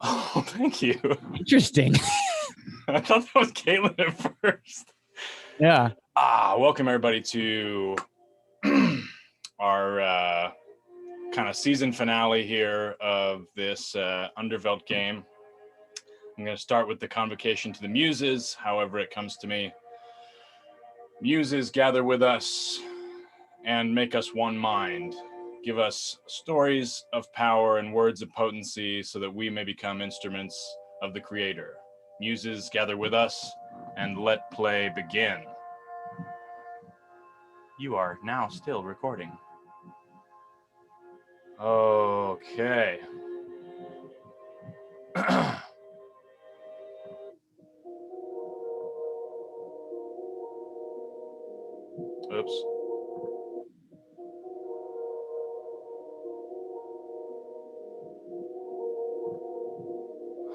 Oh, thank you. Interesting. I thought that was Caitlin at first. Yeah. Welcome everybody to our kind of season finale here of this Undervelt game. I'm going to start with the convocation to the Muses, however it comes to me. Muses, gather with us and make us one mind. Give us stories of power and words of potency so that we may become instruments of the Creator. Muses, gather with us and let play begin. You are now still recording. Okay. Oops.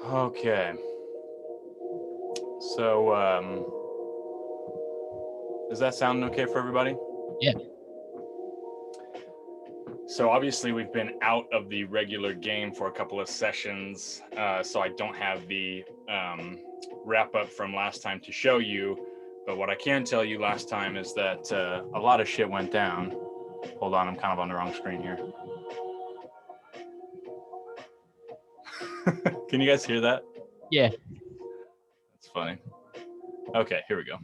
Okay. So, does that sound okay for everybody? Yeah. So obviously we've been out of the regular game for a couple of sessions, so I don't have the wrap up from last time to show you. But what I can tell you last time is that a lot of shit went down. Hold on, I'm kind of on the wrong screen here. Can you guys hear that? Yeah. That's funny. Okay, here we go.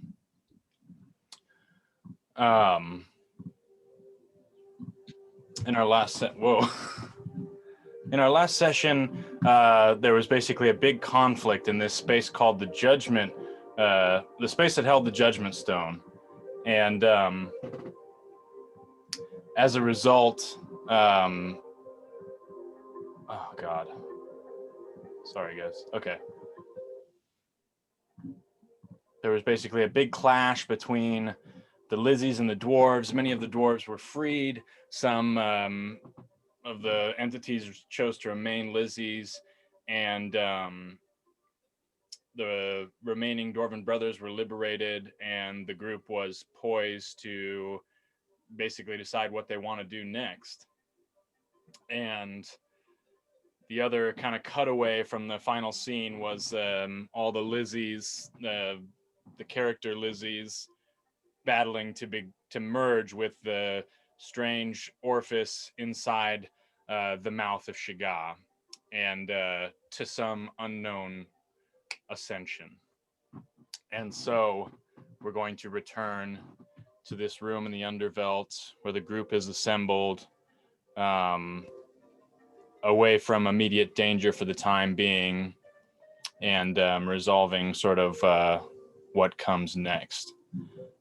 In our last In our last session, there was basically a big conflict in this space called the Judgment, the space that held the Judgment Stone. And as a result, oh God. Sorry, guys. Okay. There was basically a big clash between the Lizzies and the dwarves. Many of the dwarves were freed. Some of the entities chose to remain Lizzies, and the remaining Dwarven brothers were liberated, and the group was poised to basically decide what they want to do next. And the other kind of cutaway from the final scene was all the Lizzies, the character Lizzies, battling to merge with the strange orifice inside the mouth of Shiga, and to some unknown ascension. And so we're going to return to this room in the Undervelt where the group is assembled, away from immediate danger for the time being, and resolving sort of what comes next.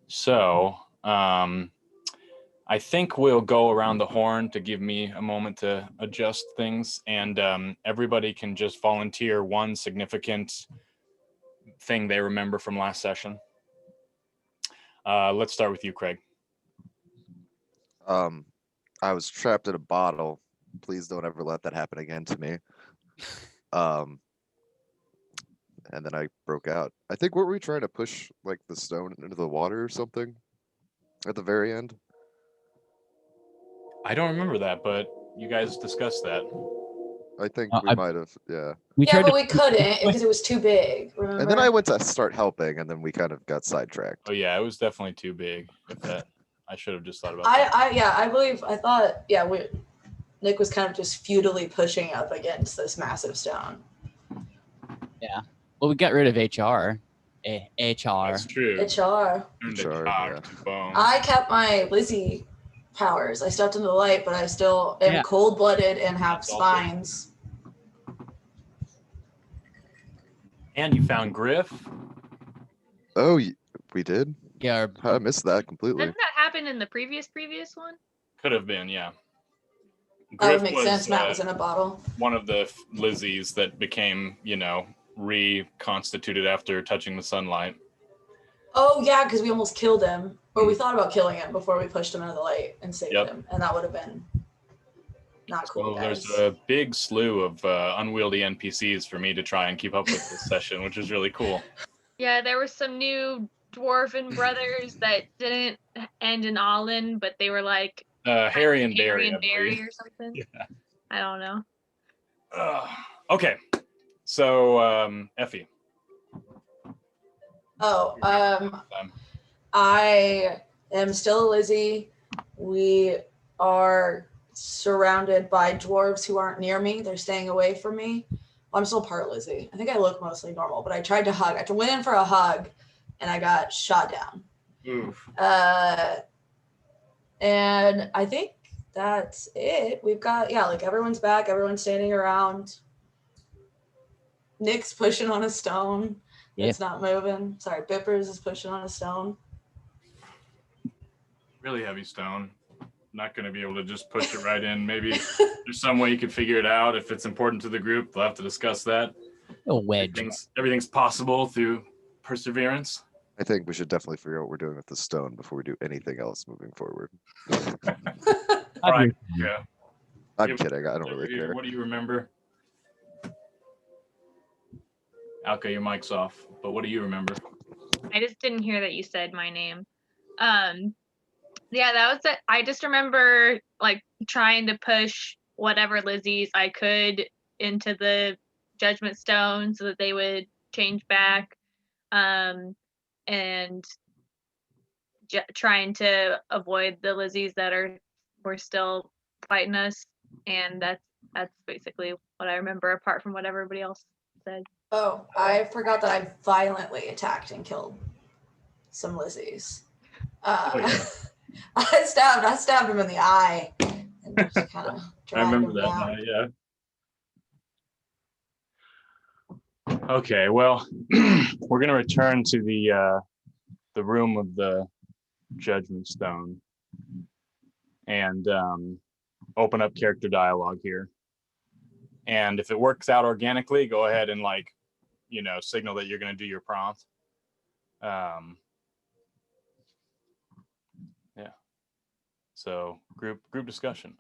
So I think we'll go around the horn to give me a moment to adjust things, and everybody can just volunteer one significant thing they remember from last session. Let's start with you, Craig. I was trapped in a bottle. Please don't ever let that happen again to me. And then I broke out. I think, were we trying to push like the stone into the water or something at the very end? I don't remember that, but you guys discussed that. I think we might have, yeah. We but we couldn't because it was too big. Remember? And then I went to start helping, and then we kind of got sidetracked. Oh yeah, it was definitely too big. With that, I should have just thought about that. I thought Nick was kind of just futilely pushing up against this massive stone. Yeah. Well, we got rid of HR. HR. That's true. HR. Yeah. I kept my Lizzie powers. I stepped into the light, but I still am cold-blooded and have spines. And you found Griff. Oh, we did? Yeah. I missed that completely. Didn't that happen in the previous one? Could have been, yeah. That would make sense. Matt was in a bottle. One of the Lizzies that became, reconstituted after touching the sunlight. Oh, yeah, because we almost killed him. Or we thought about killing him before we pushed him into the light and saved him. And that would have been not cool, guys. There's a big slew of unwieldy NPCs for me to try and keep up with this session, which is really cool. Yeah, there were some new Dwarven brothers that didn't end in Allen, but they were like... Harry and Barry or something. Yeah. I don't know. Okay. So, Effie. Oh, Um, I am still a Lizzie. We are surrounded by dwarves who aren't near me. They're staying away from me. Well, I'm still part Lizzie. I think I look mostly normal, but I tried to hug. I went in for a hug, and I got shot down. Oof. And I think that's it. We've got, like everyone's back. Everyone's standing around. Nick's pushing on a stone. Yeah. It's not moving. Sorry, Bippers is pushing on a stone. Really heavy stone. Not going to be able to just push it right in. Maybe there's some way you could figure it out. If it's important to the group, they'll have to discuss that. A wedge. Everything's possible through perseverance. I think we should definitely figure out what we're doing with the stone before we do anything else moving forward. All right. Yeah. I'm kidding. I don't really care. What do you remember? Alka, your mic's off. But what do you remember? I just didn't hear that you said my name. Yeah, that was it. I just remember like trying to push whatever Lizzies I could into the Judgment Stone so that they would change back, and trying to avoid the Lizzies that were still fighting us. And that's basically what I remember, apart from what everybody else said. Oh, I forgot that I violently attacked and killed some Lizzies. I stabbed him in the eye and just kind of I remember that now, yeah. Okay, well, we're going to return to the room of the Judgment Stone and open up character dialogue here. And if it works out organically, go ahead and signal that you're going to do your prompt. Yeah. So group discussion.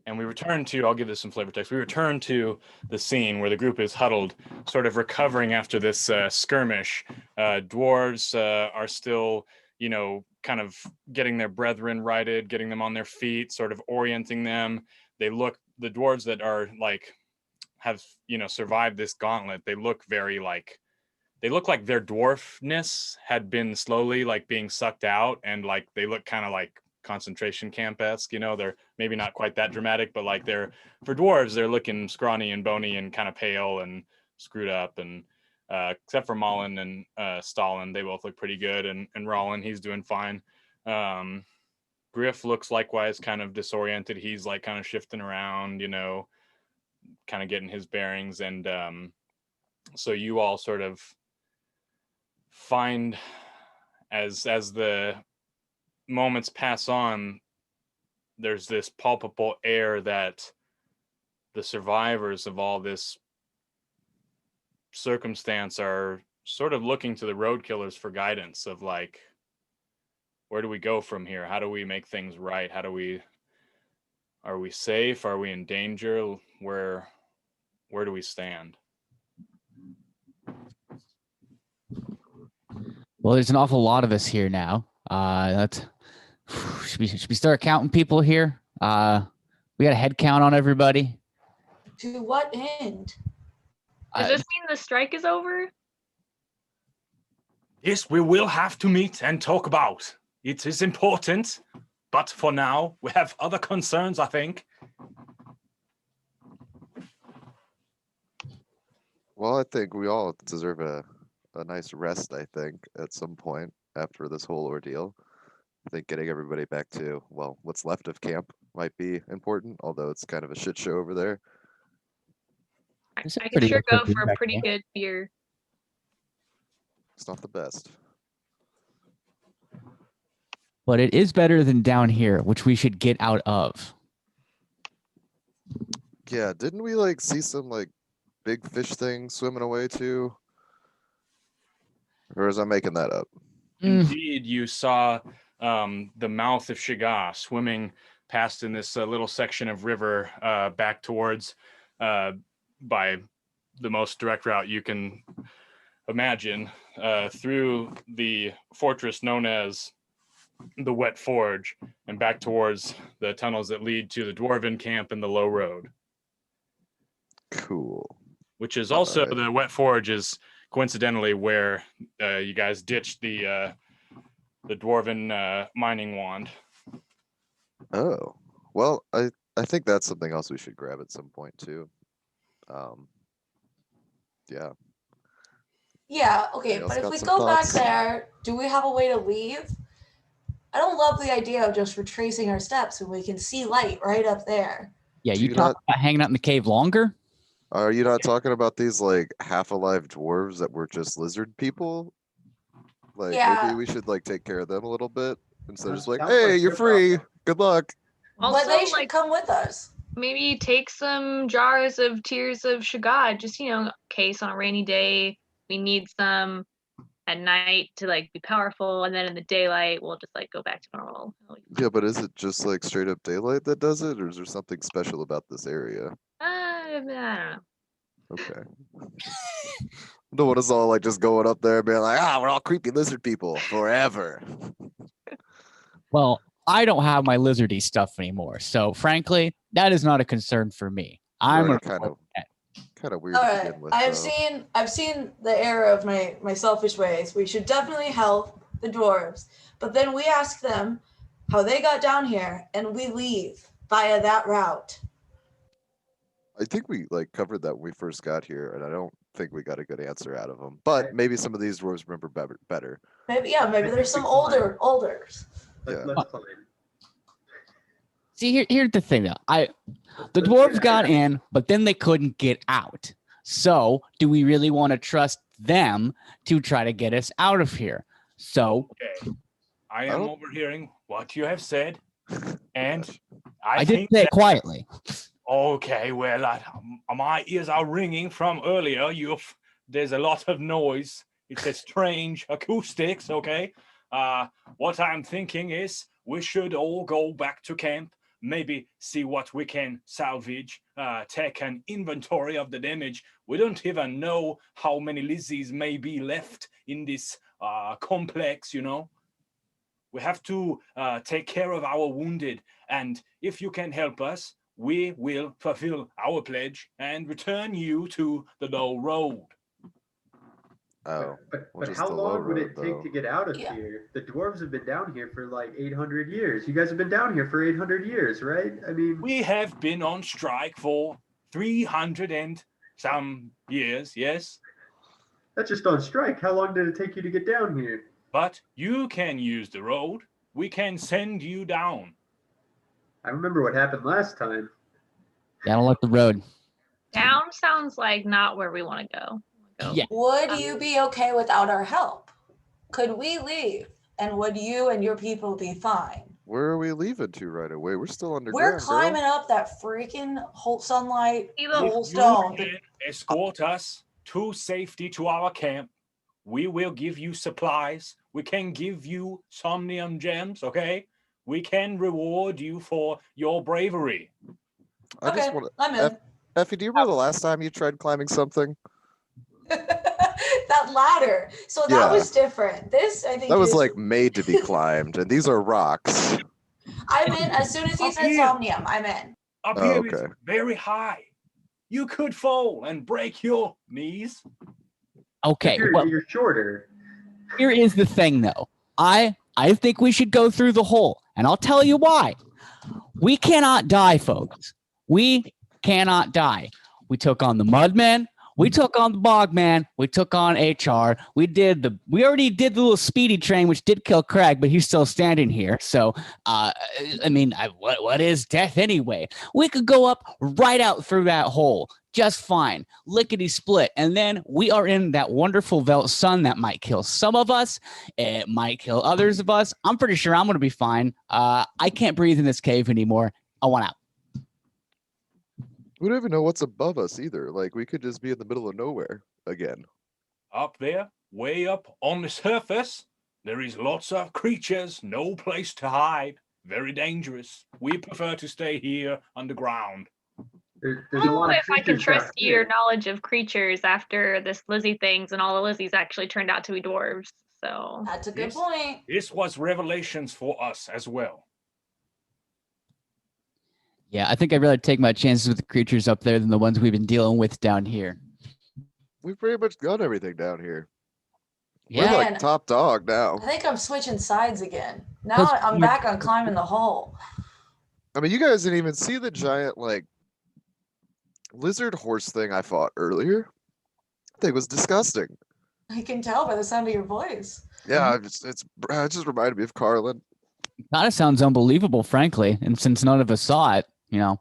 And we return to, I'll give this some flavor text. We return to the scene where the group is huddled, sort of recovering after this skirmish. Dwarves are still, kind of getting their brethren righted, getting them on their feet, sort of orienting them. The dwarves that are have, survived this gauntlet, they look like their dwarfness had been slowly being sucked out, and they look kind of like concentration camp-esque. They're maybe not quite that dramatic, but for dwarves, they're looking scrawny and bony and kind of pale and screwed up. And except for Malin and Stalin, they both look pretty good. And Rollin, he's doing fine. Griff looks likewise kind of disoriented. He's kind of shifting around, kind of getting his bearings. And so you all sort of find as the moments pass on, there's this palpable air that the survivors of all this circumstance are sort of looking to the road killers for guidance of where do we go from here? How do we make things right? Are we safe? Are we in danger? Where do we stand? Well, there's an awful lot of us here now. Should we start counting people here? We got a head count on everybody. To what end? Does this mean the strike is over? Yes, we will have to meet and talk about. It is important, but for now, we have other concerns, I think. Well, I think we all deserve a nice rest, I think, at some point after this whole ordeal. I think getting everybody back to, what's left of camp might be important, although it's kind of a shit show over there. I could sure go for a pretty good beer. It's not the best. But it is better than down here, which we should get out of. Yeah, didn't we see some big fish thing swimming away too? Or is I making that up? Indeed, you saw the mouth of Shiga swimming past in this little section of river back towards by the most direct route you can imagine through the fortress known as the Wet Forge and back towards the tunnels that lead to the Dwarven camp and the Low Road. Cool. Which is also Alright. the Wet Forge is coincidentally where you guys ditched the dwarven mining wand. Oh, well, I think that's something else we should grab at some point too. Yeah. Yeah, okay, Anyone else but if got we some go back thoughts? there, do we have a way to leave? I don't love the idea of just retracing our steps when we can see light right up there. Yeah, Do you you talk not- about hanging out in the cave longer? Are you not talking about these like half-alive dwarves that were just lizard people? Like Yeah. maybe we should like take care of them a little bit instead of just like, Sounds hey, like you're your free. problem. Good luck. But Also, they should like, come with us. maybe take some jars of tears of Shagad, just, case on a rainy day. We need some at night to like be powerful, and then in the daylight we'll just like go back to normal. Yeah, but is it just like straight up daylight that does it, or is there something special about this area? I don't know. Okay. Don't want us all like just going up there and being like, we're all creepy lizard people forever. Well, I don't have my lizardy stuff anymore, so frankly, that is not a concern for me. I'm Right, gonna kind of weird All to right, begin with. I've though. seen the error of my selfish ways. We should definitely help the dwarves, but then we ask them how they got down here, and we leave via that route. I think we like covered that when we first got here, and I don't think we got a good answer out of them. But maybe some of these dwarves remember better. Maybe there's some olders. Yeah. Let's climb. See, here's the thing though. The dwarves got in, but then they couldn't get out. So, do we really want to trust them to try to get us out of here? So, Okay. I am don't- overhearing what you have said, and I did think say it that- quietly. Okay, well, my ears are ringing from earlier. There's a lot of noise. It's a strange acoustics. Okay. What I'm thinking is we should all go back to camp. Maybe see what we can salvage. Take an inventory of the damage. We don't even know how many Lizzies may be left in this complex. We have to take care of our wounded, and if you can help us, we will fulfill our pledge and return you to the low road. Oh, But well, just how the low long would road, it take though. to get out of Yeah. here? The dwarves have been down here for like 800 years. You guys have been down here for 800 years, right? I mean, We have been on strike for 300 and some years, yes, that's just on strike. How long did it take you to get down here? but you can use the road. We can send you down. I remember what happened last time. I don't like the road. Down sounds like not where we want to go. Yeah. Would you be okay without our help? Could we leave, and would you and your people be fine? Where are we leaving to right away? We're still underground. We're climbing up that freaking whole sunlight If whole If stone. you can escort us to safety to our camp, we will give you supplies. We can give you somnium gems, okay? We can reward you for your bravery. I just Okay, want to. I'm in. Effie, do you remember the last time you tried climbing something? That ladder. So that Yeah. was different. This, I think, That was is- like made to be climbed, and these are rocks. I'm in. As soon as he Up said here. somnium, I'm in. Up Oh, here is okay. very high. You could fall and break your knees. Okay. You're, Well, you're shorter. here is the thing though. I think we should go through the hole, and I'll tell you why. We cannot die, folks. We cannot die. We took on the Mudman. We took on the Bogman. We took on HR. We already did the little speedy train, which did kill Craig, but he's still standing here. So, what is death anyway? We could go up right out through that hole just fine, lickety split, and then we are in that wonderful Velt sun that might kill some of us. It might kill others of us. I'm pretty sure I'm gonna be fine. I can't breathe in this cave anymore. I want out. We don't even know what's above us either. Like we could just be in the middle of nowhere again. Up there, way up on the surface, there is lots of creatures, no place to hide. Very dangerous. We prefer to stay here underground. There's I a don't lot know of if I can creatures trust down your here. knowledge of creatures after this Lizzie things and all the Lizzies actually turned out to be dwarves. So That's a good Yes. point. This was revelations for us as well. Yeah, I think I'd rather take my chances with the creatures up there than the ones we've been dealing with down here. We've pretty much got everything down here. Yeah. We're like Man. top dog now. I think I'm switching sides again. Now Plus, I'm back on climbing the hole. I mean, you guys didn't even see the giant like lizard horse thing I fought earlier. That thing was disgusting. I can tell by the sound of your voice. Yeah, it just reminded me of Carlin. Kind of sounds unbelievable, frankly. And since none of us saw it, Oh,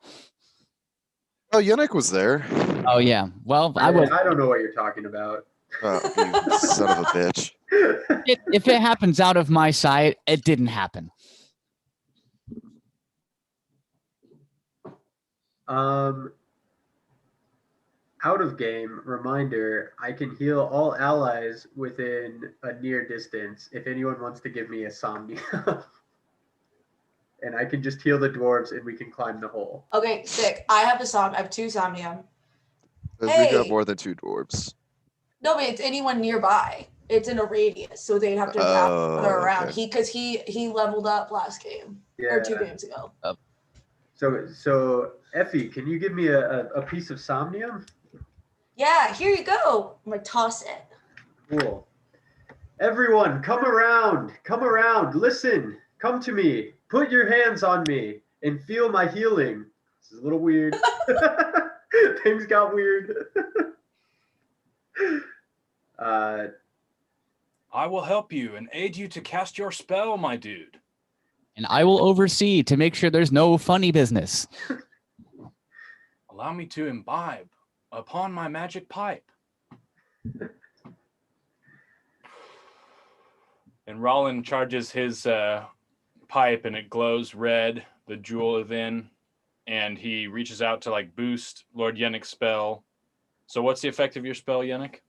Yannick was there. Oh yeah. Well, I was. I don't know what you're talking about. Oh, you son of a bitch. If it happens out of my sight, it didn't happen. Out of game, reminder, I can heal all allies within a near distance if anyone wants to give me a somnia. And I can just heal the dwarves and we can climb the hole. Okay, sick. I have I have 2 somnium. We've Hey. got more than 2 dwarves. No, but it's anyone nearby. It's in a radius, so they'd have to gather around. Okay. Because he leveled up last game or 2 games ago. So Effie, can you give me a piece of somnium? Yeah, here you go. I'm gonna toss it. Cool. Everyone, come around. Come around. Listen. Come to me. Put your hands on me and feel my healing. This is a little weird. Things got weird. I will help you and aid you to cast your spell, my dude. And I will oversee to make sure there's no funny business. Allow me to imbibe upon my magic pipe. And Rollin charges his pipe and it glows red, the jewel within, and he reaches out to like boost Lord Yennick's spell. So what's the effect of your spell, Yennick?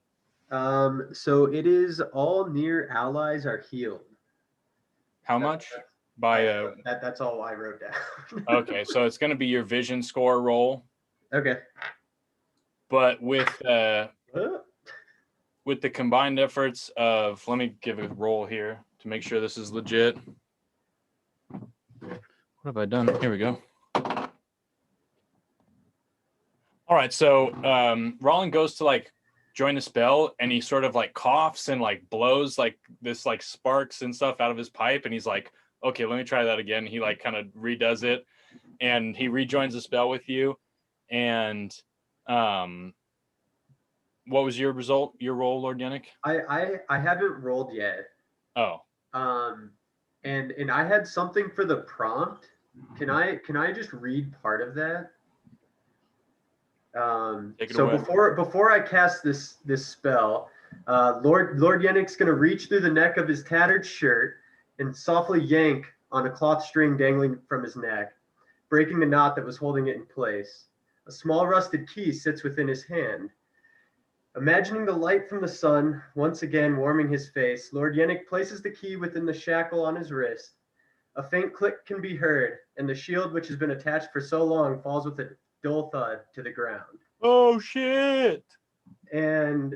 So it is all near allies are healed. How much? That's all I wrote down. Okay, so it's going to be your vision score roll. Okay. But with the combined efforts of, let me give a roll here to make sure this is legit. What have I done? Here we go. All right, so Rollin goes to like join the spell and he sort of like coughs and like blows like this like sparks and stuff out of his pipe, and he's like, okay, let me try that again. He like kind of redoes it and he rejoins the spell with you. And what was your result, your roll, Lord Yennick? I haven't rolled yet. Oh. And I had something for the prompt. Can I just read part of that? So away. before I cast this spell, Lord Yennick's gonna reach through the neck of his tattered shirt and softly yank on a cloth string dangling from his neck, breaking the knot that was holding it in place. A small rusted key sits within his hand. Imagining the light from the sun once again warming his face, Lord Yennick places the key within the shackle on his wrist. A faint click can be heard, and the shield which has been attached for so long falls with a dull thud to the ground. Oh shit! And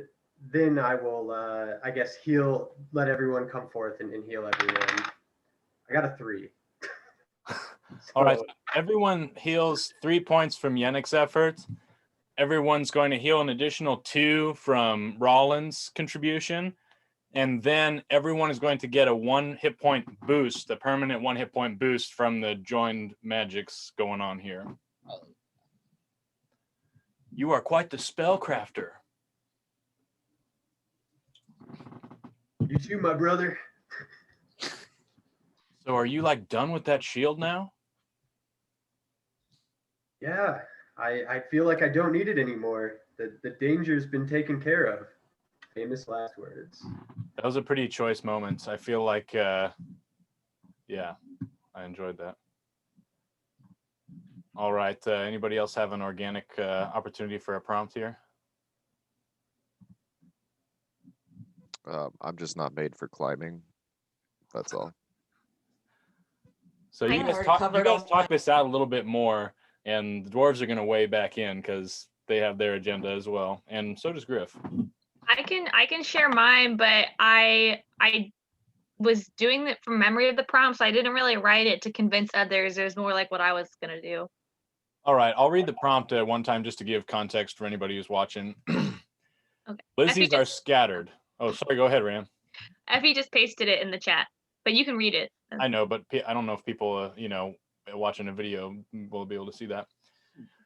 then I will, I guess, let everyone come forth and heal everyone. I got a 3. All right, everyone heals 3 points from Yennick's effort. Everyone's going to heal an additional 2 from Rollin's contribution. And then everyone is going to get a 1 hit point boost, a permanent 1 hit point boost from the joined magics going on here. You are quite the spellcrafter. You too, my brother. So are you like done with that shield now? Yeah, I feel like I don't need it anymore. The danger's been taken care of. Famous last words. That was a pretty choice moment. I feel like, yeah, I enjoyed that. All right. Anybody else have an organic opportunity for a prompt here? I'm just not made for climbing. That's all. So you guys talk this out a little bit more, and the dwarves are going to weigh back in because they have their agenda as well, and so does Griff. I can share mine, but I was doing it from memory of the prompts. I didn't really write it to convince others. It was more like what I was gonna do. All right, I'll read the prompt one time just to give context for anybody who's watching. Okay. Lizzies Effie are just, scattered. Oh, sorry. Go ahead, Ram. Effie just pasted it in the chat, but you can read it. I know, but I don't know if people, watching a video will be able to see that.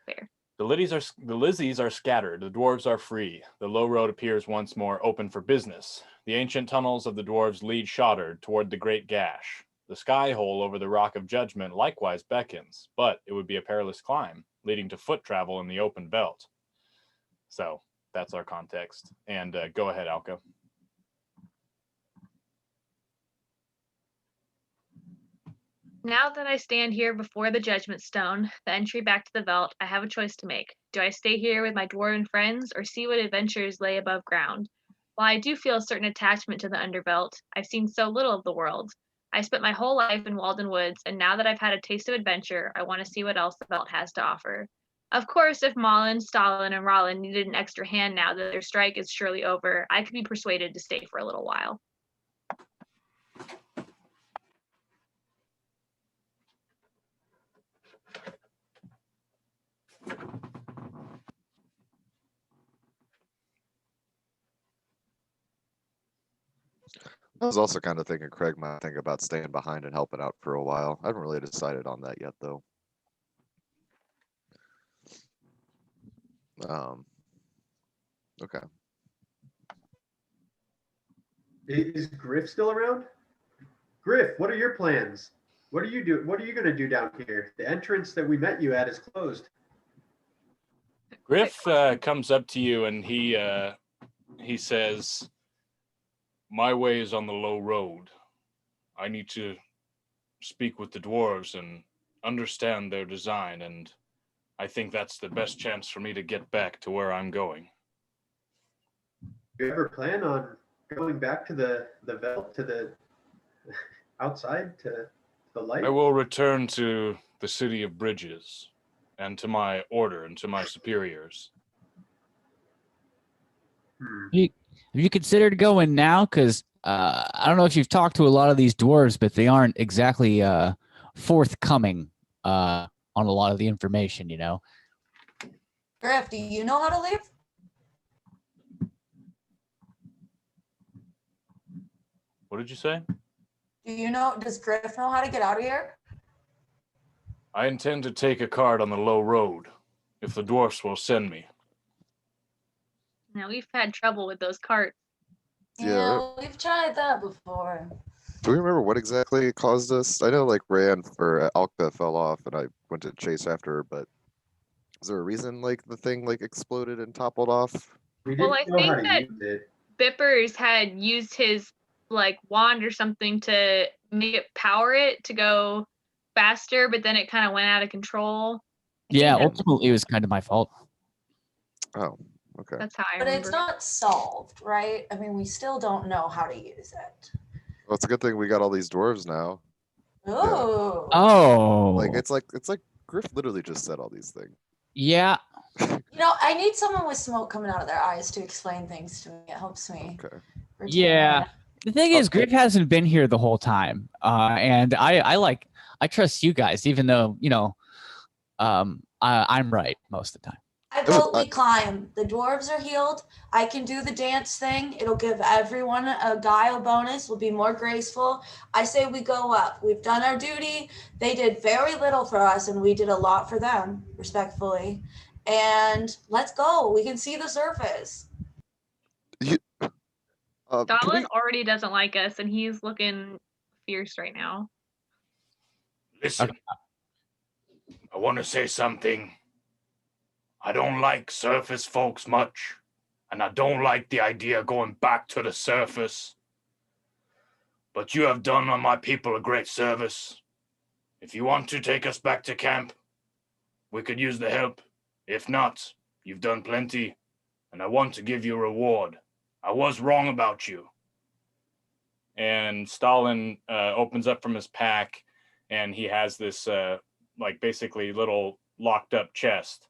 Fair. The Lizzies are scattered. The dwarves are free. The low road appears once more open for business. The ancient tunnels of the dwarves lead shottered toward the great gash. The sky hole over the rock of judgment likewise beckons, but it would be a perilous climb, leading to foot travel in the open belt. So that's our context. And go ahead, Alka. Now that I stand here before the Judgment Stone, the entry back to the Veldt, I have a choice to make. Do I stay here with my dwarven friends or see what adventures lay above ground? While I do feel a certain attachment to the Underveldt, I've seen so little of the world. I spent my whole life in Walden Woods, and now that I've had a taste of adventure, I want to see what else the Veldt has to offer. Of course, if Malin, Stalin, and Rollin needed an extra hand now that their strike is surely over, I could be persuaded to stay for a little while. I was also kind of thinking Craig might think about staying behind and helping out for a while. I haven't really decided on that yet, though. Okay. Is Griff still around? Griff, what are your plans? What are you going to do down here? The entrance that we met you at is closed. Griff comes up to you and he says, "My way is on the low road. I need to speak with the dwarves and understand their design, and I think that's the best chance for me to get back to where I'm going." Do you ever plan on going back to the Veldt, to the outside, to the light? I will return to the city of bridges and to my order and to my superiors. Hmm. Have you considered going now? Because I don't know if you've talked to a lot of these dwarves, but they aren't exactly forthcoming on a lot of the information, you know? Griff, do you know how to leave? What did you say? Does Griff know how to get out of here? I intend to take a cart on the low road, if the dwarfs will send me. Now, we've had trouble with those carts. Yeah. We've tried that before. Do we remember what exactly caused us? I know like Rand or Alka fell off and I went to chase after her, but is there a reason like the thing like exploded and toppled off? We Well, didn't I know how think to that use it. Bippers had used his like wand or something to make it power it to go faster, but then it kind of went out of control. Yeah, that's- ultimately it was kind of my fault. Oh, okay. That's how I But remember. it's not solved, right? I mean, we still don't know how to use it. Well, it's a good thing we got all these dwarves now. Oh. Oh, Like it's like Griff literally just said all these things. yeah. I need someone with smoke coming out of their eyes to explain things to me. It helps me. Okay. retain Yeah. it. The thing is, Okay. Griff hasn't been here the whole time, and I trust you guys, even though I'm right most of the time. I vote we climb. The dwarves are healed. I can do the dance thing. It'll give everyone a guile bonus. We'll be more graceful. I say we go up. We've done our duty. They did very little for us, and we did a lot for them, respectfully. And let's go. We can see the surface. Stalin already doesn't like us, and he's looking fierce right now. Listen, I want to say something. I don't like surface folks much, and I don't like the idea of going back to the surface. But you have done my people a great service. If you want to take us back to camp, we could use the help. If not, you've done plenty, and I want to give you a reward. I was wrong about you. And Stalin opens up from his pack, and he has this basically little locked up chest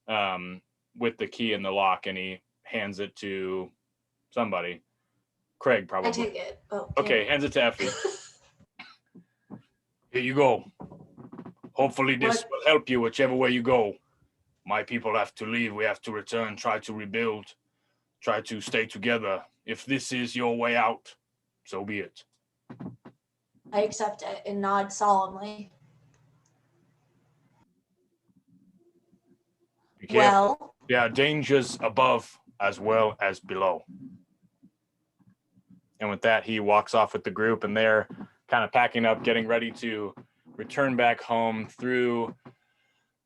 with the key in the lock, and he hands it to somebody. Craig, probably. I take it. Oh, okay, hands it to Effie. Here you go. Hopefully this What? will help you whichever way you go. My people have to leave. We have to return, try to rebuild, try to stay together. If this is your way out, so be it. I accept it and nod solemnly. Be careful. Well, There are dangers above as well as below. And with that, he walks off with the group, and they're kind of packing up, getting ready to return back home through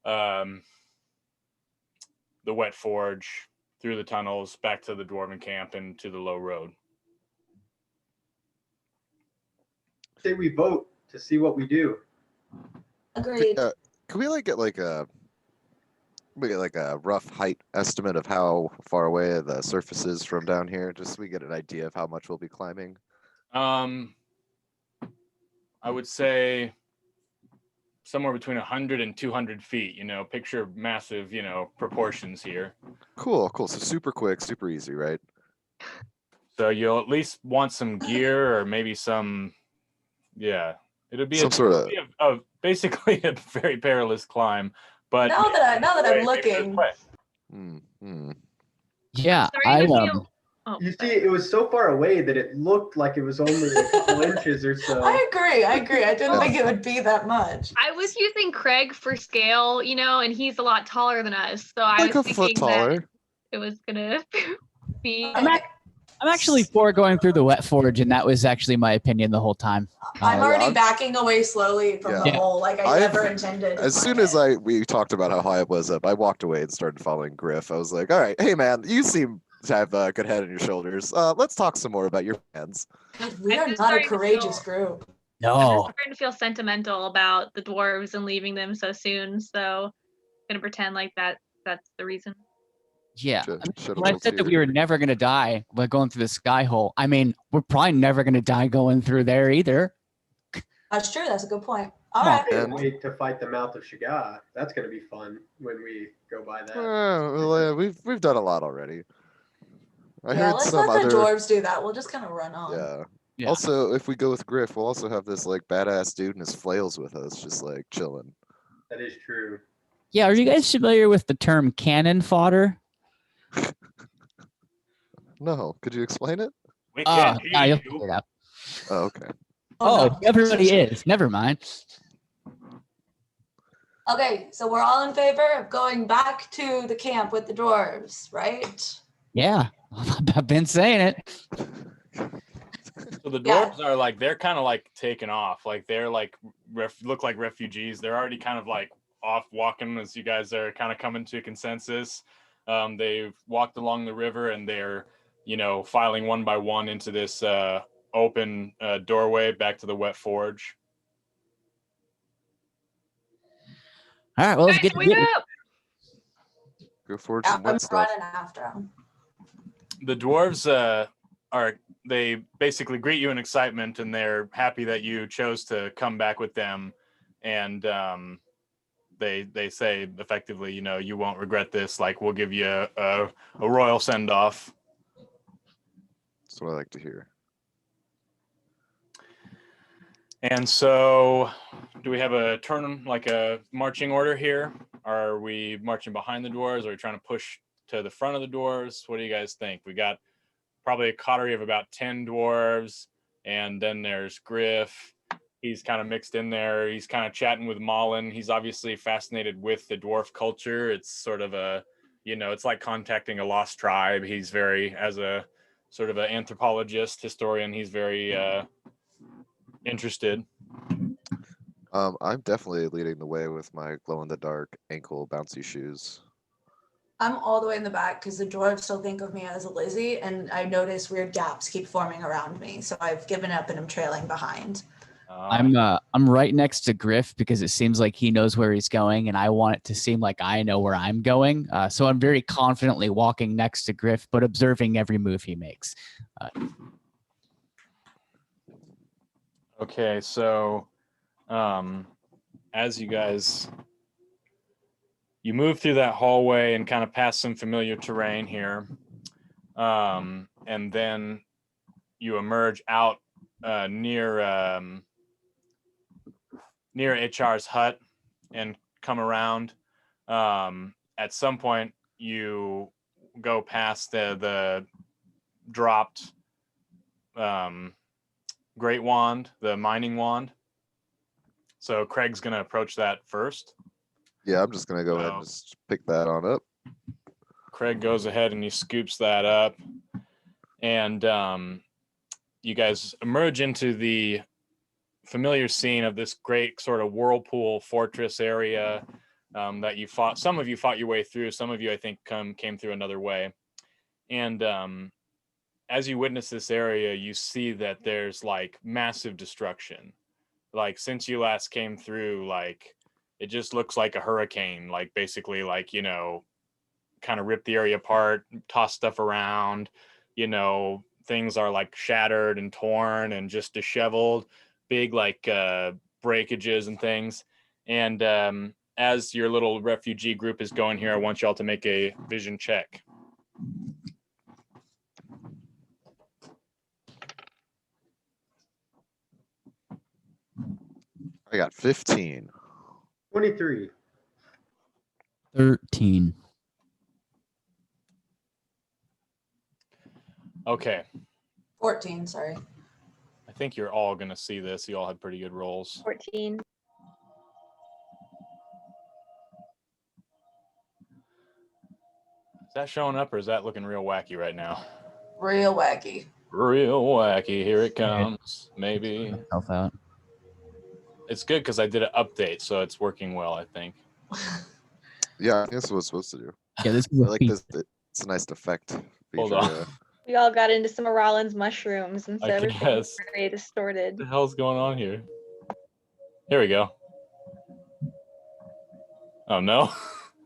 the wet forge, through the tunnels, back to the dwarven camp and to the low road. Say we vote to see what we do. agreed. Can we like get like a rough height estimate of how far away the surface is from down here, just so we get an idea of how much we'll be climbing? I would say somewhere between 100 and 200 feet. Picture massive, proportions here. Cool. So super quick, super easy, right? So you'll at least want some gear or maybe some, yeah. It'll be basically a very perilous climb. But Now that I'm looking, Yeah, Starting to feel. Oh, You see, sorry. it was so far away that it looked like it was only a couple inches or so. I agree. I didn't think it would be that much. I was using Craig for scale, and he's a lot taller than us. So I like was a foot thinking that taller. it was gonna be. I'm actually for going through the wet forge, and that was actually my opinion the whole time. I'm yeah, already I'm- backing away slowly from the Yeah. hole, like I never intended. to As soon climb as it. we talked about how high it was up, I walked away and started following Griff. I was like, all right, hey man, you seem to have a good head on your shoulders. Let's talk some more about your plans. God, we I'm are just not a starting to courageous feel- group. I'm No. just starting to feel sentimental about the dwarves and leaving them so soon. So I'm gonna pretend like that's the reason. Yeah. Shed a When I little said that we tear. were never going to die by going through the sky hole, I mean, we're probably never going to die going through there either. That's true. That's a good point. All Come on, right. Can't And- wait to fight the mouth of Shiga. That's going to be fun when we go by that. Well, we've done a lot already. I Yeah, heard let's some let the other. dwarves do that. We'll just kind of run on. Yeah. Yeah. Also, if we go with Griff, we'll also have this like badass dude and his flails with us, just like chilling. That is true. Yeah, are you guys familiar with the term cannon fodder? No, could you explain it? We Nah, can't you'll hear figure you. it out. Oh, okay. Oh, no. everybody is. Never mind. Okay, so we're all in favor of going back to the camp with the dwarves, right? Yeah, I've been saying it. So the Yeah. dwarves are like, they're kind of like taken off. Like they're like, look like refugees. They're already kind of like off walking as you guys are kind of coming to a consensus. They've walked along the river and they're, filing one by one into this open doorway back to the wet forge. All right, well, let's Guys, get wait to it. up! Go forward Yeah, some I'm wet stuff. running after them. The dwarves they basically greet you in excitement and they're happy that you chose to come back with them. And they say effectively, you won't regret this. Like, we'll give you a royal send off. That's what I like to hear. And so, do we have a turn, like a marching order here? Are we marching behind the dwarves? Are we trying to push to the front of the dwarves? What do you guys think? We got probably a coterie of about 10 dwarves, and then there's Griff. He's kind of mixed in there. He's kind of chatting with Malin. He's obviously fascinated with the dwarf culture. It's sort of a, it's like contacting a lost tribe. He's very, as a sort of an anthropologist, historian, he's very interested. I'm definitely leading the way with my glow-in-the-dark ankle bouncy shoes. I'm all the way in the back because the dwarves still think of me as a Lizzie, and I notice weird gaps keep forming around me. So I've given up and I'm trailing behind. I'm right next to Griff because it seems like he knows where he's going, and I want it to seem like I know where I'm going. So I'm very confidently walking next to Griff, but observing every move he makes. Okay, so as you move through that hallway and kind of pass some familiar terrain here, and then you emerge out near HR's hut, and come around. At some point, you go past the dropped Great Wand, the mining wand. So Craig's gonna approach that first. Yeah, I'm just gonna go ahead and just pick that on up. Craig goes ahead and he scoops that up, and you guys emerge into the familiar scene of this great sort of whirlpool fortress area that you fought. Some of you fought your way through. Some of you, I think, came through another way. And as you witness this area, you see that there's like massive destruction. Like since you last came through, like it just looks like a hurricane. Like basically, like kind of ripped the area apart, tossed stuff around. Things are like shattered and torn and just disheveled. Big like breakages and things. And as your little refugee group is going here, I want y'all to make a vision check. I got 15. 23. 13. Okay. 14, sorry. I think you're all going to see this. You all had pretty good rolls. 14. Is that showing up or is that looking real wacky right now? Real wacky. Real wacky. Here it comes. Maybe. Myself out. It's good because I did an update, so it's working well, I think. Yeah, I think that's what it's supposed to do. Yeah, this is I a like feat. this. It's a nice effect. Hold feature, on. yeah. We all got into some of Rollins mushrooms, and so I everything guess. was very distorted. What the hell's going on here? Here we go. Oh, no.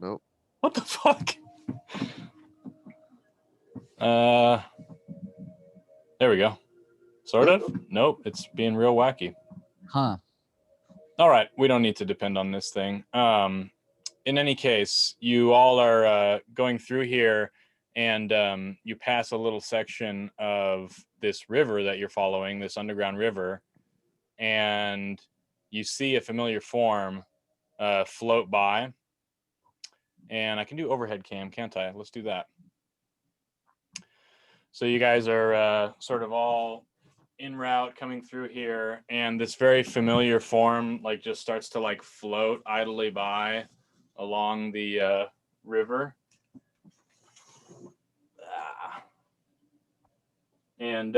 Nope. What the fuck? There we go. Sort of? Nope, it's being real wacky. Huh. All right, we don't need to depend on this thing. In any case, you all are going through here, and you pass a little section of this river that you're following, this underground river, and you see a familiar form float by. And I can do overhead cam, can't I? Let's do that. So you guys are sort of all en route coming through here, and this very familiar form like just starts to like float idly by along the river. And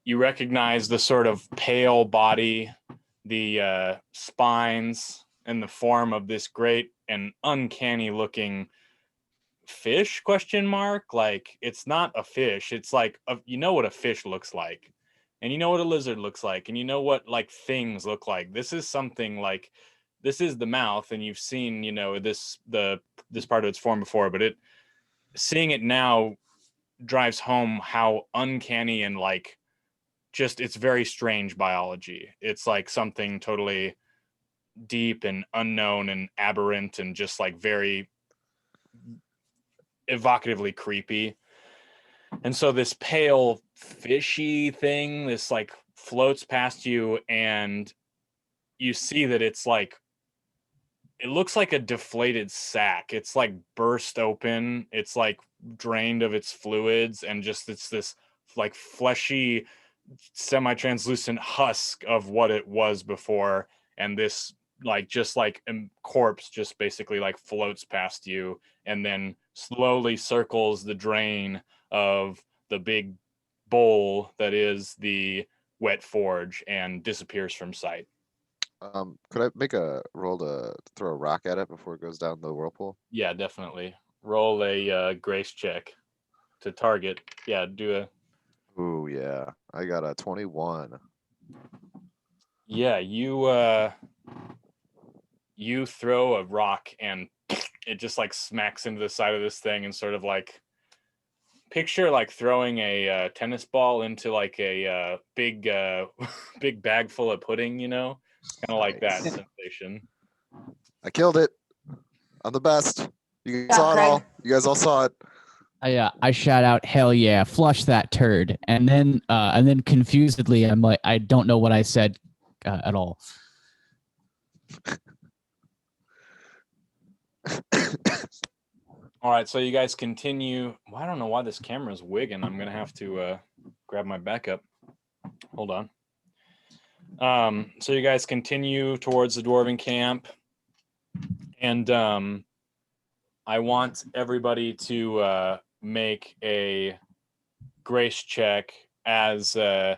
you recognize the sort of pale body, the spines, and the form of this great and uncanny looking fish ? Like it's not a fish. It's like you know what a fish looks like, and you know what a lizard looks like, and you know what like things look like. This is something like, this is the mouth, and you've seen this part of its form before, but seeing it now drives home how uncanny and like just it's very strange biology. It's like something totally deep and unknown and aberrant and just like very evocatively creepy. And so this pale fishy thing, this like floats past you, and you see that it's like, it looks like a deflated sack. It's like burst open. It's like drained of its fluids, and just it's this like fleshy, semi-translucent husk of what it was before. And this like just like corpse just basically like floats past you and then slowly circles the drain of the big bowl that is the wet forge and disappears from sight. Could I make a roll to throw a rock at it before it goes down the whirlpool? Yeah, definitely. Roll a grace check to target. Yeah, do a. Ooh, yeah. I got a 21. Yeah, you throw a rock and it just like smacks into the side of this thing, and sort of like picture like throwing a tennis ball into like a big big bag full of pudding, kind of like that Nice. sensation. I killed it. I'm the best. You Yeah, saw it Craig. all. You guys all saw it. I shout out, "Hell yeah, flush that turd!" And then confusedly, I'm like, I don't know what I said at all. All right, so you guys continue. Well, I don't know why this camera's wigging. I'm gonna have to grab my backup. Hold on. So you guys continue towards the dwarven camp, and I want everybody to make a grace check as so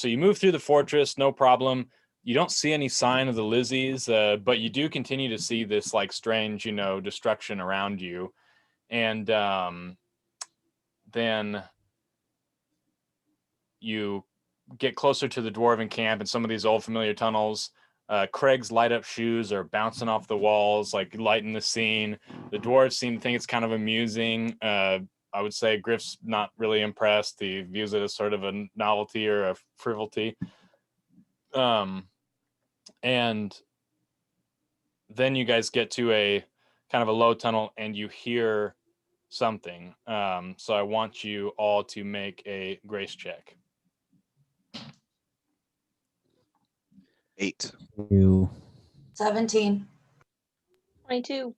you move through the fortress, no problem. You don't see any sign of the Lizzies, but you do continue to see this like strange, destruction around you. And then you get closer to the dwarven camp and some of these old familiar tunnels. Craig's light up shoes are bouncing off the walls, like lighting the scene. The dwarves seem to think it's kind of amusing. I would say Griff's not really impressed. He views it as sort of a novelty or a frivolity. And then you guys get to a kind of a low tunnel and you hear something. So I want you all to make a grace check. 8. 17. 22.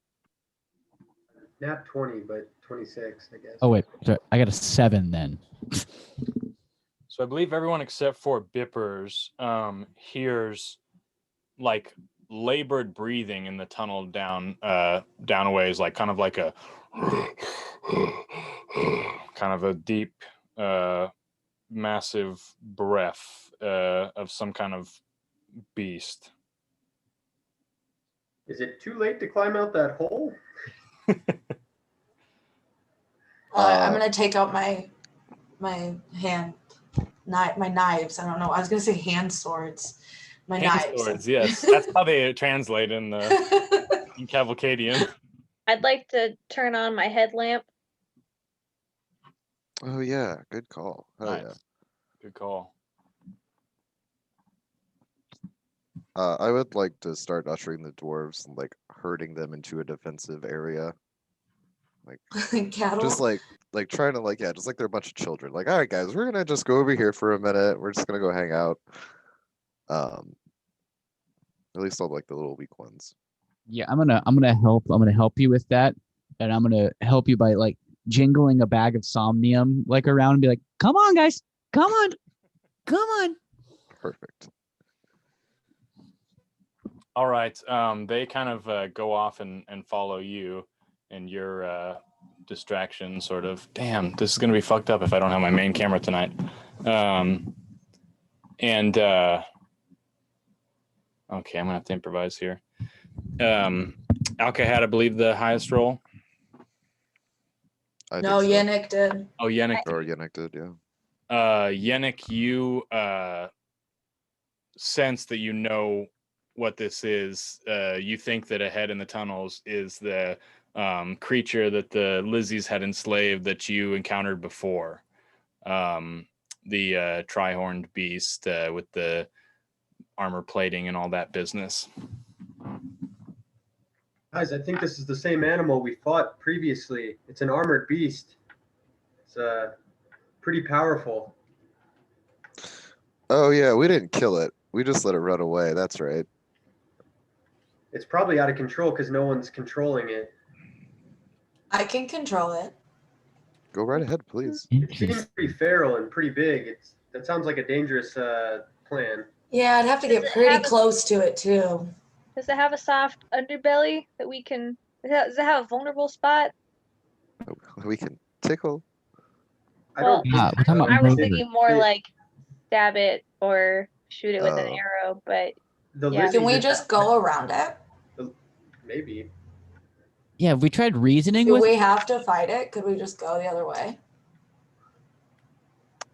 Not 20, but 26, I guess. Oh wait, sorry, I got a 7 then. So I believe everyone except for Bippers hears like labored breathing in the tunnel down a ways, like kind of like a kind of a deep massive breath of some kind of beast. Is it too late to climb out that hole? I'm gonna take out my knives. I don't know. I was gonna say hand swords. My Hand knives. swords, yes. That's how they translate in Cavalcadian. I'd like to turn on my headlamp. Oh yeah, good call. Hell Nice. yeah. Good call. I would like to start ushering the dwarves and like herding them into a defensive area. Like Cattle. just like trying to just like they're a bunch of children. Like, all right guys, we're gonna just go over here for a minute. We're just gonna go hang out. At least all like the little weak ones. Yeah, I'm gonna help you with that, and I'm gonna help you by like jingling a bag of somnium like around and be like, "Come on, guys, come on." Perfect. All right. They kind of go off and follow you and your distraction sort of. Damn, this is going to be fucked up if I don't have my main camera tonight. Okay, I'm going to have to improvise here. Alka had, I believe, the highest roll. No, Yannick did. Oh, Yannick. Or Yannick did, yeah. Yannick, you sense that you know what this is. You think that ahead in the tunnels is the creature that the Lizzies had enslaved that you encountered before. The tri-horned beast with the armor plating and all that business. Guys, I think this is the same animal we fought previously. It's an armored beast. It's pretty powerful. Oh yeah, we didn't kill it. We just let it run away. That's right. It's probably out of control because no one's controlling it. I can control it. Go right ahead, please. It seems pretty feral and pretty big. That sounds like a dangerous plan. Yeah, I'd have to get pretty close to it too. Does it have a soft underbelly that we can? Does it have a vulnerable spot? We can tickle. I don't. Yeah, we're talking about I was murder. thinking more like stab it or shoot it with an Oh. arrow, but The Yeah. Lizzie Can we did just that. go around it? Maybe. Yeah, have we tried reasoning Do with we have to fight it? Could we just go the other way?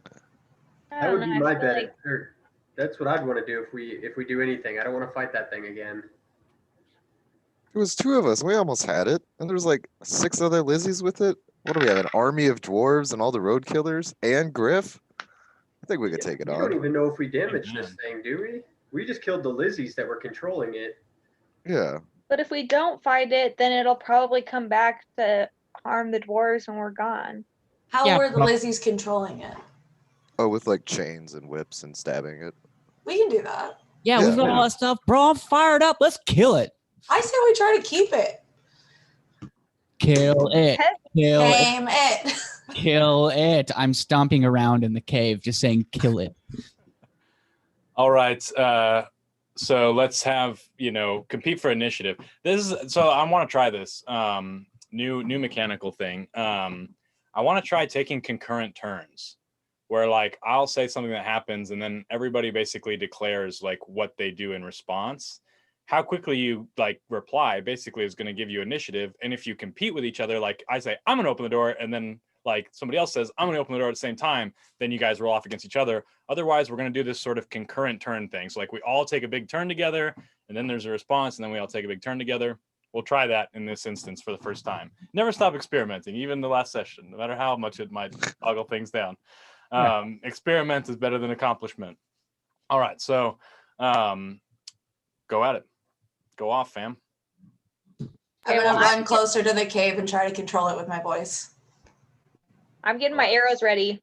I That don't would know. be I my feel bet. like Or that's what I'd want to do if we do anything. I don't want to fight that thing again. It was 2 of us. We almost had it, and there's like 6 other Lizzies with it. What do we have? An army of dwarves and all the road killers and Griff. I think we could take it We don't on. even know if we damaged this thing, do we? We just killed the Lizzies that were controlling it. Yeah. But if we don't fight it, then it'll probably come back to harm the dwarves when we're gone. How Yeah, were the prob- Lizzies controlling it? Oh, with like chains and whips and stabbing it. We can do that. Yeah, Yeah. we've got all that stuff. Bro, I'm fired up. Let's kill it. I say we try to keep it. Kill it. Kill it. Tame it. Kill it. I'm stomping around in the cave just saying kill it. All right. So let's have, compete for initiative. So I want to try this new mechanical thing. I want to try taking concurrent turns where like I'll say something that happens and then everybody basically declares like what they do in response. How quickly you like reply basically is going to give you initiative. And if you compete with each other, like I say, I'm going to open the door, and then like somebody else says, I'm going to open the door at the same time, then you guys roll off against each other. Otherwise, we're going to do this sort of concurrent turn thing. So like we all take a big turn together, and then there's a response, and then we all take a big turn together. We'll try that in this instance for the first time. Never stop experimenting, even the last session, no matter how much it might toggle things down. Experiment is better than accomplishment. All right, so go at it. Go off, fam. I'm gonna run closer to the cave and try to control it with my voice. I'm getting my arrows ready.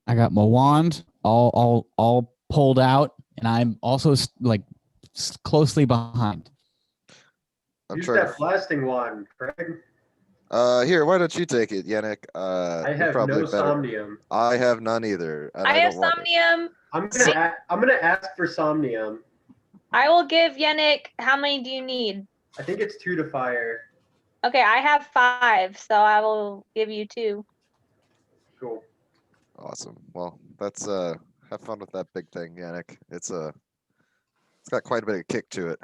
I got my wand all pulled out, and I'm also like closely behind. Use that blasting wand, Craig. Here, why don't you take it, Yannick? I have no somnium. I have none either. And I have don't want it. somnium. I'm gonna ask for somnium. I will give Yannick. How many do you need? I think it's 2 to fire. Okay, I have 5, so I will give you 2. Cool. Awesome. Well, that's have fun with that big thing, Yannick. It's got quite a bit of kick to it.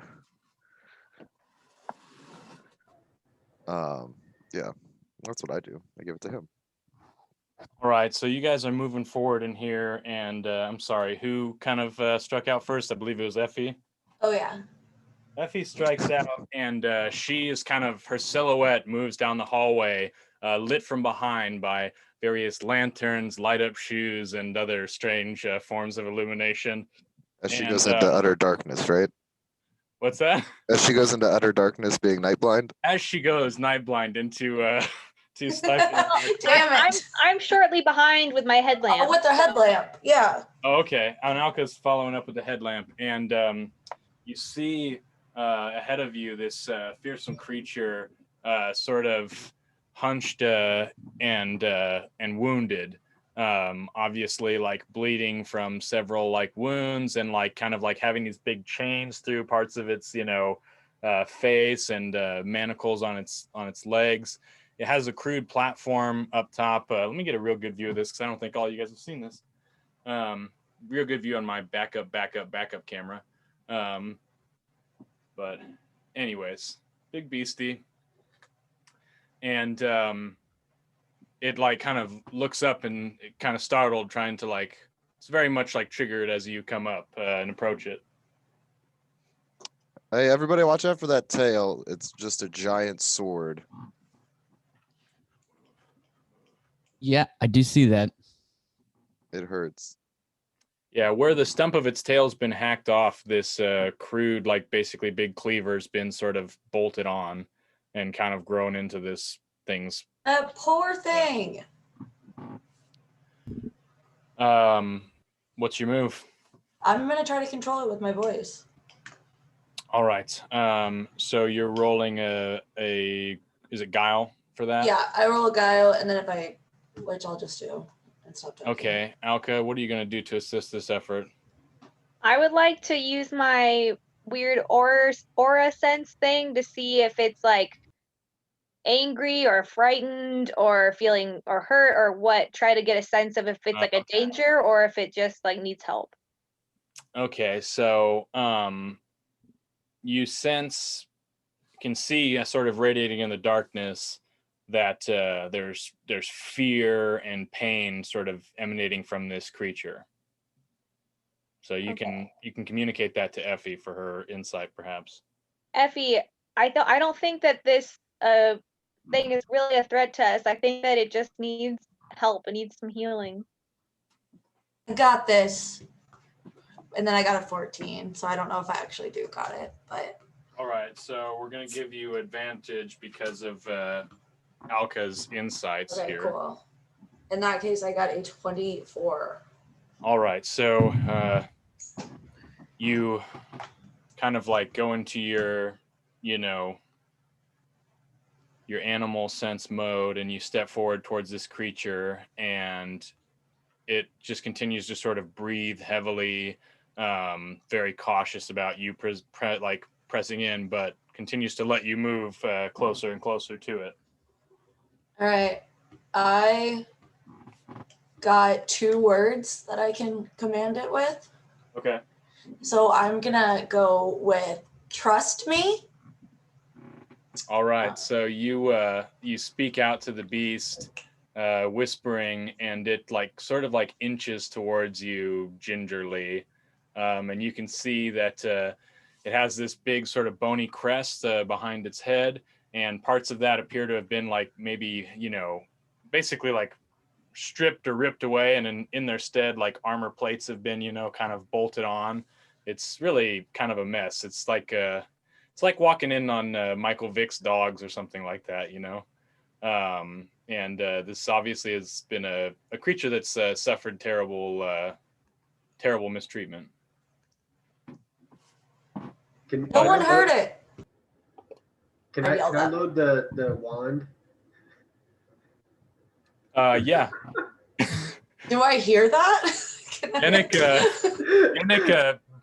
Yeah, that's what I do. I give it to him. All right, so you guys are moving forward in here, and I'm sorry, who kind of struck out first? I believe it was Effie. Oh yeah. Effie strikes out, and she is kind of, her silhouette moves down the hallway, lit from behind by various lanterns, light up shoes, and other strange forms of illumination. As she goes into utter darkness, right? What's that? As she goes into utter darkness, being night blind. As she goes night blind into to Damn it. I'm shortly behind with my headlamp. Oh, with the headlamp. Yeah. Oh, okay. Analka's following up with the headlamp, and you see ahead of you this fearsome creature, sort of hunched and wounded, obviously like bleeding from several like wounds, and like kind of like having these big chains through parts of its face, and manacles on its legs. It has a crude platform up top. Let me get a real good view of this because I don't think all you guys have seen this. Real good view on my backup camera. But anyways, big beastie. And it like kind of looks up and kind of startled, trying to like, it's very much like triggered as you come up and approach it. Hey, everybody watch out for that tail. It's just a giant sword. Yeah, I do see that. It hurts. Yeah, where the stump of its tail's been hacked off, this crude, like basically big cleaver's been sort of bolted on and kind of grown into this thing's. That poor thing. What's your move? I'm gonna try to control it with my voice. All right. So you're rolling a is it guile for that? Yeah, I roll a guile, and then which I'll just do and stop talking. Okay, Alka, what are you gonna do to assist this effort? I would like to use my weird aura sense thing to see if it's like angry or frightened or feeling or hurt or what. Try to get a sense of if it's like a danger or if it just like needs help. Okay, so you can see sort of radiating in the darkness that there's fear and pain sort of emanating from this creature. So you can communicate that to Effie for her insight, perhaps. Effie, I don't think that this thing is really a threat to us. I think that it just needs help. It needs some healing. I got this. And then I got a 14, so I don't know if I actually do got it, but. All right, so we're gonna give you advantage because of Alka's insights here. Okay, cool. In that case, I got a 24. All right, so you kind of like go into your, your animal sense mode, and you step forward towards this creature, and it just continues to sort of breathe heavily, very cautious about you pressing in, but continues to let you move closer and closer to it. All right. I got 2 words that I can command it with. Okay. So I'm going to go with trust me. All right. So you speak out to the beast, whispering, and it sort of inches towards you gingerly, and you can see that it has this big sort of bony crest behind its head, and parts of that appear to have been maybe basically stripped or ripped away, and in their stead armor plates have been kind of bolted on. It's really kind of a mess. It's like walking in on Michael Vick's dogs or something like that, and this obviously has been a creature that's suffered terrible mistreatment. No one heard it. Can I load the wand? Yeah. Do I hear that? Yannick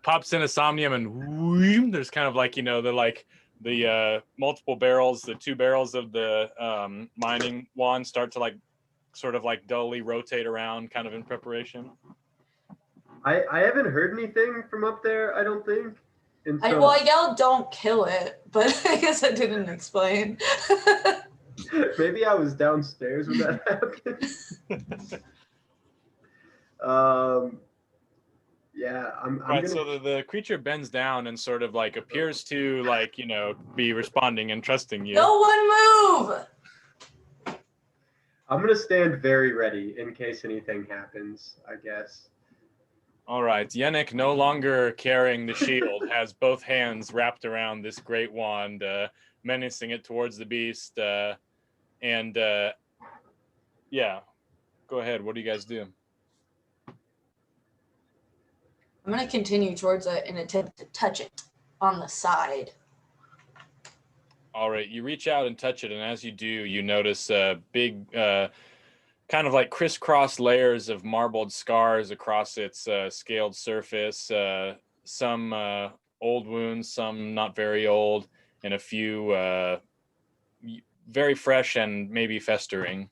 pops in a somnium, and there's kind of the multiple barrels, the 2 barrels of the mining wand start to sort of dully rotate around, kind of in preparation. I haven't heard anything from up there, I don't think. And so, I yelled, "Don't kill it," but I guess I didn't explain. maybe I was downstairs when that happened. Yeah, I'm Right, gonna... so the creature bends down and sort of appears to be responding and trusting you. No one move! I'm gonna stand very ready in case anything happens, I guess. All right, Yannick, no longer carrying the shield, has both hands wrapped around this great wand, menacing it towards the beast. And yeah, go ahead. What do you guys do? I'm going to continue towards it and attempt to touch it on the side. All right, you reach out and touch it, and as you do, you notice big, kind of crisscross layers of marbled scars across its scaled surface. Some old wounds, some not very old, and a few very fresh and maybe festering.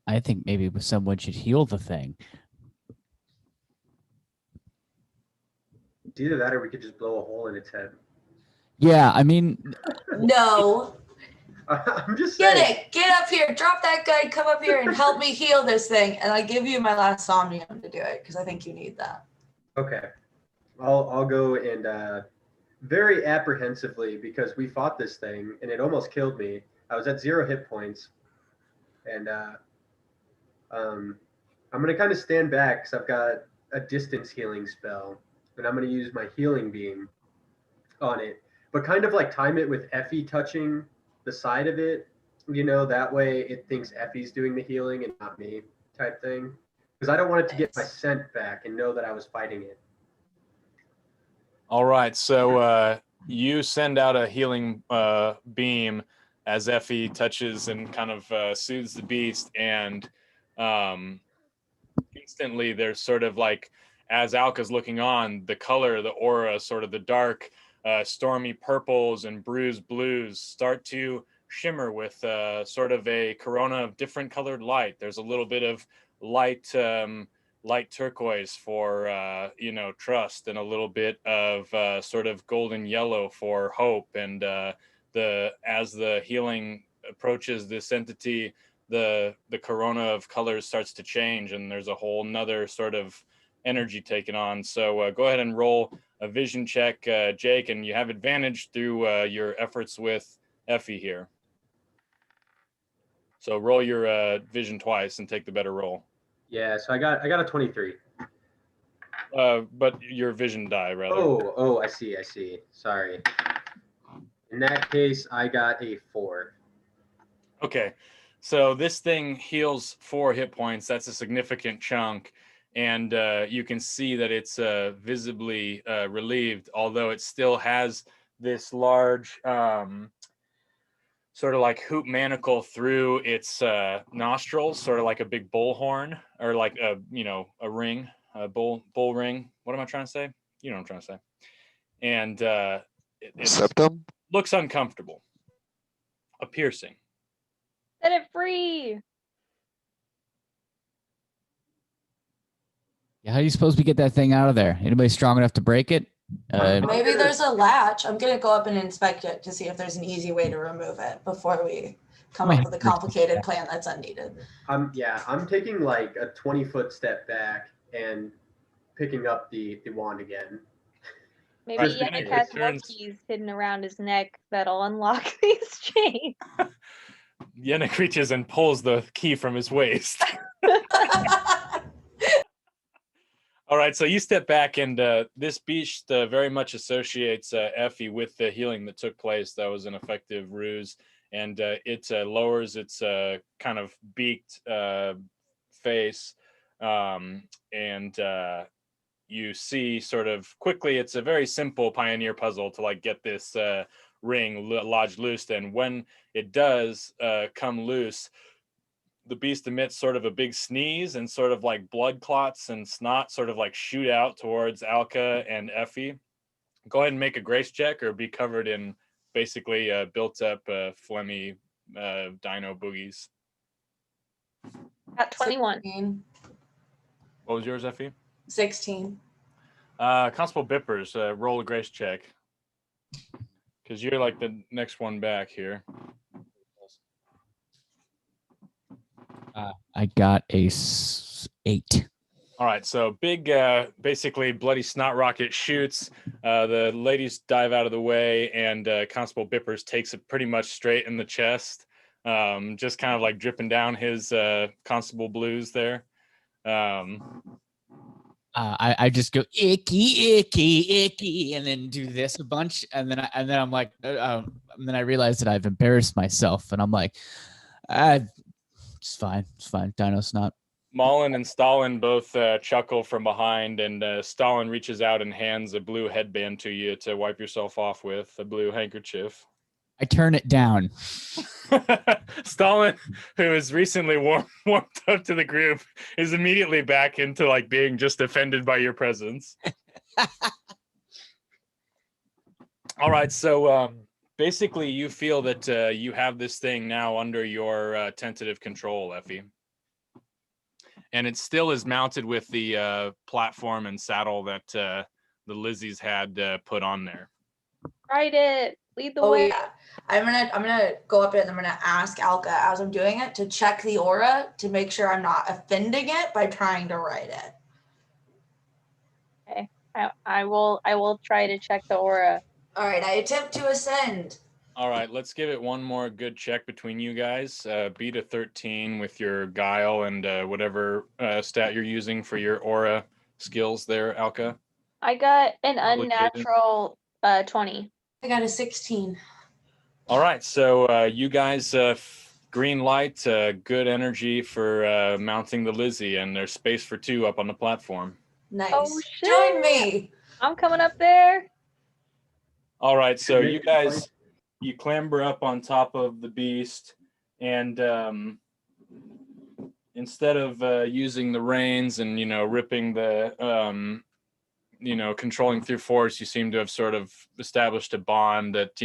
I think maybe someone should heal the thing. It's either that or we could just blow a hole in its head. Yeah, I mean... No. I'm just saying. Get up here. Drop that gun. Come up here and help me heal this thing. And I give you my last somnium to do it because I think you need that. Okay. I'll go and very apprehensively, because we fought this thing and it almost killed me. I was at 0 hit points. And I'm going to kind of stand back because I've got a distance healing spell. And I'm going to use my healing beam on it. But kind of time it with Effie touching the side of it. That way it thinks Effie's doing the healing and not me, type thing. Because I don't want it to get my scent back and know that I was fighting it. All right, so you send out a healing beam as Effie touches and kind of soothes the beast, and instantly there's sort of as Alka's looking on, the color, the aura, sort of the dark, stormy purples and bruised blues start to shimmer with sort of a corona of different colored light. There's a little bit of light turquoise for trust, and a little bit of sort of golden yellow for hope. And as the healing approaches this entity, the corona of colors starts to change, and there's a whole nother sort of energy taken on. So go ahead and roll a vision check, Jake, and you have advantage through your efforts with Effie here. So roll your vision twice and take the better roll. Yeah, so I got a 23. But your vision die, rather. Oh, I see. Sorry. In that case, I got a 4. Okay. So this thing heals 4 hit points. That's a significant chunk. And you can see that it's visibly relieved, although it still has this large sort of like hoop manacle through its nostrils, sort of like a big bullhorn, or like a ring, a bull ring. What am I trying to say? You know what I'm trying to say. And it Septum? looks uncomfortable, a piercing. Set it free. Yeah, how do you suppose we get that thing out of there? Anybody strong enough to break it? Maybe there's a latch. I'm gonna go up and inspect it to see if there's an easy way to remove it before we come up with a complicated plan that's unneeded. I'm taking like a 20-foot step back and picking up the wand again. Maybe Just in Yannick case. has more Turns- keys hidden around his neck that'll unlock these chains. Yannick reaches and pulls the key from his waist. All right, so you step back, and this beast very much associates Effie with the healing that took place. That was an effective ruse, and it lowers its kind of beaked face, and you see sort of quickly, it's a very simple pioneer puzzle to like get this ring lodged loose, and when it does come loose, the beast emits sort of a big sneeze, and sort of like blood clots and snot sort of like shoot out towards Alka and Effie. Go ahead and make a grace check, or be covered in basically built up phlegmy dino boogies. At 21. 16. What was yours, Effie? 16. Constable Bippers, roll a grace check, because you're like the next one back here. I got a 8. All right, so big, basically bloody snot rocket shoots. The ladies dive out of the way, and Constable Bippers takes it pretty much straight in the chest, just kind of like dripping down his Constable Blues there. I just go icky, icky, icky, and then do this a bunch, and then I'm like, and then I realize that I've embarrassed myself, and I'm like, it's fine, Dino snot. Mullen and Stalin both chuckle from behind, and Stalin reaches out and hands a blue headband to you to wipe yourself off with, a blue handkerchief. I turn it down. Stalin, who has recently warmed up to the group, is immediately back into like being just offended by your presence. All right, so basically you feel that you have this thing now under your tentative control, Effie. And it still is mounted with the platform and saddle that the Lizzies had put on there. Ride it. Lead the Oh way. yeah. I'm gonna go up and I'm gonna ask Alka as I'm doing it to check the aura to make sure I'm not offending it by trying to write it. Okay. I will try to check the aura. All right, I attempt to ascend. All right, let's give it one more good check between you guys. Beat a 13 with your guile and whatever stat you're using for your aura skills there, Alka. I got an Complicated. unnatural 20. I got a 16. All right, so you guys, green light, good energy for mounting the Lizzie, and there's space for 2 up on the platform. Nice. Oh, shit. Join me. I'm coming up there. All right, so you guys, you clamber up on top of the beast, and instead of using the reins and ripping the controlling through force, you seem to have sort of established a bond that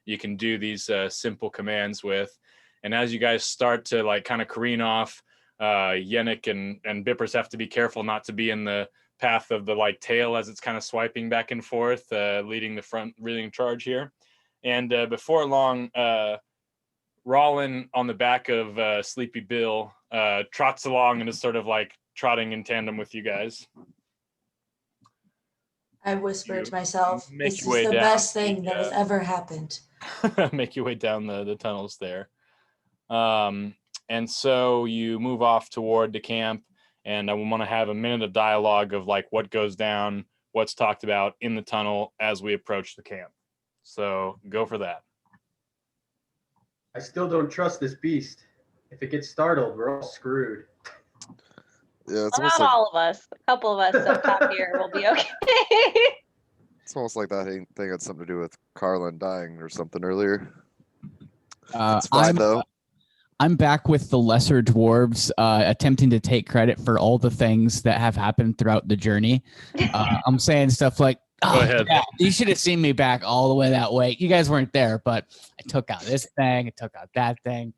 you can do these simple commands with. And as you guys start to like kind of careen off, Yannick and Bippers have to be careful not to be in the path of the like tail as it's kind of swiping back and forth, leading charge here. And before long, Rollin on the back of Sleepy Bill trots along and is sort of like trotting in tandem with you guys. I whispered You to myself, make this is your way the down best thing the, that has ever happened. Make your way down the tunnels there. And so you move off toward the camp, and I want to have a minute of dialogue of like what goes down, what's talked about in the tunnel as we approach the camp. So go for that. I still don't trust this beast. If it gets startled, we're all screwed. Yeah, it's Well, almost not like all of us. A couple of us up top here will be okay. it's almost like that thing had something to do with Carlin dying or something earlier. It's fine though. I'm back with the lesser dwarves, attempting to take credit for all the things that have happened throughout the journey. I'm saying stuff like, Go ahead. Yeah, you should have seen me back all the way that way. You guys weren't there, but I took out this thing, I took out that thing.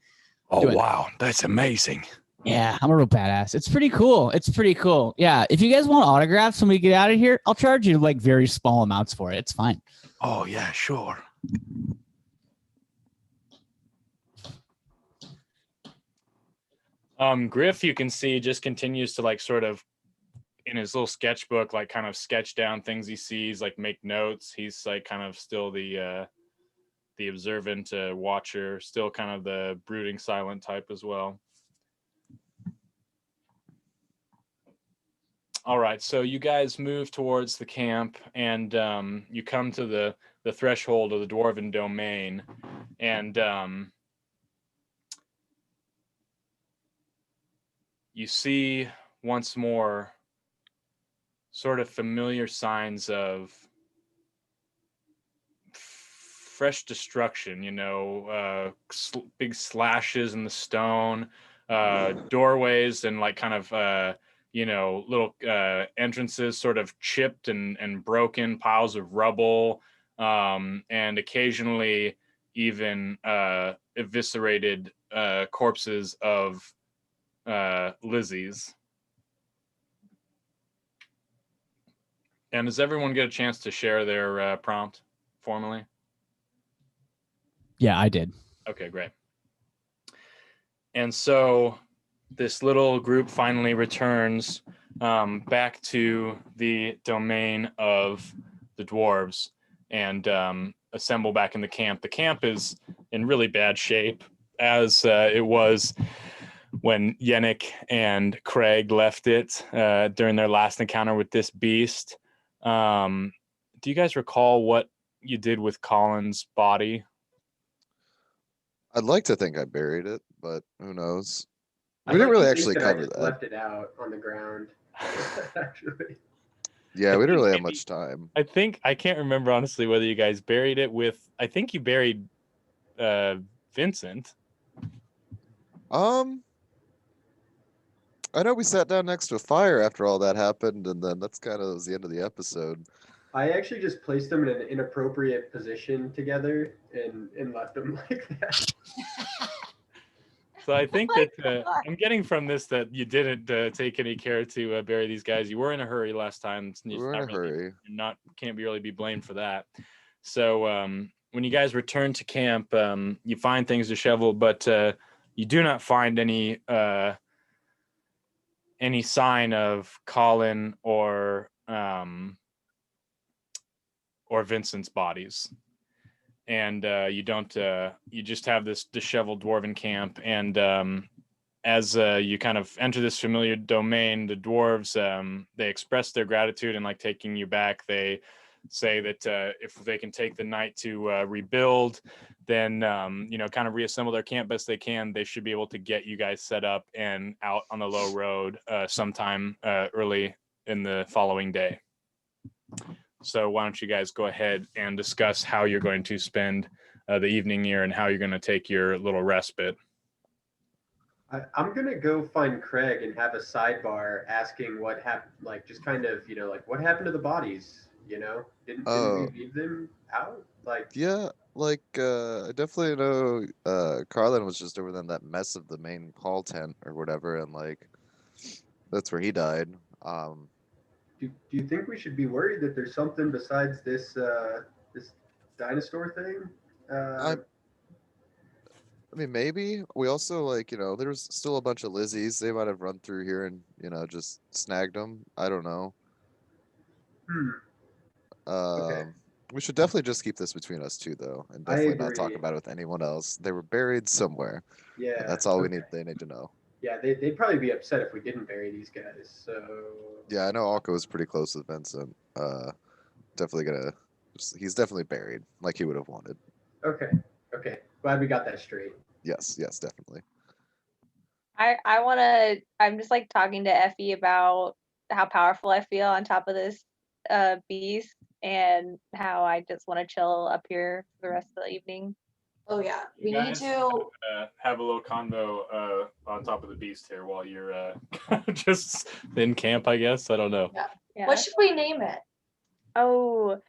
Oh, wow. That's amazing. Yeah, I'm a real badass. It's pretty cool. It's pretty cool. Yeah, if you guys want autographs when we get out of here, I'll charge you like very small amounts for it. It's fine. Oh, yeah, sure. Griff, you can see, just continues to like sort of in his little sketchbook, like kind of sketch down things he sees, like make notes. He's like kind of still the observant watcher, still kind of the brooding silent type as well. All right, so you guys move towards the camp, and you come to the threshold of the Dwarven domain, and you see once more sort of familiar signs of fresh destruction, big slashes in the stone, doorways and like kind of little entrances sort of chipped and broken, piles of rubble, and occasionally even eviscerated corpses of Lizzie's. And does everyone get a chance to share their prompt formally? Yeah, I did. Okay, great. And so this little group finally returns back to the domain of the dwarves and assemble back in the camp. The camp is in really bad shape, as it was when Yennik and Craig left it during their last encounter with this beast. Do you guys recall what you did with Colin's body? I'd like to think I buried it, but who knows? We I'd didn't like to really think actually that I cover just that. left it out on the ground. Actually. Yeah, we didn't really have much time. I can't remember honestly whether you guys buried it with. I think you buried Vincent. I know we sat down next to a fire after all that happened, and then that's kind of was the end of the episode. I actually just placed them in an inappropriate position together and left them like that. So I think that I'm getting from this that you didn't take any care to bury these guys. You were in a hurry last time. We were in a hurry. Can't really be blamed for that. So when you guys return to camp, you find things disheveled, but you do not find any sign of Colin or Vincent's bodies. And you don't. You just have this disheveled dwarven camp, and as you kind of enter this familiar domain, the dwarves they express their gratitude and like taking you back. They say that if they can take the night to rebuild, then kind of reassemble their camp best they can, they should be able to get you guys set up and out on the low road sometime early in the following day. So why don't you guys go ahead and discuss how you're going to spend the evening here and how you're going to take your little respite. I'm going to go find Craig and have a sidebar asking what happened, like just kind of, like what happened to the bodies, Didn't we leave them out? Like, yeah, like I definitely know Carlin was just over in that mess of the main hall tent or whatever, and like that's where he died. do you think we should be worried that there's something besides this this dinosaur thing? I mean, maybe. We also like, there's still a bunch of Lizzies. They might have run through here and, just snagged them. I don't know. Okay. We should definitely just keep this between us two, though, and definitely not talk about it with anyone else. They were buried somewhere. Yeah. And that's all we need. They need to know. Yeah, they'd probably be upset if we didn't bury these guys. So. Yeah, I know Alko was pretty close with Vincent. Definitely he's definitely buried, like he would have wanted. Okay. Glad we got that straight. Yes, definitely. I want to. I'm just like talking to Effie about how powerful I feel on top of this beast, and how I just want to chill up here for the rest of the evening. Oh yeah, we You need guys to. have a little convo on top of the beast here while you're just in camp, I guess. I don't know. Yeah. What should we name it? Oh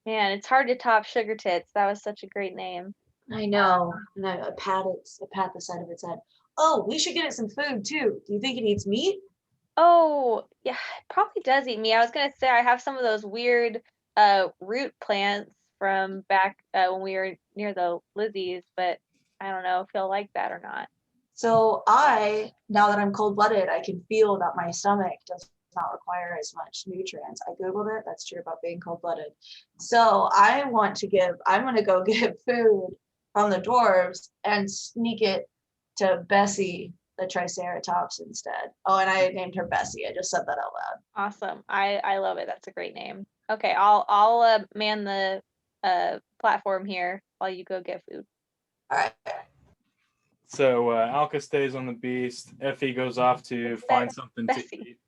man, it's hard to top Sugar Tits. That was such a great name. I know. And I pat the side of its head. Oh, we should get it some food too. Do you think it eats meat? Oh, yeah, it probably does eat me. I was gonna say I have some of those weird root plants from back when we were near the Lizzie's, but I don't know if he'll like that or not. So now that I'm cold-blooded, I can feel that my stomach does not require as much nutrients. I Googled it. That's true about being cold-blooded. So I'm going to go get food from the dwarves and sneak it to Bessie, the Triceratops, instead. Oh, and I named her Bessie. I just said that out loud. Awesome. I love it. That's a great name. Okay, I'll man the platform here while you go get food. All right. So Alka stays on the beast. Effie goes off to find something to Bessie. eat.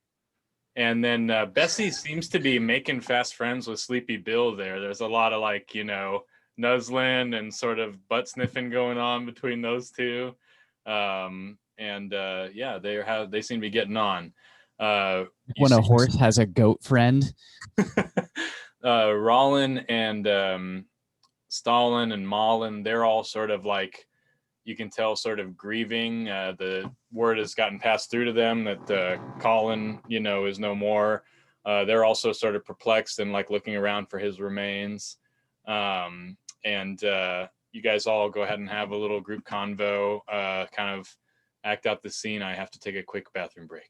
And then Bessie seems to be making fast friends with Sleepy Bill there. There's a lot of like, nuzzling and sort of butt sniffing going on between those two. Yeah, they seem to be getting on. When a horse has a goat friend. Rollin and Stalin and Malin, they're all sort of like, you can tell, sort of grieving. The word has gotten passed through to them that Colin, is no more. They're also sort of perplexed and like looking around for his remains. You guys all go ahead and have a little group convo, kind of act out the scene. I have to take a quick bathroom break.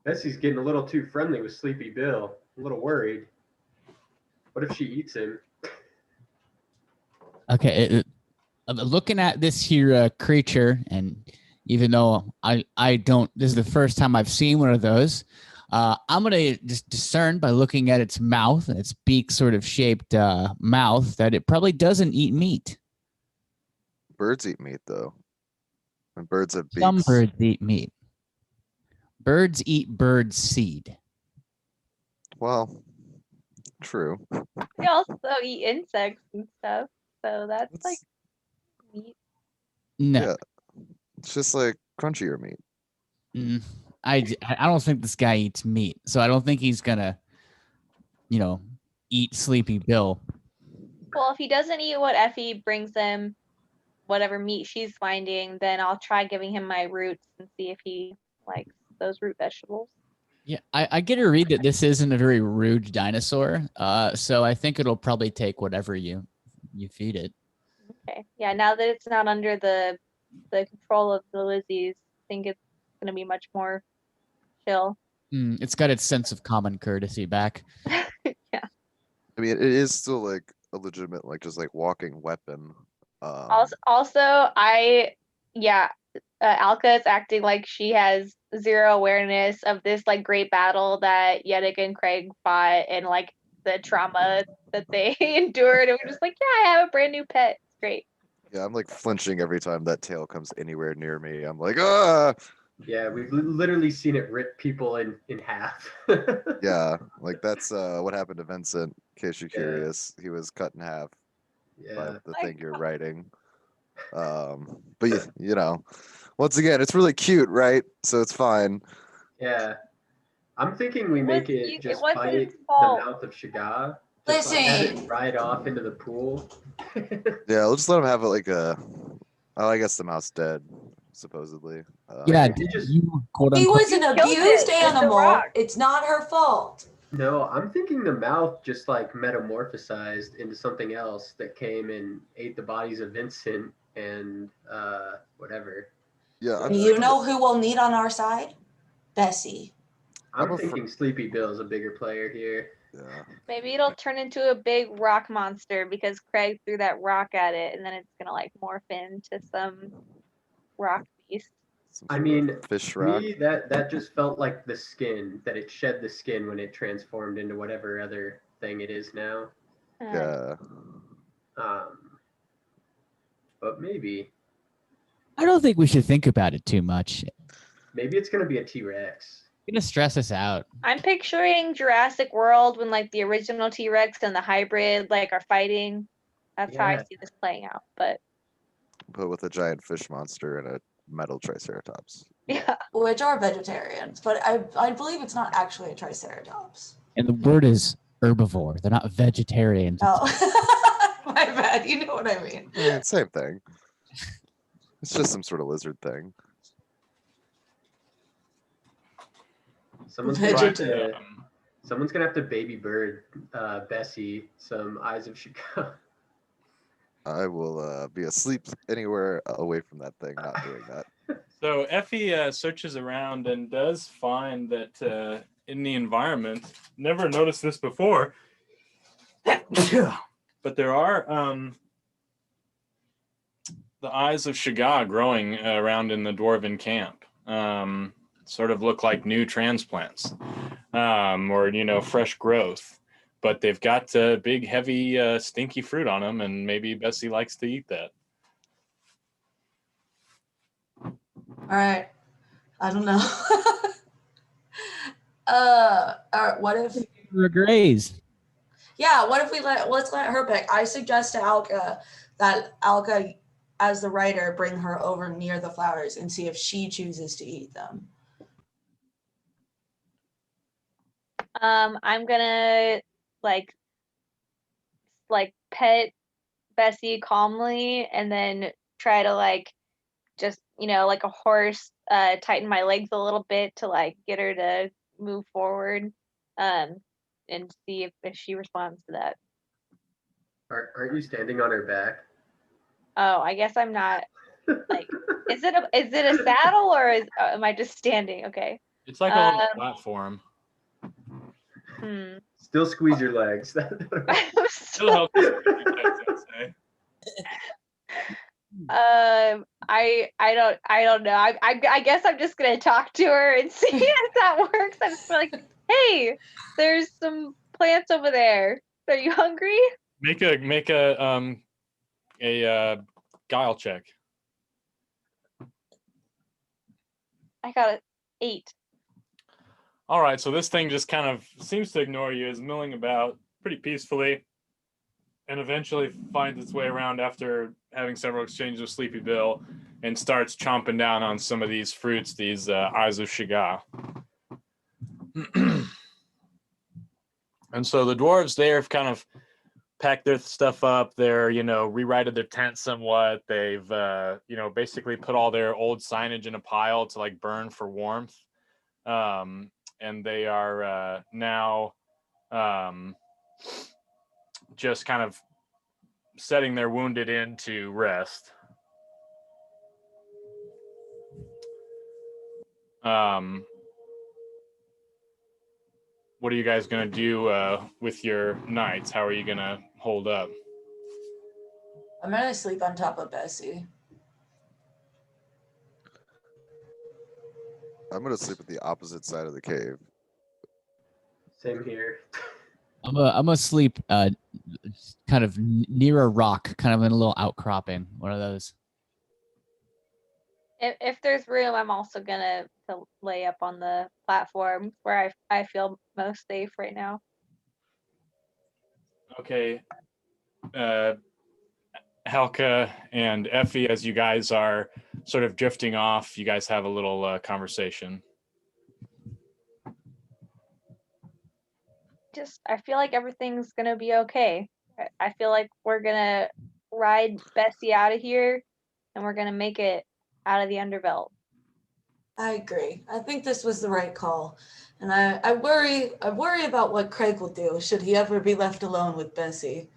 Bessie's getting a little too friendly with Sleepy Bill. A little worried. What if she eats him? Okay, looking at this here creature, and even though I don't, this is the first time I've seen one of those. I'm gonna just discern by looking at its mouth, its beak sort of shaped mouth, that it probably doesn't eat meat. Birds eat meat though, and birds have beaks. Some birds eat meat. Birds eat bird seed. Well, true. They also eat insects and stuff, so that's like meat. No. Yeah, it's just like crunchier meat. I don't think this guy eats meat, so I don't think he's gonna, eat Sleepy Bill. Well, if he doesn't eat what Effie brings him, whatever meat she's finding, then I'll try giving him my roots and see if he likes those root vegetables. Yeah, I get a read that this isn't a very rude dinosaur, so I think it'll probably take whatever you feed it. Okay. Yeah, now that it's not under the control of the Lizzies, I think it's gonna be much more chill. It's got its sense of common courtesy back. Yeah. I mean, it is still like a legitimate, like just like walking weapon. Alka is acting like she has zero awareness of this like great battle that Yennefer and Craig fought and like the trauma that they endured, and we're just like, yeah, I have a brand new pet. It's great. Yeah, I'm like flinching every time that tail comes anywhere near me. I'm like, ah. Yeah, we've literally seen it rip people in half. Yeah, like that's what happened to Vincent. In case you're curious, he was cut in half by the thing you're writing. But once again, it's really cute, right? So it's fine. Yeah, I'm thinking we make it just fight the fault. mouth of Shiga. Listen. Have it ride off into the pool. Yeah, we'll just let him have it like I guess the mouse dead, supposedly. Yeah, he just he was an abused with the animal. rock. It's not her fault. No, I'm thinking the mouth just like metamorphosized into something else that came and ate the bodies of Vincent and whatever. Yeah, You know who we'll need on our side? Bessie. I'm thinking Sleepy Bill is a bigger player here. Yeah. Maybe it'll turn into a big rock monster because Craig threw that rock at it, and then it's gonna like morph into some rock beast. I mean, fish rock. me, that just felt like the skin, that it shed the skin when it transformed into whatever other thing it is now. Yeah. But maybe. I don't think we should think about it too much. It's Maybe it's gonna be a T-Rex. gonna stress us out. I'm picturing Jurassic World when like the original T-Rex and the hybrid like are fighting. That's how I Yeah. see this playing out. But But with a giant fish monster and a metal triceratops. yeah, Which are vegetarians, but I believe it's not actually a triceratops. And the word is herbivore. They're not vegetarians. Oh, my bad. You know what I mean. Same thing. It's just some sort of lizard thing. Someone's gonna have Veget- to. Someone's gonna have to baby bird Bessie some Eyes of Chicago. I will be asleep anywhere away from that thing, not doing that. So Effie searches around and does find that in the environment, never noticed this before, but there are the Eyes of Shiga growing around in the dwarven camp. Sort of look like new transplants or, fresh growth. But they've got big, heavy, stinky fruit on them, and maybe Bessie likes to eat that. All right. I don't know. What if? Graze. Yeah. What if let's let her pick. I suggest to Alka that Alka, as the writer, bring her over near the flowers and see if she chooses to eat them. I'm gonna like pet Bessie calmly and then try to like just like a horse tighten my legs a little bit to like get her to move forward and see if she responds to that. Aren't you standing on her back? Oh, I guess I'm not. Like, is it a saddle or am I just standing? Okay. It's like a little platform. Still squeeze your legs. Still helps. I'd say. I don't know. I guess I'm just gonna talk to her and see if that works. I'm just like, hey, there's some plants over there. Are you hungry? Make a guile check. I got an 8. All right, so this thing just kind of seems to ignore you, is milling about pretty peacefully, and eventually finds its way around after having several exchanges with Sleepy Bill, and starts chomping down on some of these fruits, these Eyes of Shiga. And so the dwarves there have kind of packed their stuff up. They're, rewrited their tent somewhat. They've, basically put all their old signage in a pile to like burn for warmth. And they are now just kind of setting their wounded in to rest. What are you guys going to do with your nights? How are you going to hold up? I'm gonna sleep on top of Bessie. I'm going to sleep at the opposite side of the cave. Same here. I'm gonna sleep kind of near a rock, kind of in a little outcropping, one of those. If there's room, I'm also gonna lay up on the platform where I feel most safe right now. Okay. Helka and Effie, as you guys are sort of drifting off, you guys have a little conversation. I feel like everything's gonna be okay. I feel like we're gonna ride Bessie out of here and we're gonna make it out of the underbelt. I agree. I think this was the right call. And I worry about what Craig will do should he ever be left alone with Bessie.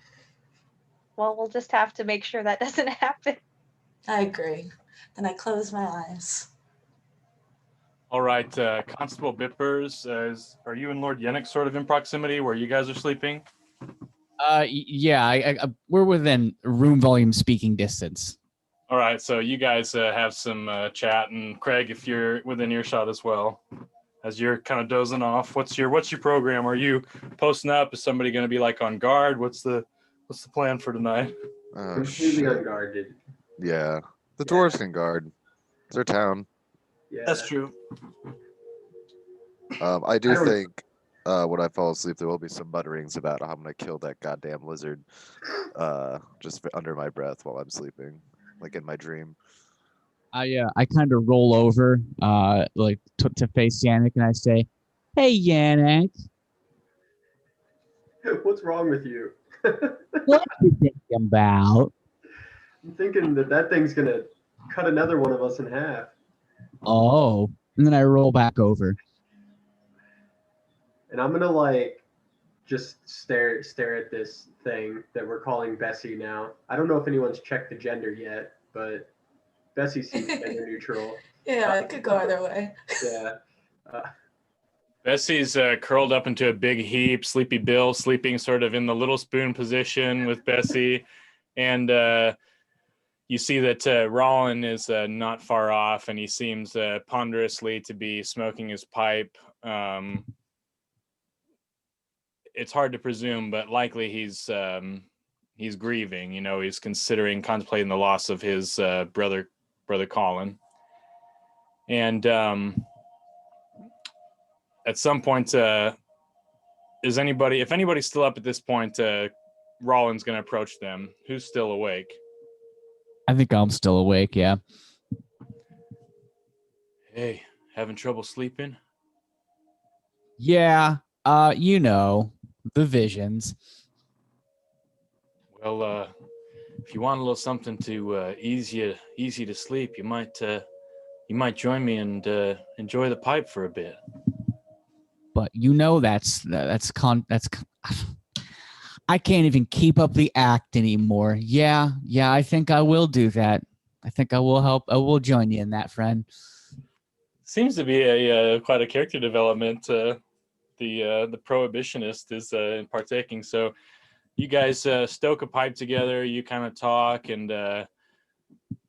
Well, we'll just have to make sure that doesn't happen. I agree. Then I close my eyes. All right, Constable Bippers, are you and Lord Yennik sort of in proximity where you guys are sleeping? Yeah, we're within room volume speaking distance. All right, so you guys have some chat, and Craig, if you're within earshot as well, as you're kind of dozing off, what's your program? Are you posting up? Is somebody going to be like on guard? What's the plan for tonight? Completely unguarded. Yeah. The Yeah. dwarves can guard. It's their town. Yeah. That's true. I do I don't- think when I fall asleep, there will be some mutterings about how I'm gonna kill that goddamn lizard, just under my breath while I'm sleeping, like in my dream. I kind of roll over, like to face Yannick, and I say, "Hey, Yannick, What's wrong with you? what you thinking about?" I'm thinking that thing's gonna cut another one of us in half. Oh, and then I roll back over. And I'm gonna like just stare at this thing that we're calling Bessie now. I don't know if anyone's checked the gender yet, but Bessie seems gender neutral. Yeah, it could go either way. Yeah. Bessie's curled up into a big heap. Sleepy Bill sleeping sort of in the little spoon position with Bessie. And you see that Rollin is not far off, and he seems ponderously to be smoking his pipe. It's hard to presume, but likely he's grieving. You know, he's contemplating the loss of his brother Colin. And at some point, if anybody's still up at this point, Rollin's going to approach them. Who's still awake? I think I'm still awake. Yeah. Hey, having trouble sleeping? Yeah. You know, the visions. Well, if you want a little something to ease you to sleep, you might join me and enjoy the pipe for a bit. But you know I can't even keep up the act anymore. Yeah, I think I will do that. I think I will help. I will join you in that, friend. Seems to be a quite a character development. The prohibitionist is partaking. So you guys stoke a pipe together. You kind of talk, and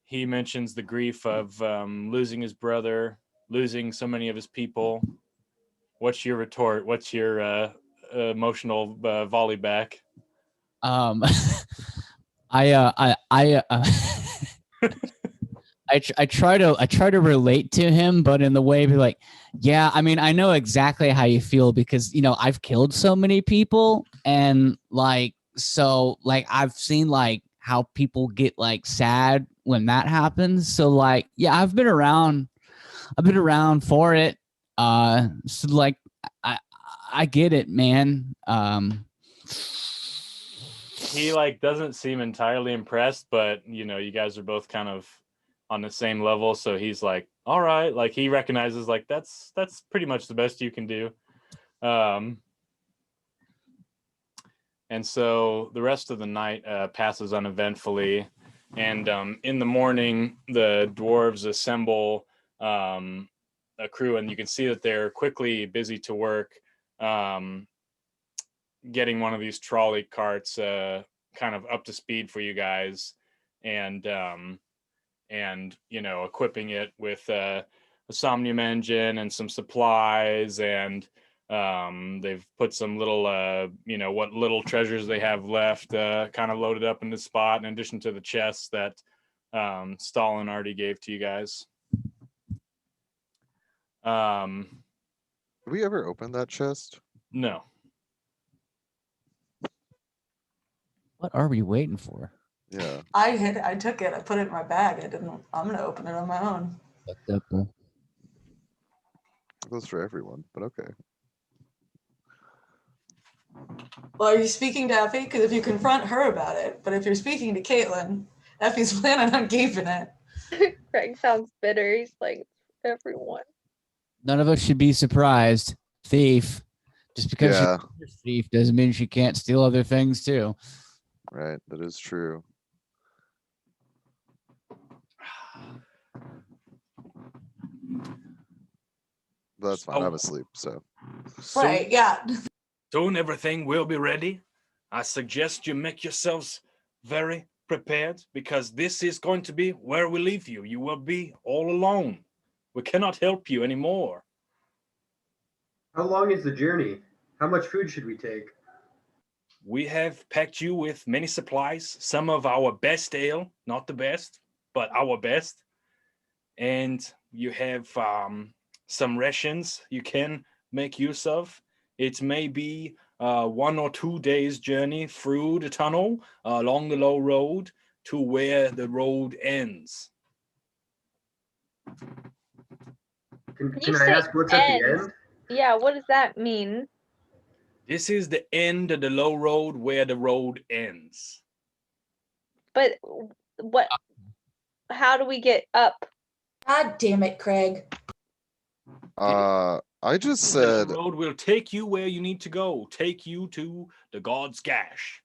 he mentions the grief of losing his brother, losing so many of his people. What's your retort? What's your emotional volley back? I try to relate to him, but in the way be like, yeah, I mean, I know exactly how you feel because I've killed so many people, and so I've seen how people get sad when that happens. So yeah, I've been around for it. So I get it, man. He doesn't seem entirely impressed, but you guys are both kind of on the same level, so he's like, all right, he recognizes that's pretty much the best you can do. And so the rest of the night passes uneventfully, and in the morning the dwarves assemble a crew, and you can see that they're quickly busy to work getting one of these trolley carts kind of up to speed for you guys, and equipping it with a somnium engine and some supplies, and they've put some little what little treasures they have left kind of loaded up in this spot, in addition to the chests that Stalin already gave to you guys. Did we ever open that chest? No. What are we waiting for? Yeah. I took it. I put it in my bag. I'm gonna open it on my own. It goes for everyone, but okay. Well, are you speaking to Effie? Because if you confront her about it, but if you're speaking to Caitlin, Effie's planning on keeping it. Greg sounds bitter. He's like, everyone. None of us should be surprised. Thief. Just because Yeah. she's a thief doesn't mean she can't steal other things too. Right, that is true. But that's fine. I'm asleep, so. Right, yeah. Soon everything will be ready. I suggest you make yourselves very prepared, because this is going to be where we leave you. You will be all alone. We cannot help you anymore. How long is the journey? How much food should we take? We have packed you with many supplies, some of our best ale, not the best, but our best. And you have some rations you can make use of. It may be 1 or 2 days journey through the tunnel along the low road to where the road ends. Can You I say ask what's at the end. end? Yeah, what does that mean? This is the end of the low road where the road ends. But what? How do we get up? God damn it, Craig. I just The said, road will take you where you need to go. Take you to the God's Gash.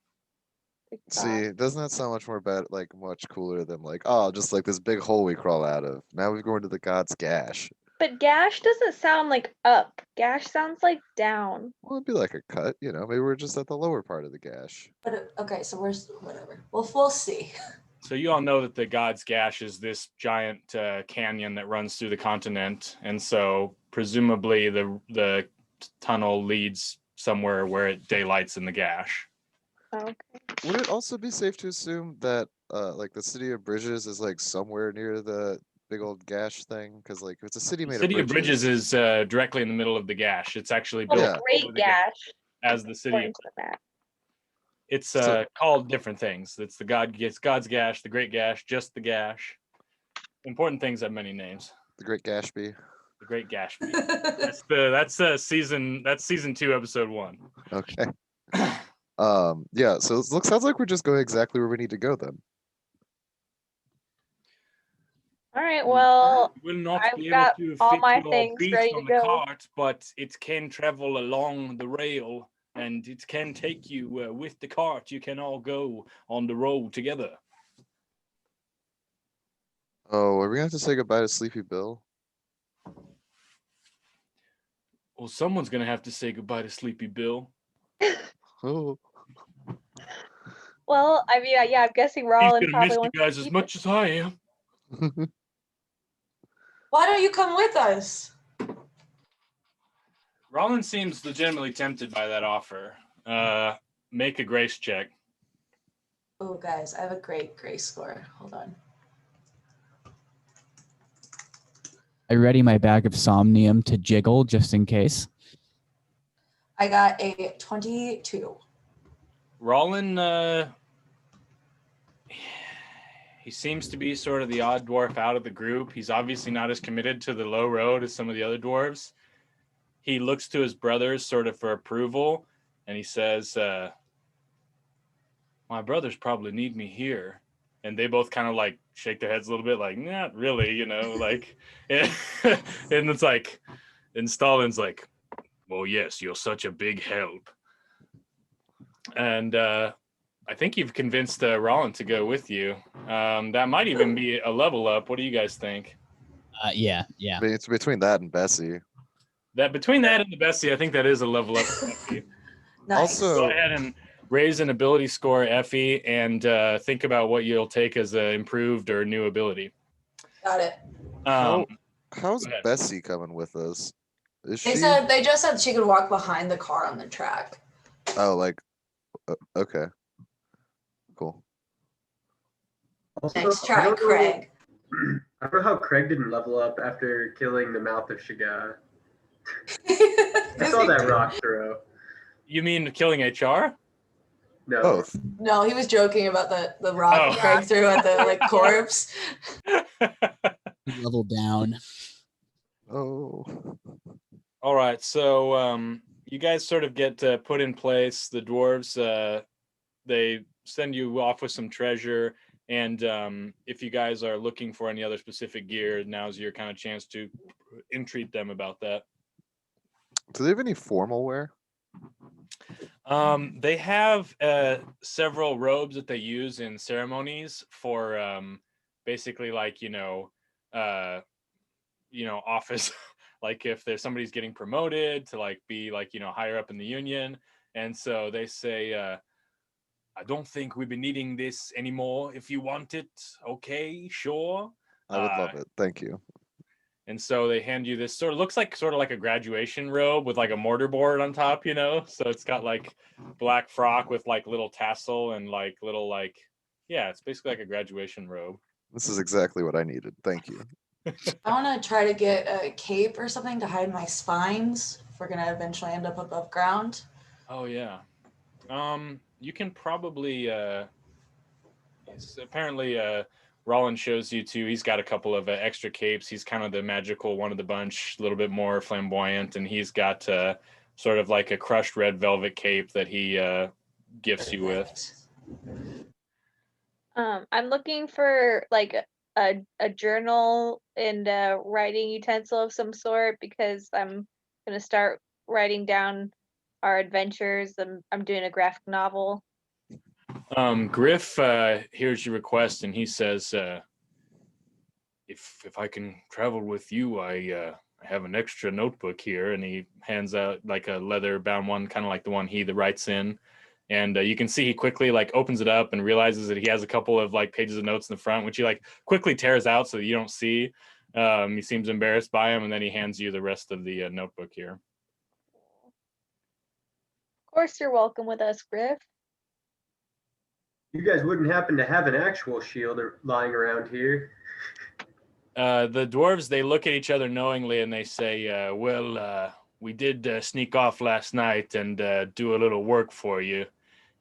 see, doesn't that sound much more bad, like much cooler than like, oh, just like this big hole we crawl out of. Now we're going to the God's Gash. But gash doesn't sound like up. Gash sounds like down. Well, it'd be like a cut, you know. Maybe we're just at the lower part of the gash. But okay, so where's whatever. Well, we'll see. So you all know that the God's Gash is this giant canyon that runs through the continent, and so presumably the tunnel leads somewhere where it daylights in the gash. Okay. Would it also be safe to assume that like the city of Bridges is like somewhere near the big old gash thing? Because like if it's a city The made city of bridges, is directly in the middle of the gash. It's actually Well, built Yeah. over Great the gash gash. as the city. According to the map. It's So- called different things. It's the God's Gash, the Great Gash, just the Gash. Important things have many names. the Great Gashby. The Great Gash. That's season 2, episode 1. Okay. Yeah. So it sounds like we're just going exactly where we need to go then. All right. Well, Will not I've be got able to all fit my your things beast ready on to the go. cart, but it can travel along the rail, and it can take you with the cart. You can all go on the road together. Oh, are we gonna have to say goodbye to Sleepy Bill? Well, someone's gonna have to say goodbye to Sleepy Bill. Oh, well, I mean, yeah, I'm guessing He's Rollin gonna miss probably you wants guys to as keep much as I am. Why don't you come with us? Rollin seems legitimately tempted by that offer. Make a grace check. Oh, guys, I have a great grace score. Hold on. I ready my bag of somnium to jiggle just in case. I got a 22. Rollin, he seems to be sort of the odd dwarf out of the group. He's obviously not as committed to the low road as some of the other dwarves. He looks to his brothers sort of for approval, and he says, my brothers probably need me here. And they both kind of like shake their heads a little bit, like, not really, you know, like, and it's like, and Stalin's like, well, yes, you're such a big help. And I think you've convinced Rollin to go with you. That might even be a level up. What do you guys think? Yeah. I mean, it's between that and Bessie. That between that and the Bessie, I think that is a level up. For Effie. Nice. Also- Go ahead and raise an ability score, Effie, and think about what you'll take as an improved or new ability. Got it. How's go ahead. Bessie coming with us? Is They she? said they just said she could walk behind the car on the track. Oh, like, okay, cool. Also, Next I try, don't know- Craig. I don't know how Craig didn't level up after killing the mouth of Shiga. I saw that rock throw. You mean killing HR? No. Both. No, he was joking about the rock Oh. Craig threw at the like corpse. Level down. Oh. All right, so you guys sort of get put in place. The dwarves, they send you off with some treasure, and if you guys are looking for any other specific gear, now's your kind of chance to entreat them about that. Do they have any formal wear? They have several robes that they use in ceremonies for basically like office. Like if there's somebody's getting promoted to like be like higher up in the union, and so they say, I don't think we've been needing this anymore. If you want it, okay, sure. I would love it. Thank you. And so they hand you this sort of like a graduation robe with like a mortarboard on top, So it's got like black frock with like little tassel and like little like, yeah, it's basically like a graduation robe. This is exactly what I needed. Thank you. I want to try to get a cape or something to hide my spines if we're gonna eventually end up above ground. Oh yeah. You can probably apparently Rollin shows you too. He's got a couple of extra capes. He's kind of the magical one of the bunch, a little bit more flamboyant, and he's got sort of like a crushed red velvet cape that he gifts you with. I'm looking for like a journal and a writing utensil of some sort because I'm gonna start writing down our adventures. I'm doing a graphic novel. Griff hears your request and he says, "If I can travel with you, I have an extra notebook here." And he hands out like a leather-bound one, kind of like the one he writes in. And you can see he quickly like opens it up and realizes that he has a couple of like pages of notes in the front, which he like quickly tears out so that you don't see. He seems embarrassed by him, and then he hands you the rest of the notebook here. Of course, you're welcome with us, Griff. You guys wouldn't happen to have an actual shield lying around here? The dwarves, they look at each other knowingly and they say, well, we did sneak off last night and do a little work for you.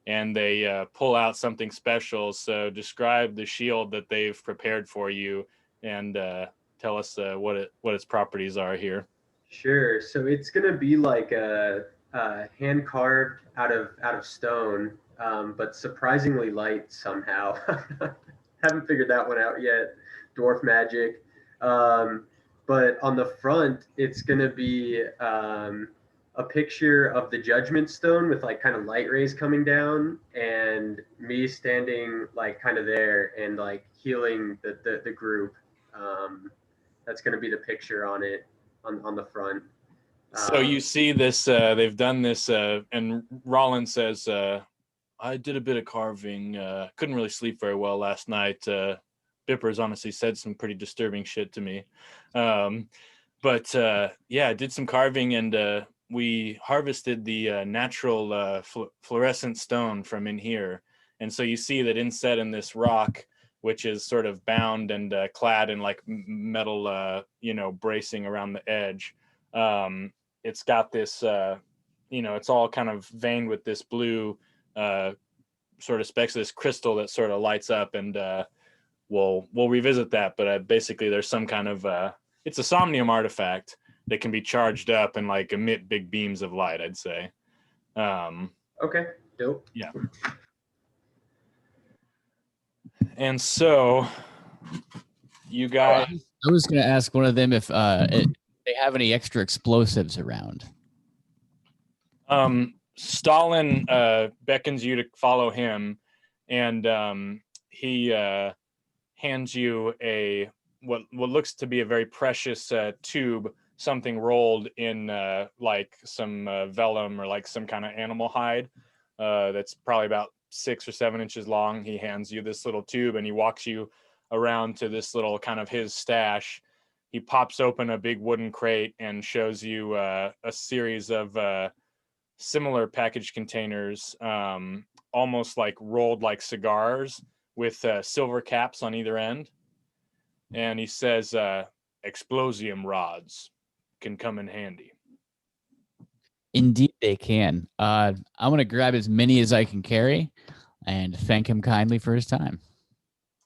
And they pull out something special. So describe the shield that they've prepared for you and tell us what its properties are here. Sure. So it's gonna be like a hand carved out of stone, but surprisingly light somehow. Haven't figured that one out yet. Dwarf magic. But on the front, it's gonna be a picture of the Judgment Stone with like kind of light rays coming down, and me standing like kind of there and like healing the group. That's gonna be the picture on it on the front. So you see this, they've done this, and Rollin says, I did a bit of carving, couldn't really sleep very well last night. Bippers honestly said some pretty disturbing shit to me. But yeah, I did some carving, and we harvested the natural fluorescent stone from in here. And so you see that inset in this rock, which is sort of bound and clad in like metal, bracing around the edge. It's got this, it's all kind of veined with this blue sort of specks of this crystal that sort of lights up, and we'll revisit that. But basically, there's some kind of it's a somnium artifact that can be charged up and like emit big beams of light, I'd say. Okay, dope. Yeah. And so, you guys. I was going to ask one of them if they have any extra explosives around. Stalin beckons you to follow him, and he hands you a what looks to be a very precious tube, something rolled in like some vellum or like some kind of animal hide that's probably about 6 or 7 inches long. He hands you this little tube and he walks you around to this little kind of his stash. He pops open a big wooden crate and shows you a series of similar package containers, almost like rolled like cigars with silver caps on either end. And he says, explosium rods can come in handy. Indeed, they can. I'm going to grab as many as I can carry and thank him kindly for his time.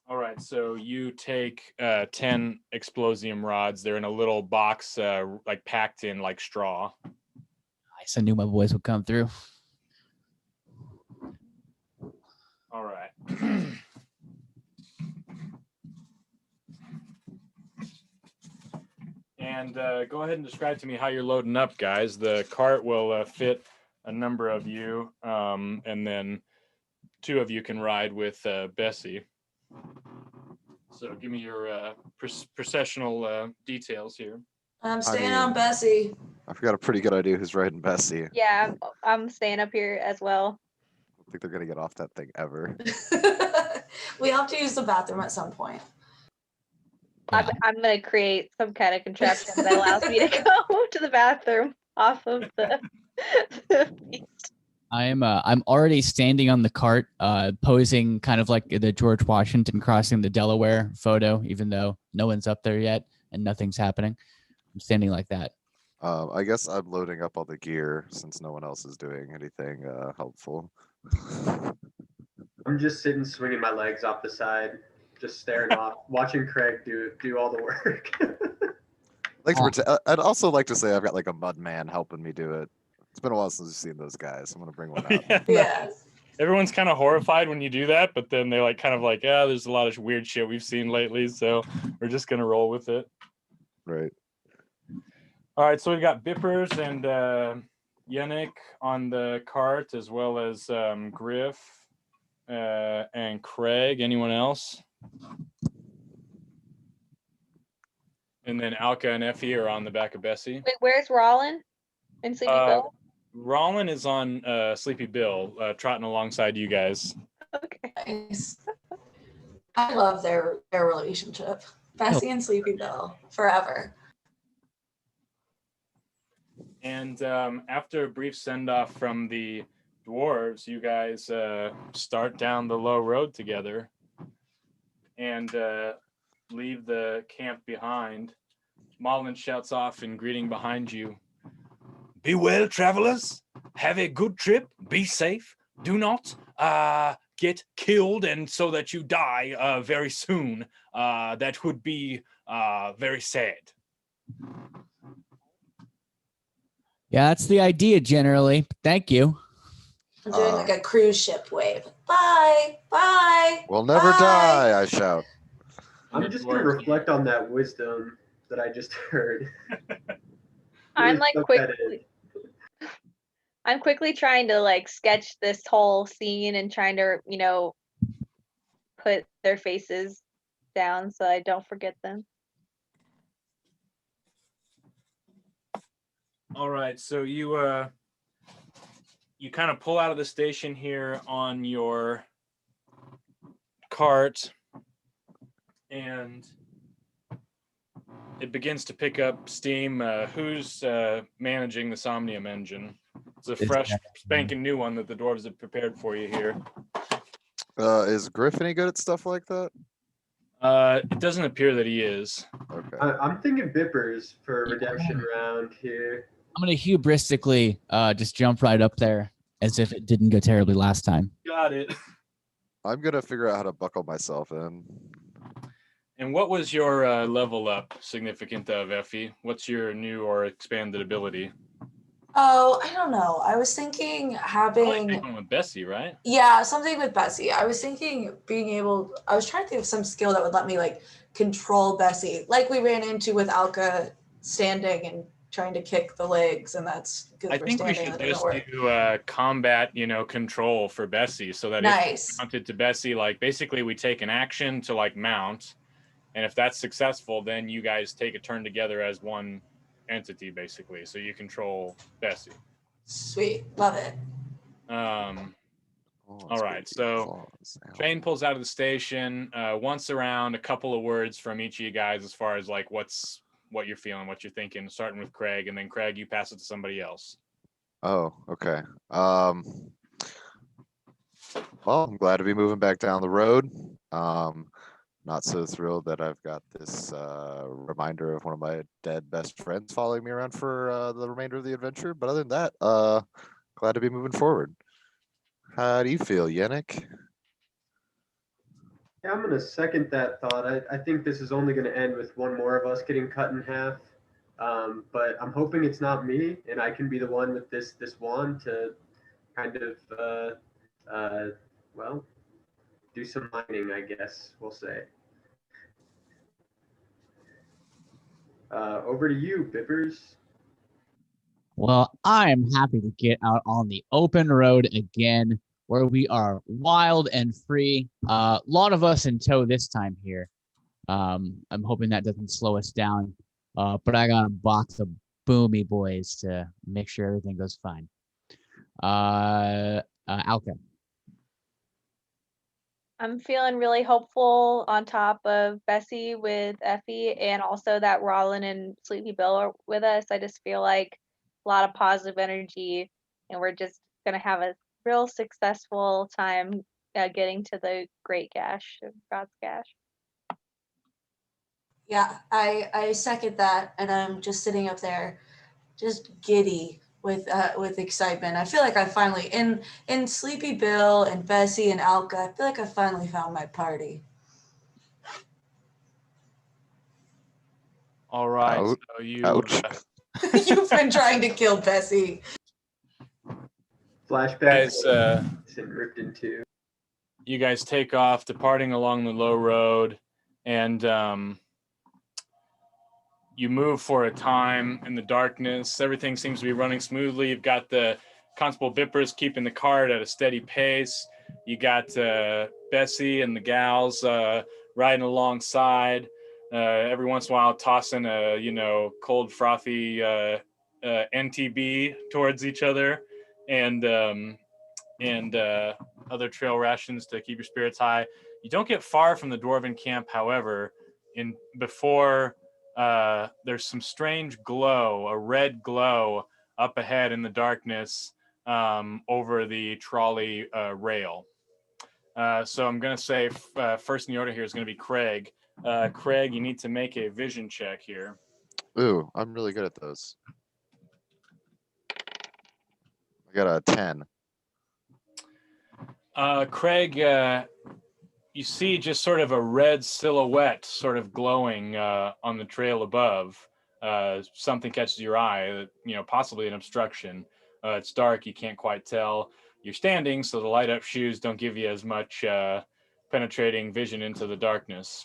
All right, so you take 10 explosium rods. They're in a little box, like packed in like straw. Nice. I knew my boys would come through. All right. And go ahead and describe to me how you're loading up, guys. The cart will fit a number of you, and then 2 of you can ride with Bessie. So give me your processional details here. I'm staying on Bessie. I forgot a pretty good idea who's riding Bessie. Yeah, I'm staying up here as well. I don't think they're gonna get off that thing ever. We have to use the bathroom at some point. Yeah. I'm gonna create some kind of contraption that allows me to go to the bathroom off of the beast. I'm already standing on the cart, posing kind of like the George Washington crossing the Delaware photo, even though no one's up there yet and nothing's happening. I'm standing like that. I guess I'm loading up all the gear since no one else is doing anything helpful. I'm just sitting, swinging my legs off the side, just staring off, watching Craig do all the work. I'd also like to say I've got like a mud man helping me do it. It's been a while since we've seen those guys. I'm gonna bring one out. Yeah, Yeah. everyone's kind of horrified when you do that, but then they like kind of like, yeah, there's a lot of weird shit we've seen lately, so we're just gonna roll with it. Right. All right, so we've got Bippers and Yannick on the cart, as well as Griff and Craig. Anyone else? And then Alka and Effie are on the back of Bessie. Wait, where's Rollin and Sleepy Bill? Rollin is on Sleepy Bill, trotting alongside you guys. Okay. Nice. I love their relationship. Bessie and Sleepy Bill forever. And after a brief send-off from the dwarves, you guys start down the low road together and leave the camp behind. Marlin shouts off in greeting behind you. Be well, travelers. Have a good trip. Be safe. Do not get killed and so that you die very soon. That would be very sad. Yeah, that's the idea generally. Thank you. I'm doing like a cruise ship wave. Bye. Bye. We'll never Bye. die, I shout. I'm just gonna reflect on that wisdom that I just heard. I'm Really like soak that in. I'm quickly trying to like sketch this whole scene and trying to, put their faces down so I don't forget them. All right, so you kind of pull out of the station here on your cart, and it begins to pick up steam. Who's managing the Somnium engine? It's a fresh, spanking new one that the dwarves have prepared for you here. Is Griff any good at stuff like that? It doesn't appear that he is. Okay. I'm thinking Bippers for a redemption round here. I'm gonna hubristically just jump right up there as if it didn't go terribly last time. Got it. I'm gonna figure out how to buckle myself in. And what was your level up significant of, Effie? What's your new or expanded ability? Oh, I don't know. I was thinking having Going with Bessie, right? Yeah, something with Bessie. I was thinking I was trying to think of some skill that would let me like control Bessie, like we ran into with Alka standing and trying to kick the legs, and that's because I we're think we standing. should That doesn't just work. do combat, control for Bessie, so that if Nice. mounted to Bessie, like basically we take an action to like mount, and if that's successful, then you guys take a turn together as one entity, basically. So you control Bessie. Sweet, love it. All right, so Shane pulls out of the station, once around a couple of words from each of you guys as far as like what you're feeling, what you're thinking, starting with Craig, and then Craig, you pass it to somebody else. Oh, okay. Well, I'm glad to be moving back down the road. Not so thrilled that I've got this reminder of one of my dead best friends following me around for the remainder of the adventure. But other than that, glad to be moving forward. How do you feel, Yannick? Yeah, I'm gonna second that thought. I think this is only gonna end with one more of us getting cut in half. But I'm hoping it's not me, and I can be the one with this wand to kind of well, do some mining, I guess we'll say. Over to you, Bippers. Well, I am happy to get out on the open road again, where we are wild and free. A lot of us in tow this time here. I'm hoping that doesn't slow us down. But I got a box of boomy boys to make sure everything goes fine. Alka. I'm feeling really hopeful on top of Bessie with Effie, and also that Rollin and Sleepy Bill are with us. I just feel like a lot of positive energy, and we're just gonna have a real successful time getting to the Great Gash, God's Gash. Yeah, I second that, and I'm just sitting up there, just giddy with excitement. I feel like I finally in Sleepy Bill and Bessie and Alka. I feel like I finally found my party. All right. Ouch. So you Ouch. You've been trying to kill Bessie. Flashback. guys Ripped in two. you guys take off, departing along the low road, and you move for a time in the darkness. Everything seems to be running smoothly. You've got the Constable Bippers keeping the cart at a steady pace. You got Bessie and the gals riding alongside. Every once in a while, tossing a cold frothy NTB towards each other, and other trail rations to keep your spirits high. You don't get far from the dwarven camp, however. Before there's some strange glow, a red glow up ahead in the darkness over the trolley rail. So I'm going to say first in the order here is going to be Craig. Craig, you need to make a vision check here. Ooh, I'm really good at those. I got a 10. Craig, you see just sort of a red silhouette sort of glowing on the trail above. Something catches your eye, possibly an obstruction. It's dark, you can't quite tell. You're standing, so the light up shoes don't give you as much penetrating vision into the darkness.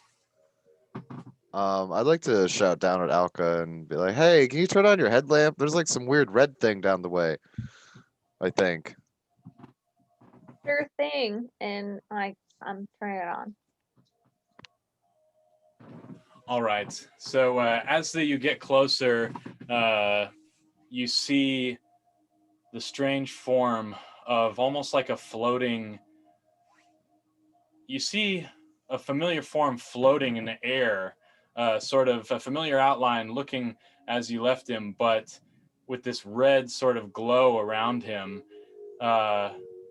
I'd like to shout down at Alka and be like, hey, can you turn on your headlamp? There's like some weird red thing down the way, I think. Sure thing, and I'm turning it on. All right. So as you get closer, you see the strange form of almost like a floating. You see a familiar form floating in the air, sort of a familiar outline looking as you left him, but with this red sort of glow around him.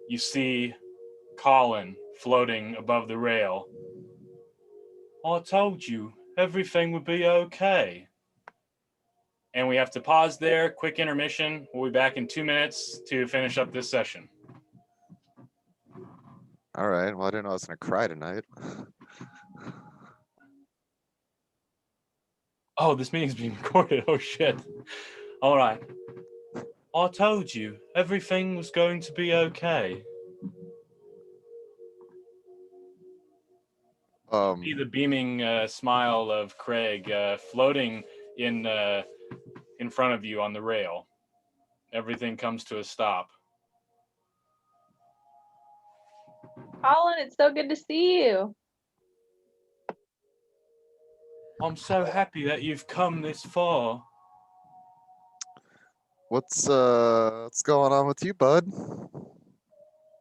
You see Colin floating above the rail. I told you everything would be okay. And we have to pause there. Quick intermission. We'll be back in 2 minutes to finish up this session. All right. Well, I didn't know I was going to cry tonight. Oh, this meeting's being recorded. Oh, shit. All right. I told you everything was going to be okay. See the beaming smile of Craig floating in front of you on the rail. Everything comes to a stop. Colin, it's so good to see you. I'm so happy that you've come this far. What's going on with you, bud?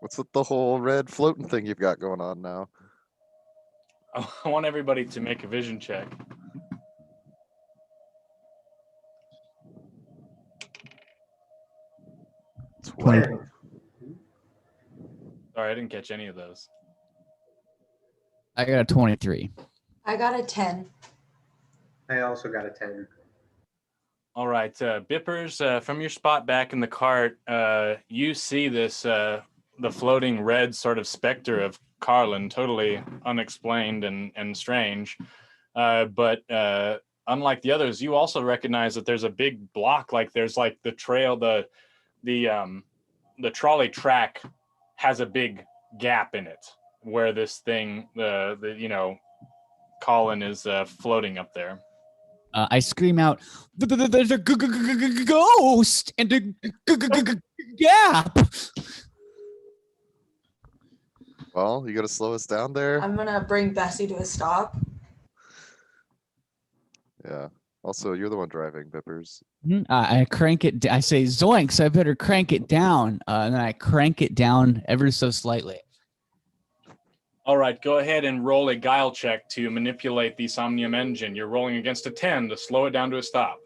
What's with the whole red floating thing you've got going on now? I want everybody to make a vision check. Sorry, I didn't catch any of those. I got a 23. I got a 10. I also got a 10. All right, Bippers, from your spot back in the cart, you see this, the floating red sort of specter of Carlin, totally unexplained and strange. But unlike the others, you also recognize that there's a big block, like there's like the trail, the trolley track has a big gap in it where this thing, Colin is floating up there. I scream out, there's a ghost and a gap. well, you got to slow us down there. I'm gonna bring Bessie to a stop. Yeah. Also, you're the one driving, Bippers. I crank it. I say, zoinks, I better crank it down. And then I crank it down ever so slightly. All right, go ahead and roll a guile check to manipulate the Somnium engine. You're rolling against a 10 to slow it down to a stop.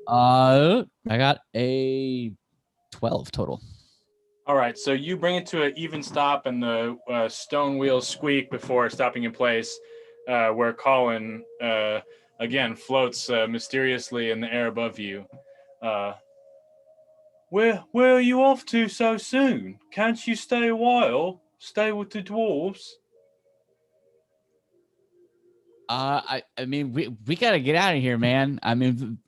I got a 12 total. All right, so you bring it to an even stop, and the stone wheels squeak before stopping in place, where Colin again floats mysteriously in the air above you. Where are you off to so soon? Can't you stay a while? Stay with the dwarves? I mean, we gotta get out of here, man. I mean,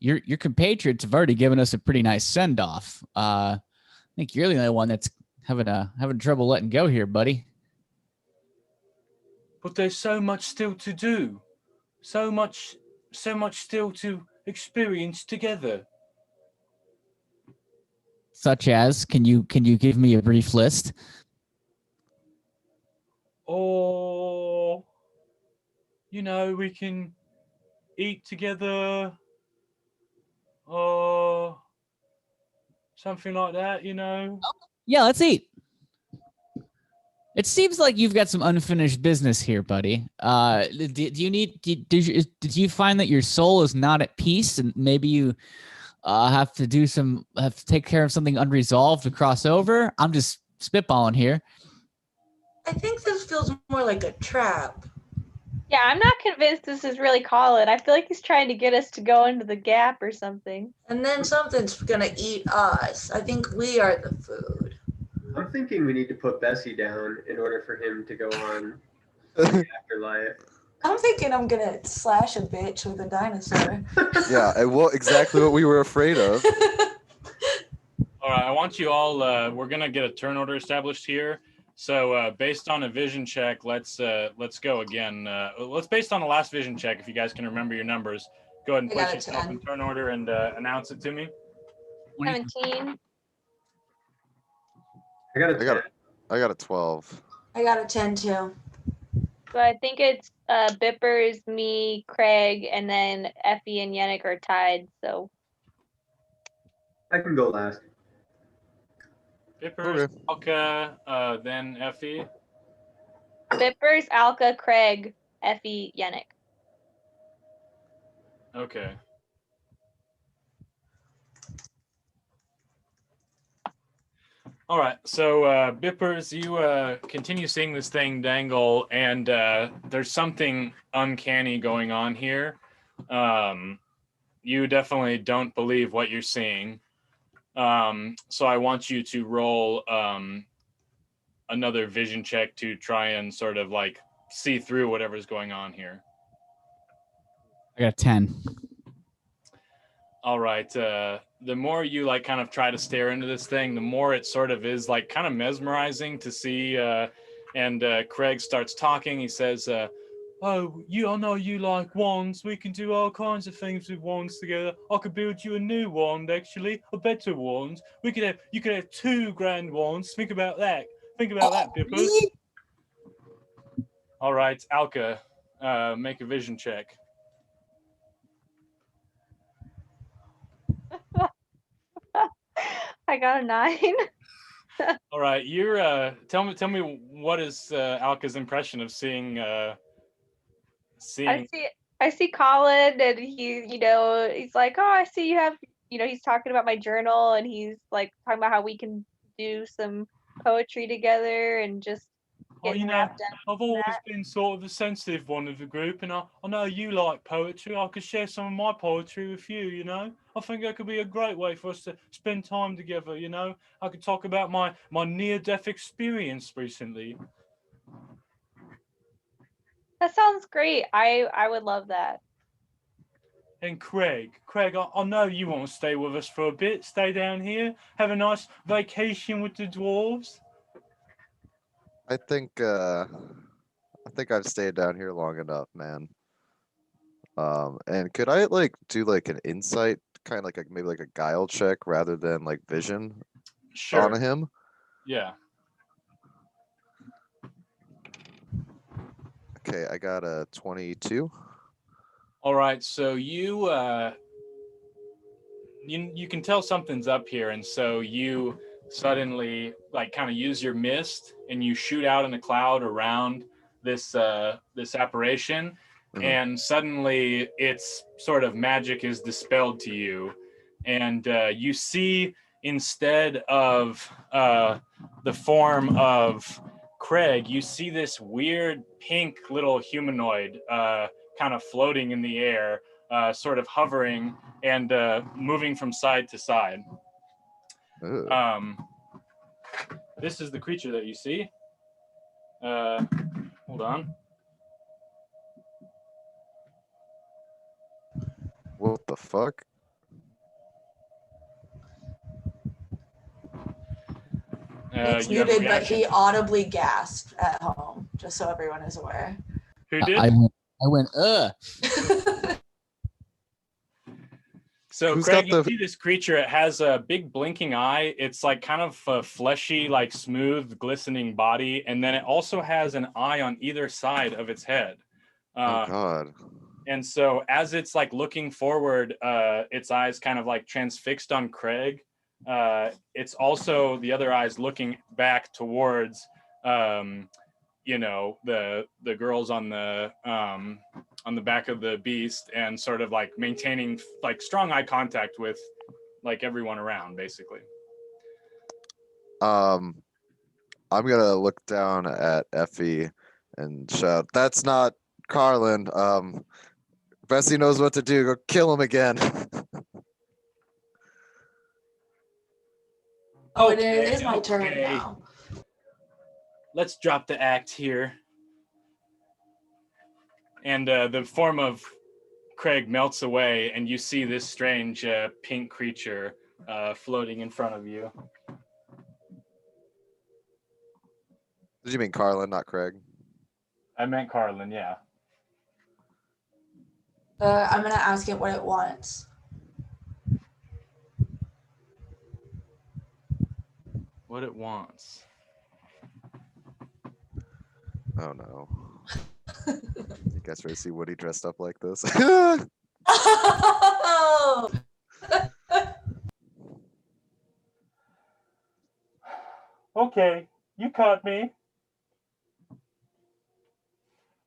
your compatriots have already given us a pretty nice send off. I think you're the only one that's having trouble letting go here, buddy. But there's so much still to do. So much still to experience together. Such as, can you give me a brief list? Or, we can eat together, or something like that, Yeah, let's eat. It seems like you've got some unfinished business here, buddy. Do you need? Did you find that your soul is not at peace, and maybe you have to take care of something unresolved to cross over? I'm just spitballing here. I think this feels more like a trap. Yeah, I'm not convinced this is really Colin. I feel like he's trying to get us to go into the gap or something. And then something's gonna eat us. I think we are the food. I'm thinking we need to put Bessie down in order for him to go on to the afterlife. I'm thinking I'm gonna slash a bitch with a dinosaur. Yeah, exactly what we were afraid of. All right, I want you all. We're gonna get a turn order established here. So based on a vision check, let's go again. Let's based on the last vision check. If you guys can remember your numbers, go ahead and place yourself in turn order and announce it to me. 17. I got a 12. I got a 10 too. So I think it's Bippers, me, Craig, and then Effie and Yannick are tied. So I can go last. Bippers, Alka, then Effie. Bippers, Alka, Craig, Effie, Yannick. Okay. All right, so Bippers, you continue seeing this thing dangle, and there's something uncanny going on here. You definitely don't believe what you're seeing. So I want you to roll another vision check to try and sort of like see through whatever's going on here. I got a 10. All right. The more you like kind of try to stare into this thing, the more it sort of is like kind of mesmerizing to see. And Craig starts talking. He says, I know you like wands. We can do all kinds of things with wands together. I could build you a new wand, actually, a better wand. You could have 2 grand wands. Think about that. Bippers. All right, Alka, make a vision check. I got a 9. All right, you're tell me what is Alka's impression of seeing I see Colin, and he's like, oh, I see you have, he's talking about my journal, and he's like talking about how we can do some poetry together and just I've always been sort of the sensitive one of the group, and I know you like poetry. I could share some of my poetry with you, I think that could be a great way for us to spend time together, I could talk about my near-death experience recently. That sounds great. I would love that. And Craig, I know you want to stay with us for a bit, stay down here, have a nice vacation with the dwarves. I think I've stayed down here long enough, man. And could I do an insight, kind of maybe a guile check rather than vision on him? Yeah. Okay, I got a 22. All right, so you can tell something's up here, and so you suddenly kind of use your mist and you shoot out in a cloud around this apparition, and suddenly its sort of magic is dispelled to you, and you see, instead of the form of Craig, you see this weird pink little humanoid kind of floating in the air, sort of hovering and moving from side to side. This is the creature that you see. Hold on. What the fuck? It's You have a muted, but reaction? he audibly gasped at home, just so everyone is aware. Who did? I went, ugh. So Who's Craig, got you the- see this creature. It has a big blinking eye. It's like kind of a fleshy, like smooth, glistening body. And then it also has an eye on either side of its head. Oh God. And so as it's like looking forward, its eyes kind of like transfixed on Craig. It's also the other eyes looking back towards, you know, the girls on the back of the beast, and sort of like maintaining like strong eye contact with like everyone around, basically. I'm gonna look down at Effie and shout, "That's not Carlin. Bessie knows what to do. Go kill him again." Oh, it is my turn Okay. now. Let's drop the act here. And the form of Craig melts away, and you see this strange pink creature floating in front of you. Did you mean Carlin, not Craig? I meant Carlin, yeah. I'm gonna ask it what it wants. What it wants. Oh no. You guys ready to see Woody dressed up like this? Oh! Okay, you caught me.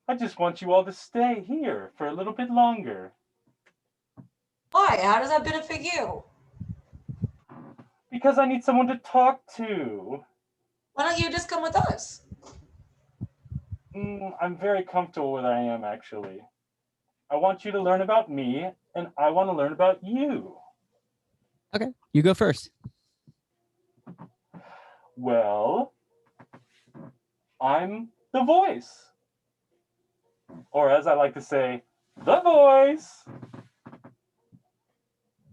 I just want you all to stay here for a little bit longer. Why? How does that benefit you? Because I need someone to talk to. Why don't you just come with us? I'm very comfortable where I am, actually. I want you to learn about me, and I want to learn about you. Okay, you go first. Well, I'm the voice. Or as I like to say, the voice.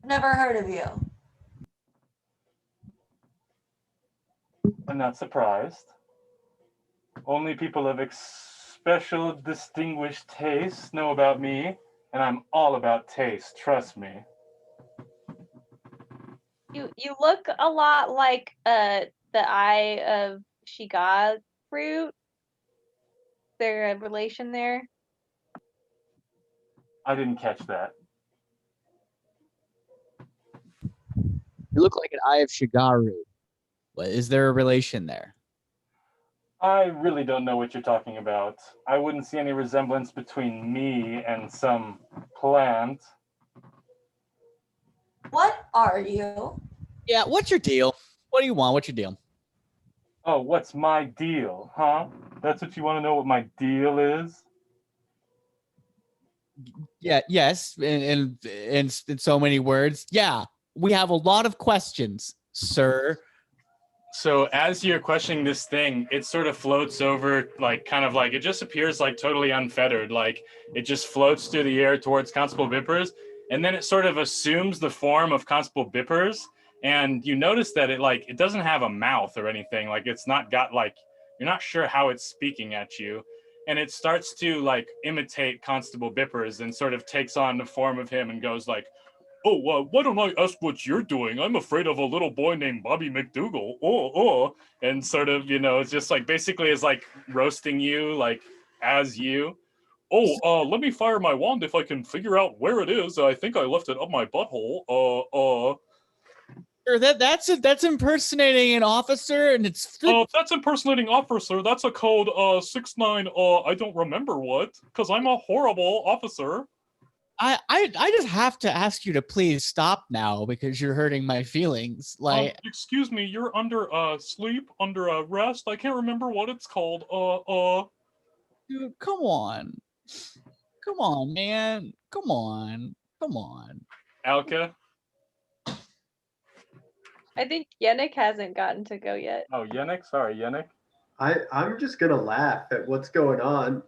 Never heard of you. I'm not surprised. Only people of special, distinguished taste know about me, and I'm all about taste, trust me. You look a lot like the eye of Shiga fruit. Is there a relation there? I didn't catch that. You look like an eye of Shigaru. What, is there a relation there? I really don't know what you're talking about. I wouldn't see any resemblance between me and some plant. What are you? Yeah, what's your deal? What do you want? What's your deal? Oh, what's my deal, huh? That's what you want to know, what my deal is? Yeah, yes, in so many words. Yeah, we have a lot of questions, sir. So as you're questioning this thing, it sort of floats over, like kind of like, it just appears like totally unfettered. Like it just floats through the air towards Constable Bippers. And then it sort of assumes the form of Constable Bippers. And you notice that it doesn't have a mouth or anything. Like it's not got like, you're not sure how it's speaking at you. And it starts to like imitate Constable Bippers and sort of takes on the form of him and goes like, "Oh, why don't I ask what you're doing? I'm afraid of a little boy named Bobby McDougal." And sort of, it's just like basically is like roasting you, like as you. Let me fire my wand if I can figure out where it is. I think I left it up my butthole. That's impersonating an officer, and it's If that's impersonating officer, that's a code 69. I don't remember what, because I'm a horrible officer. I just have to ask you to please stop now because you're hurting my feelings. Like, Excuse me, you're under sleep, under rest. I can't remember what it's called. dude, come on, man, come on. Alka. I think Yannick hasn't gotten to go yet. Oh, Yannick. Sorry, Yannick. I'm just gonna laugh at what's going on.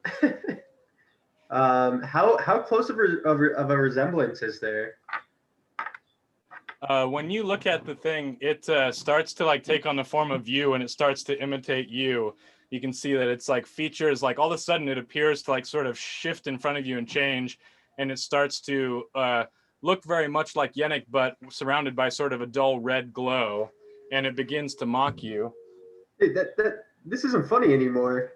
How close of a resemblance is there? When you look at the thing, it starts to like take on the form of you, and it starts to imitate you. You can see that it's like features, like all of a sudden it appears to like sort of shift in front of you and change, and it starts to look very much like Yannick, but surrounded by sort of a dull red glow, and it begins to mock you. Hey, this isn't funny anymore.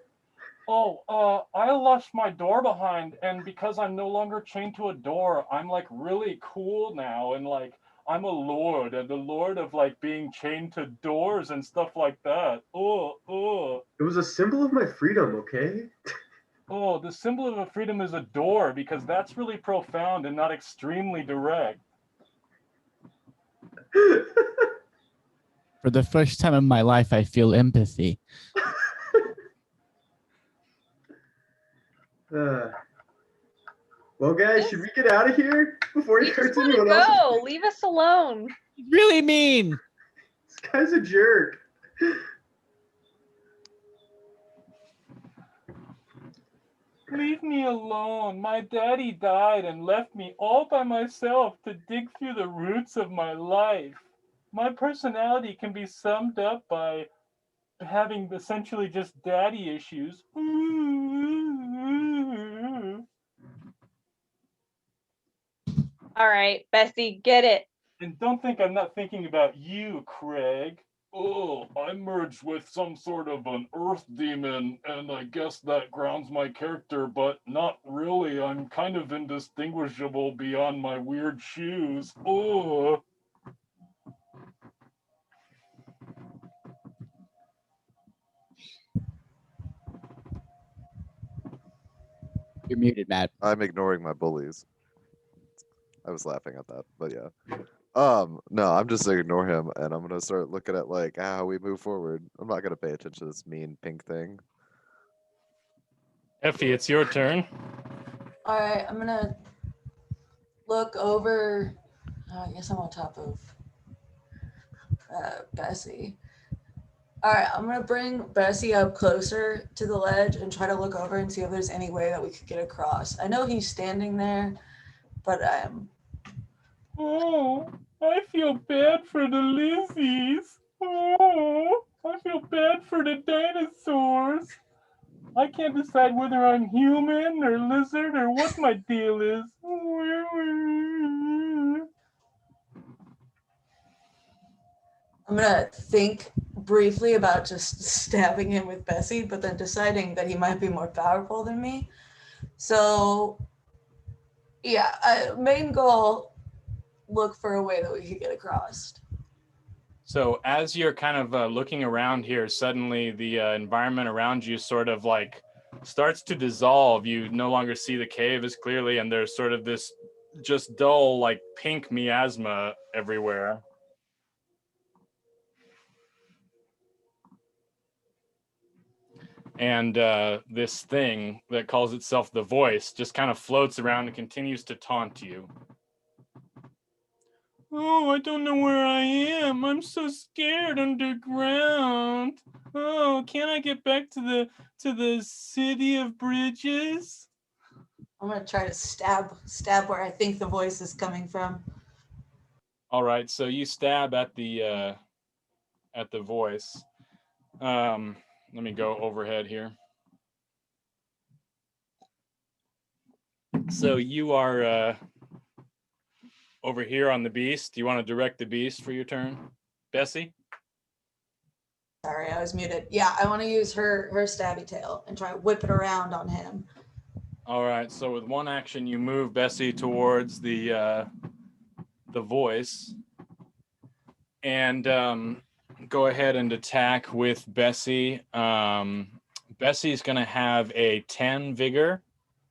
Oh, I left my door behind, and because I'm no longer chained to a door, I'm like really cool now, and like I'm a lord, and the lord of like being chained to doors and stuff like that. Oh. It was a symbol of my freedom, okay? Oh, the symbol of a freedom is a door, because that's really profound and not extremely direct. For the first time in my life, I feel empathy. Well, guys, should we get out of here before he We hurts just want to anyone else? go. Leave us alone. Really mean. This guy's a jerk. Leave me alone. My daddy died and left me all by myself to dig through the roots of my life. My personality can be summed up by having essentially just daddy issues. All right, Bessie, get it. And don't think I'm not thinking about you, Craig. Oh, I merged with some sort of an earth demon, and I guess that grounds my character, but not really. I'm kind of indistinguishable beyond my weird shoes. Oh. You're muted, Matt. I'm ignoring my bullies. I was laughing at that, but yeah. No, I'm just gonna ignore him, and I'm gonna start looking at like how we move forward. I'm not gonna pay attention to this mean pink thing. Effie, it's your turn. All right, I'm gonna look over. I guess I'm on top of Bessie. All right, I'm gonna bring Bessie up closer to the ledge and try to look over and see if there's any way that we could get across. I know he's standing there, but Oh, I feel bad for the Lizzies. Oh, I feel bad for the dinosaurs. I can't decide whether I'm human or lizard or what my deal is. I'm gonna think briefly about just stabbing him with Bessie, but then deciding that he might be more powerful than me. So, yeah, main goal, look for a way that we could get across. So as you're kind of looking around here, suddenly the environment around you sort of like starts to dissolve. You no longer see the cave as clearly, and there's sort of this just dull, like pink miasma everywhere. And this thing that calls itself the Voice just kind of floats around and continues to taunt you. Oh, I don't know where I am. I'm so scared underground. Oh, can't I get back to the city of bridges? I'm gonna try to stab where I think the voice is coming from. All right, so you stab at the Voice. Let me go overhead here. So you are over here on the beast. Do you want to direct the beast for your turn, Bessie? Sorry, I was muted. Yeah, I want to use her stabby tail and try to whip it around on him. All right, so with one action, you move Bessie towards the Voice. and go ahead and attack with Bessie. Bessie's going to have a 10 vigor.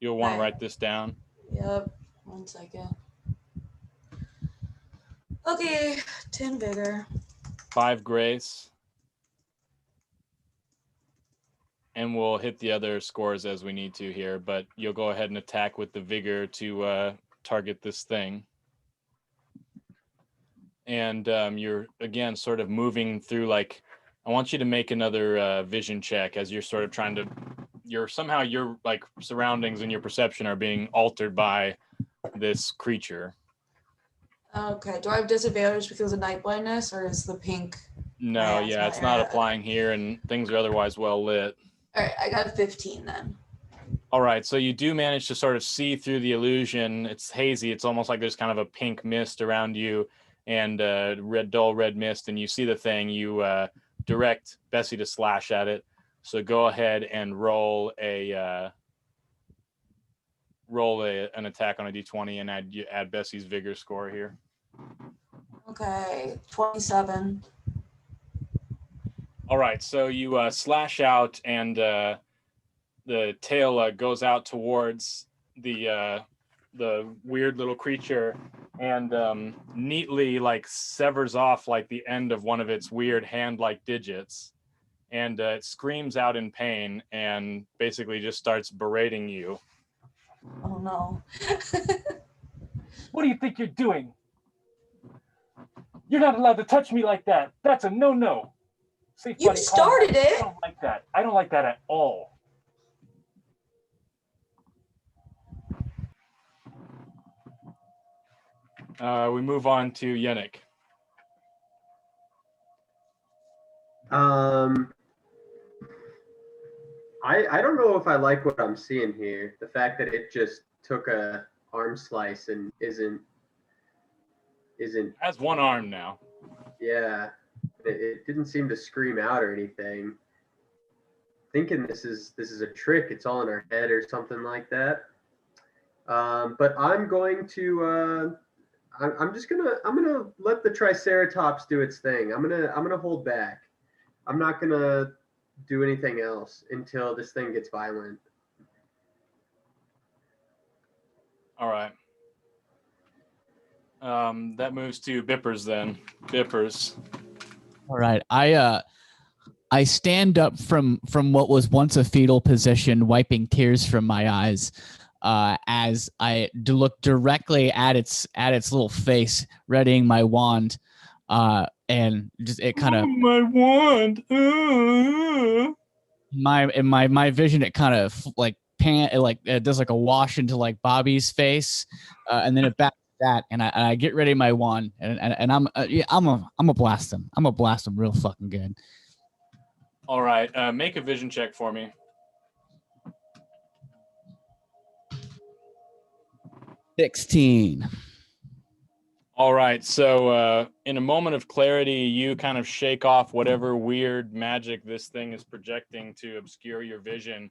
You'll want to Okay. write this down. Yep. 1 second. Okay, 10 vigor. 5 grace. And we'll hit the other scores as we need to here, but you'll go ahead and attack with the vigor to target this thing. And you're, again, sort of moving through, like, I want you to make another vision check as you're sort of trying to, somehow your like surroundings and your perception are being altered by this creature. Okay, do I have disadvantage because of night blindness, or is the pink? No, yeah, it's not applying here, and things are otherwise well lit. All right, I got a 15 then. All right, so you do manage to sort of see through the illusion. It's hazy. It's almost like there's kind of a pink mist around you and dull red mist, and you see the thing. You direct Bessie to slash at it. So go ahead and roll an attack on a d20 and add Bessie's vigor score here. Okay, 27. All right, so you slash out, and the tail goes out towards the weird little creature, and neatly like severs off like the end of one of its weird hand-like digits, and it screams out in pain and basically just starts berating you. Oh no. What do you think you're doing? You're not allowed to touch me like that. That's a no-no. Say, You buddy, calm started down. it. I don't like that. I don't like that at all. We move on to Yannick. I don't know if I like what I'm seeing here. The fact that it just took a arm slice and isn't Has one arm now. yeah. It didn't seem to scream out or anything. Thinking this is a trick. It's all in our head or something like that. But I'm going to I'm gonna let the Triceratops do its thing. I'm gonna hold back. I'm not gonna do anything else until this thing gets violent. All right. That moves to Bippers then. Bippers. All right. I stand up from what was once a fetal position, wiping tears from my eyes, as I look directly at its little face, readying my wand, and just it kind of my wand. my vision. It kind of like it does like a wash into like Bobby's face, and then it back to that, and I get ready my wand, and I'm a blast him. I'm a blast him real fucking good. All right, make a vision check for me. 16. All right, so in a moment of clarity, you kind of shake off whatever weird magic this thing is projecting to obscure your vision,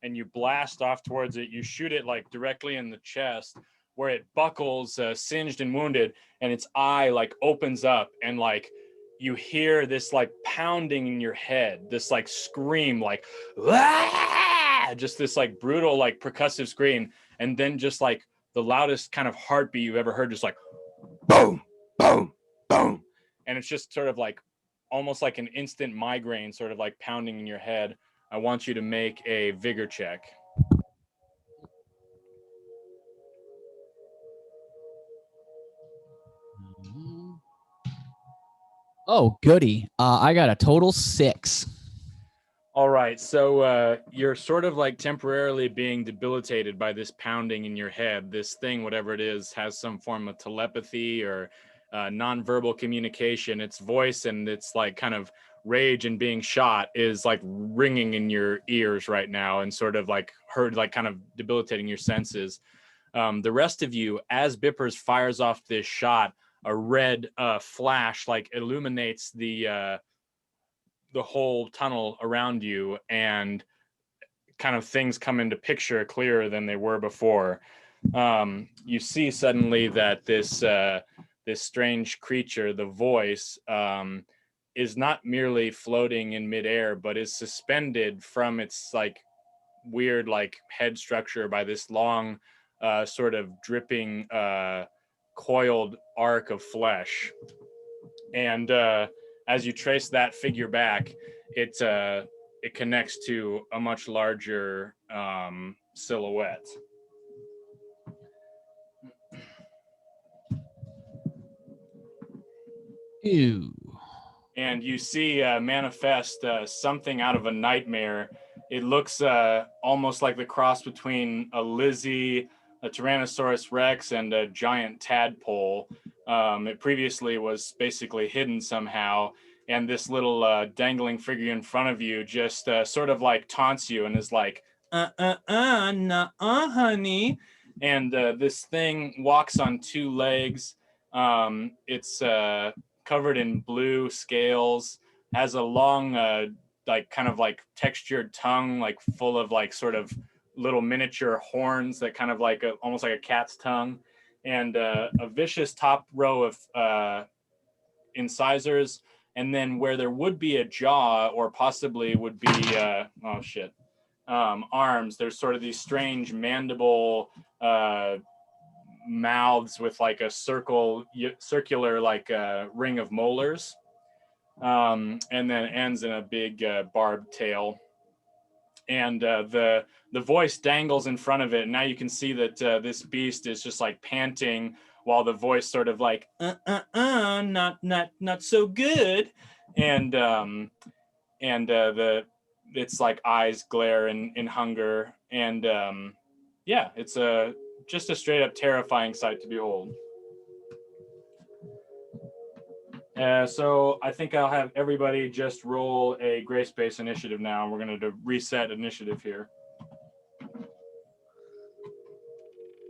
and you blast off towards it. You shoot it like directly in the chest, where it buckles, singed and wounded, and its eye like opens up, and like you hear this like pounding in your head, this like scream, like "Aah!" Just this like brutal like percussive scream, and then just like the loudest kind of heartbeat you've ever heard, just like boom, boom, boom. And it's just sort of like almost like an instant migraine sort of like pounding in your head. I want you to make a vigor check. Oh, goody. I got a total 6. All right, so you're sort of like temporarily being debilitated by this pounding in your head. This thing, whatever it is, has some form of telepathy or nonverbal communication. Its voice and its like kind of rage and being shot is like ringing in your ears right now, and sort of like heard, like kind of debilitating your senses. The rest of you, as Bippers fires off this shot, a red flash like illuminates the whole tunnel around you, and kind of things come into picture clearer than they were before. You see suddenly that this this strange creature, the voice, is not merely floating in midair, but is suspended from its like weird like head structure by this long sort of dripping coiled arc of flesh. And as you trace that figure back, it connects to a much larger silhouette. Ew. And you see manifest something out of a nightmare. It looks almost like the cross between a Lizzie, a Tyrannosaurus Rex, and a giant tadpole. It previously was basically hidden somehow, and this little dangling figure in front of you just sort of like taunts you and is like, honey. And this thing walks on two legs. It's covered in blue scales, has a long like kind of like textured tongue, like full of like sort of little miniature horns that kind of like almost like a cat's tongue, and a vicious top row of incisors, and then where there would be a jaw or possibly would be arms, there's sort of these strange mandible mouths with like a circular like ring of molars, and then ends in a big barbed tail. And the voice dangles in front of it. And now you can see that this beast is just like panting, while the voice sort of like not so good. And it's like eyes glare in hunger. And yeah, it's just a straight up terrifying sight to behold. So I think I'll have everybody just roll a grace-based initiative now. We're going to reset initiative here.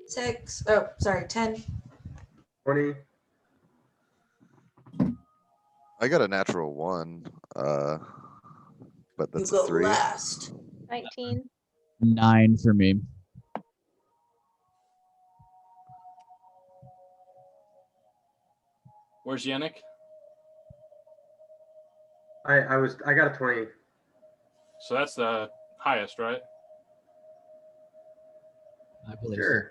6. Oh, sorry, 10. 20. I got a natural 1, but that's You a go 3. last. 19. 9 for me. Where's Yannick? I got a 20. So that's the highest, right? I believe Sure.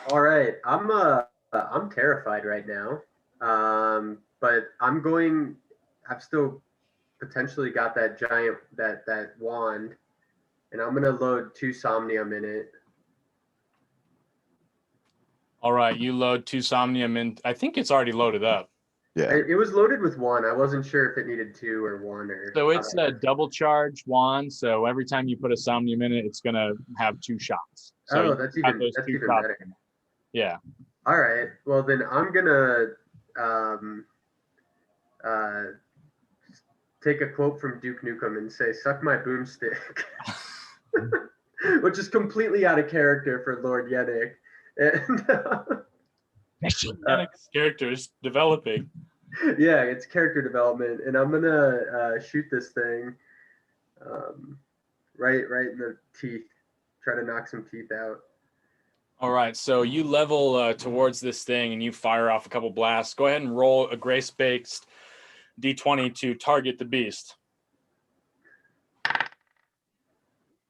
All right, I'm terrified right now, but I've still potentially got that giant that wand, and I'm gonna load 2 somnium in it. All right, you load 2 somnium in. I think it's already loaded up. Yeah. It was loaded with 1. I wasn't sure if it needed 2 or 1 or. So it's a double charge wand. So every time you put a somnium in it, it's gonna have 2 shots. So Oh, that's even better. Yeah. All right. Well, then I'm gonna take a quote from Duke Nukem and say, "Suck my boomstick," which is completely out of character for Lord Yennick. And Yannick's character is developing. yeah, it's character development, and I'm gonna shoot this thing right in the teeth. Try to knock some teeth out. All right, so you level towards this thing and you fire off a couple blasts. Go ahead and roll a grace-based D20 to target the beast.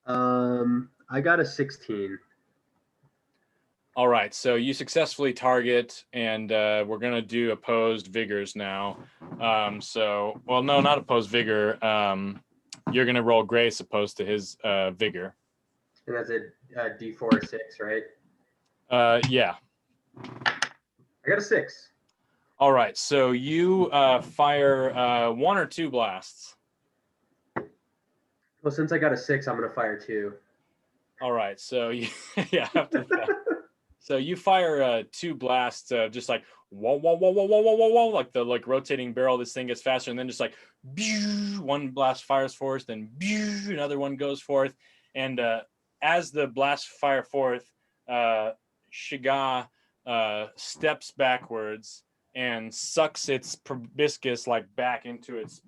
I got a 16. All right, so you successfully target, and we're gonna do opposed vigors now. Well, no, not opposed vigor. You're gonna roll grace opposed to his vigor. And that's a D4 or 6, right? Yeah. I got a 6. All right, so you fire 1 or 2 blasts. Well, since I got a 6, I'm gonna fire 2. All right, so you, yeah, after that. So you fire 2 blasts, just like whoa, whoa, whoa, whoa, whoa, whoa, whoa, whoa, like the rotating barrel. This thing gets faster, and then just like one blast fires forth, then another one goes forth, and as the blasts fire forth, Shiga steps backwards and sucks its proboscis like back into its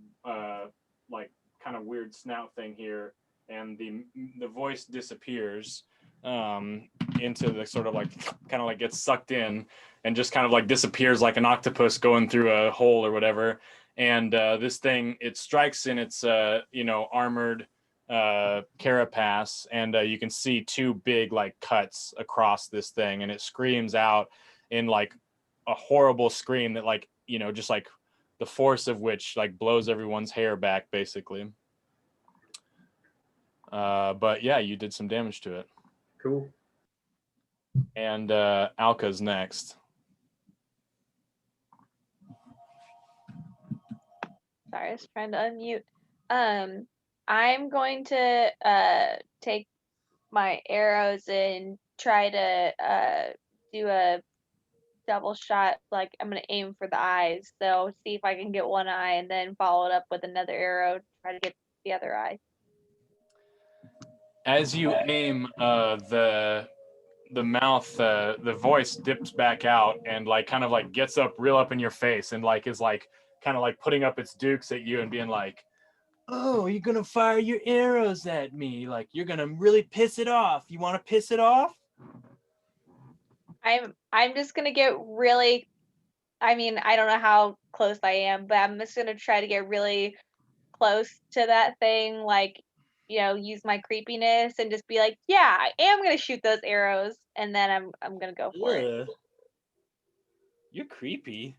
like kind of weird snout thing here, and the voice disappears. into the sort of like kind of like gets sucked in and just kind of like disappears like an octopus going through a hole or whatever. And this thing, it strikes in its armored carapace, and you can see two big like cuts across this thing, and it screams out in like a horrible scream that like just like the force of which like blows everyone's hair back basically. But yeah, you did some damage to it. Cool. And Alka's next. Sorry, I was trying to unmute. I'm going to take my arrows and try to do a double shot. Like I'm gonna aim for the eyes. So see if I can get one eye and then follow it up with another arrow to try to get the other eye. As you aim, the mouth, the voice dips back out and like kind of like gets up real up in your face and like is like kind of like putting up its dukes at you and being like, "Oh, you're gonna fire your arrows at me? Like you're gonna really piss it off? You want to piss it off?" I'm just gonna get really. I mean, I don't know how close I am, but I'm just gonna try to get really close to that thing, like, use my creepiness and just be like, yeah, I am gonna shoot those arrows, and then I'm gonna go for it. You're creepy.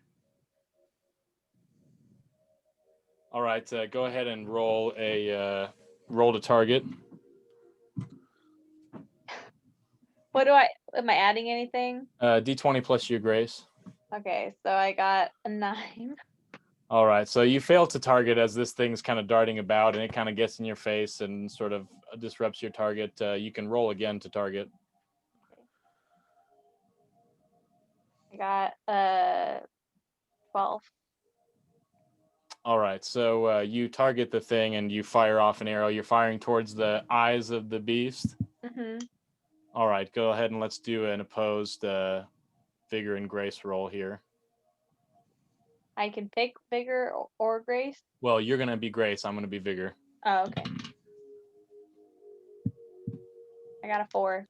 All right, go ahead and roll to target. Am I adding anything? D20 plus your grace. Okay, so I got a 9. All right, so you fail to target as this thing's kind of darting about and it kind of gets in your face and sort of disrupts your target. You can roll again to target. I got 12. All right, so you target the thing and you fire off an arrow. You're firing towards the eyes of the beast. Mm-hmm. All right, go ahead and let's do an opposed vigor and grace roll here. I can pick vigor or grace. Well, you're gonna be grace. I'm gonna be vigor. Oh, okay. I got a 4.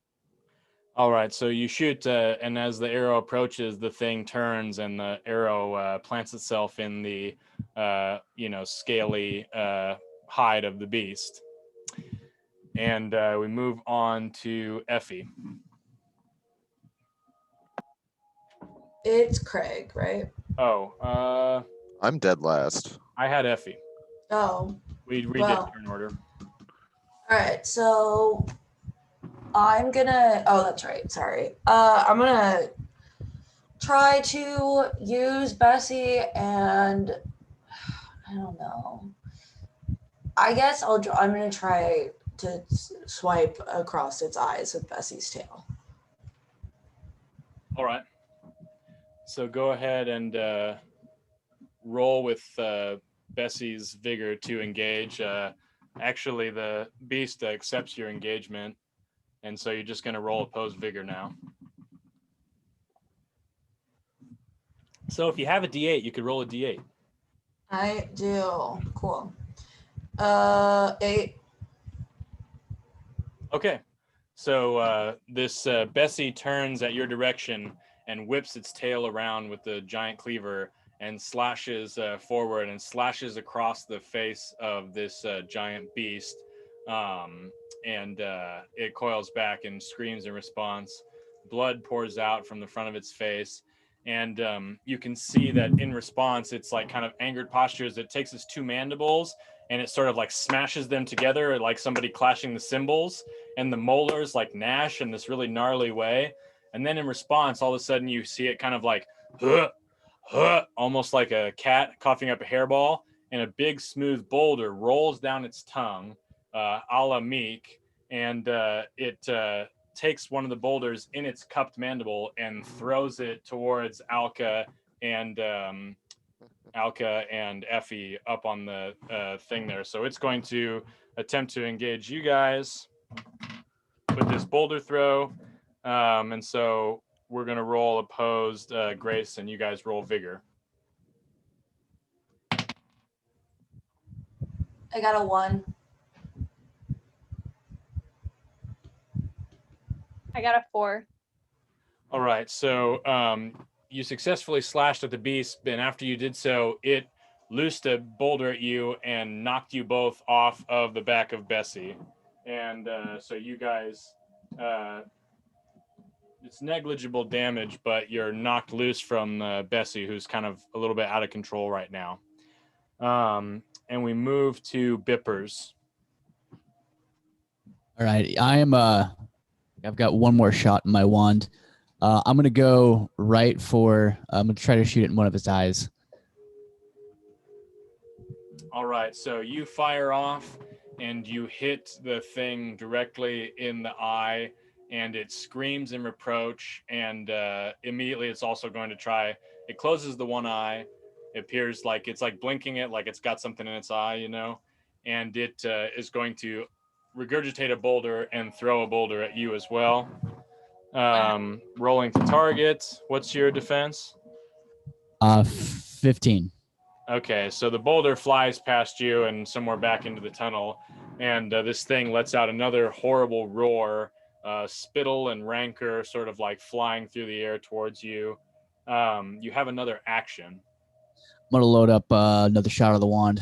All right, so you shoot, and as the arrow approaches, the thing turns, and the arrow plants itself in the, scaly hide of the beast. And we move on to Effie. It's Craig, right? Oh, I'm dead last. I had Effie. Oh, We redid well. turn order. All right, so I'm gonna. Oh, that's right. Sorry. I'm gonna try to use Bessie, and I don't know. I guess I'm gonna try to swipe across its eyes with Bessie's tail. All right. So go ahead and roll with Bessie's vigor to engage. Actually, the beast accepts your engagement, and so you're just going to roll opposed vigor now. So if you have a D8, you could roll a D8. I do. Cool. 8. Okay. So this Bessie turns at your direction and whips its tail around with the giant cleaver and slashes forward and slashes across the face of this giant beast. And it coils back and screams in response. Blood pours out from the front of its face. And you can see that in response, it's like kind of angered postures. It takes its two mandibles and it sort of like smashes them together like somebody clashing the cymbals, and the molars like gnash in this really gnarly way. And then in response, all of a sudden you see it kind of like, almost like a cat coughing up a hairball, and a big smooth boulder rolls down its tongue, a la Meek, and it takes one of the boulders in its cupped mandible and throws it towards Alka and Effie up on the thing there. So it's going to attempt to engage you guys with this boulder throw. And so we're going to roll opposed grace, and you guys roll vigor. I got a 1. I got a 4. All right, so you successfully slashed at the beast, and after you did so, it loosed a boulder at you and knocked you both off of the back of Bessie. And so you guys, it's negligible damage, but you're knocked loose from Bessie, who's kind of a little bit out of control right now. And we move to Bippers. All right, I've got one more shot in my wand. I'm gonna go right for. I'm gonna try to shoot it in one of his eyes. All right, so you fire off and you hit the thing directly in the eye, and it screams in reproach, and immediately it's also going to try. It closes the one eye. It appears like it's like blinking it, like it's got something in its eye, you know, and it is going to regurgitate a boulder and throw a boulder at you as well. Rolling to target. What's your defense? 15. Okay, so the boulder flies past you and somewhere back into the tunnel, and this thing lets out another horrible roar, spittle and rancor sort of like flying through the air towards you. You have another action. I'm gonna load up another shot of the wand.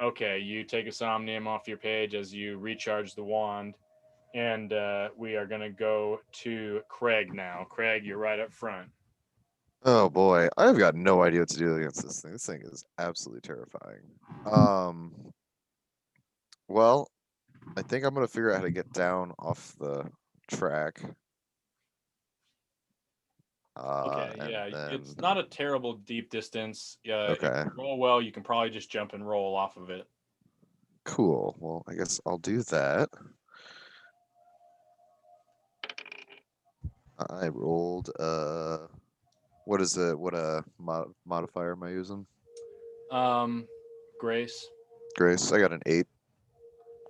Okay, you take a somnium off your page as you recharge the wand, and we are going to go to Craig now. Craig, you're right up front. Oh boy, I've got no idea what to do against this thing. This thing is absolutely terrifying. Well, I think I'm gonna figure out how to get down off the track. Okay, yeah, then... it's not a terrible deep distance. Okay. If you roll well, you can probably just jump and roll off of it. Cool. Well, I guess I'll do that. I rolled what is it? What modifier am I using? Grace. Grace. I got an 8.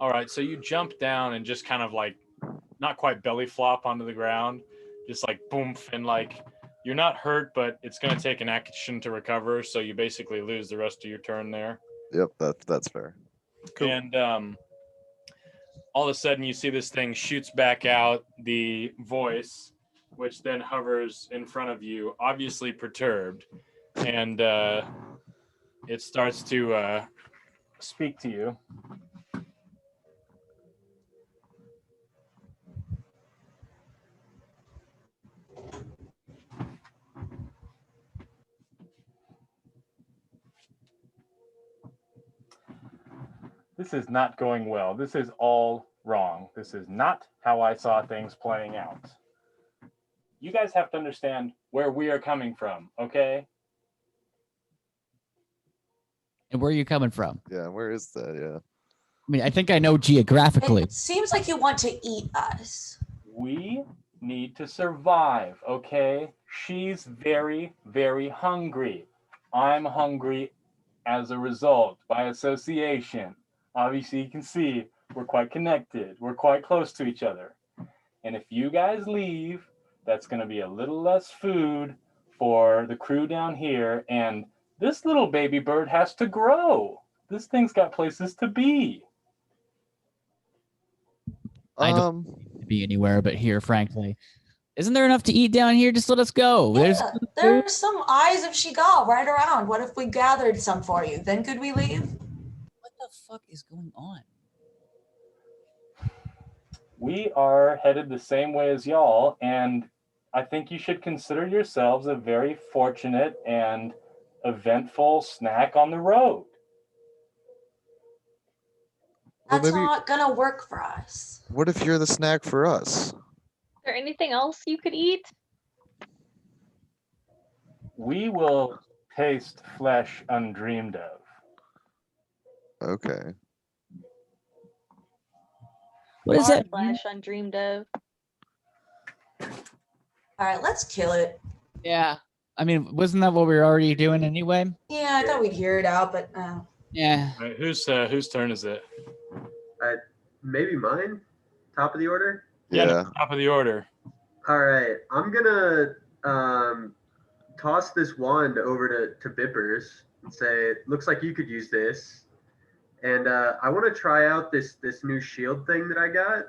All right, so you jump down and just kind of like not quite belly flop onto the ground, just like boom, and like you're not hurt, but it's going to take an action to recover, so you basically lose the rest of your turn there. Yep, that's fair. Cool. And all of a sudden you see this thing shoots back out the voice, which then hovers in front of you, obviously perturbed, and it starts to speak to you. This is not going well. This is all wrong. This is not how I saw things playing out. You guys have to understand where we are coming from, okay? And where are you coming from? Yeah, where is that? Yeah. I mean, I think I know geographically. It seems like you want to eat us. We need to survive, okay? She's very, very hungry. I'm hungry as a result, by association. Obviously, you can see we're quite connected. We're quite close to each other. And if you guys leave, that's going to be a little less food for the crew down here. And this little baby bird has to grow. This thing's got places to be. I don't need to be anywhere but here, frankly. Isn't there enough to eat down here? Just let us go. Yeah, there's some eyes of Shigal right around. What if we gathered some for you? Then could we leave? What the fuck is going on? We are headed the same way as y'all, and I think you should consider yourselves a very fortunate and eventful snack on the road. That's not gonna work for us. What if you're the snack for us? Is there anything else you could eat? We will taste flesh undreamed of. Okay. What is that? Flesh undreamed of. All right, let's kill it. Yeah. I mean, wasn't that what we were already doing anyway? Yeah, I thought we'd hear it out, but Yeah. All right, whose turn is it? Maybe mine. Top of the order. Yeah, no, top of the order. All right, I'm gonna toss this wand over to Bippers and say, "Looks like you could use this." And I want to try out this new shield thing that I got.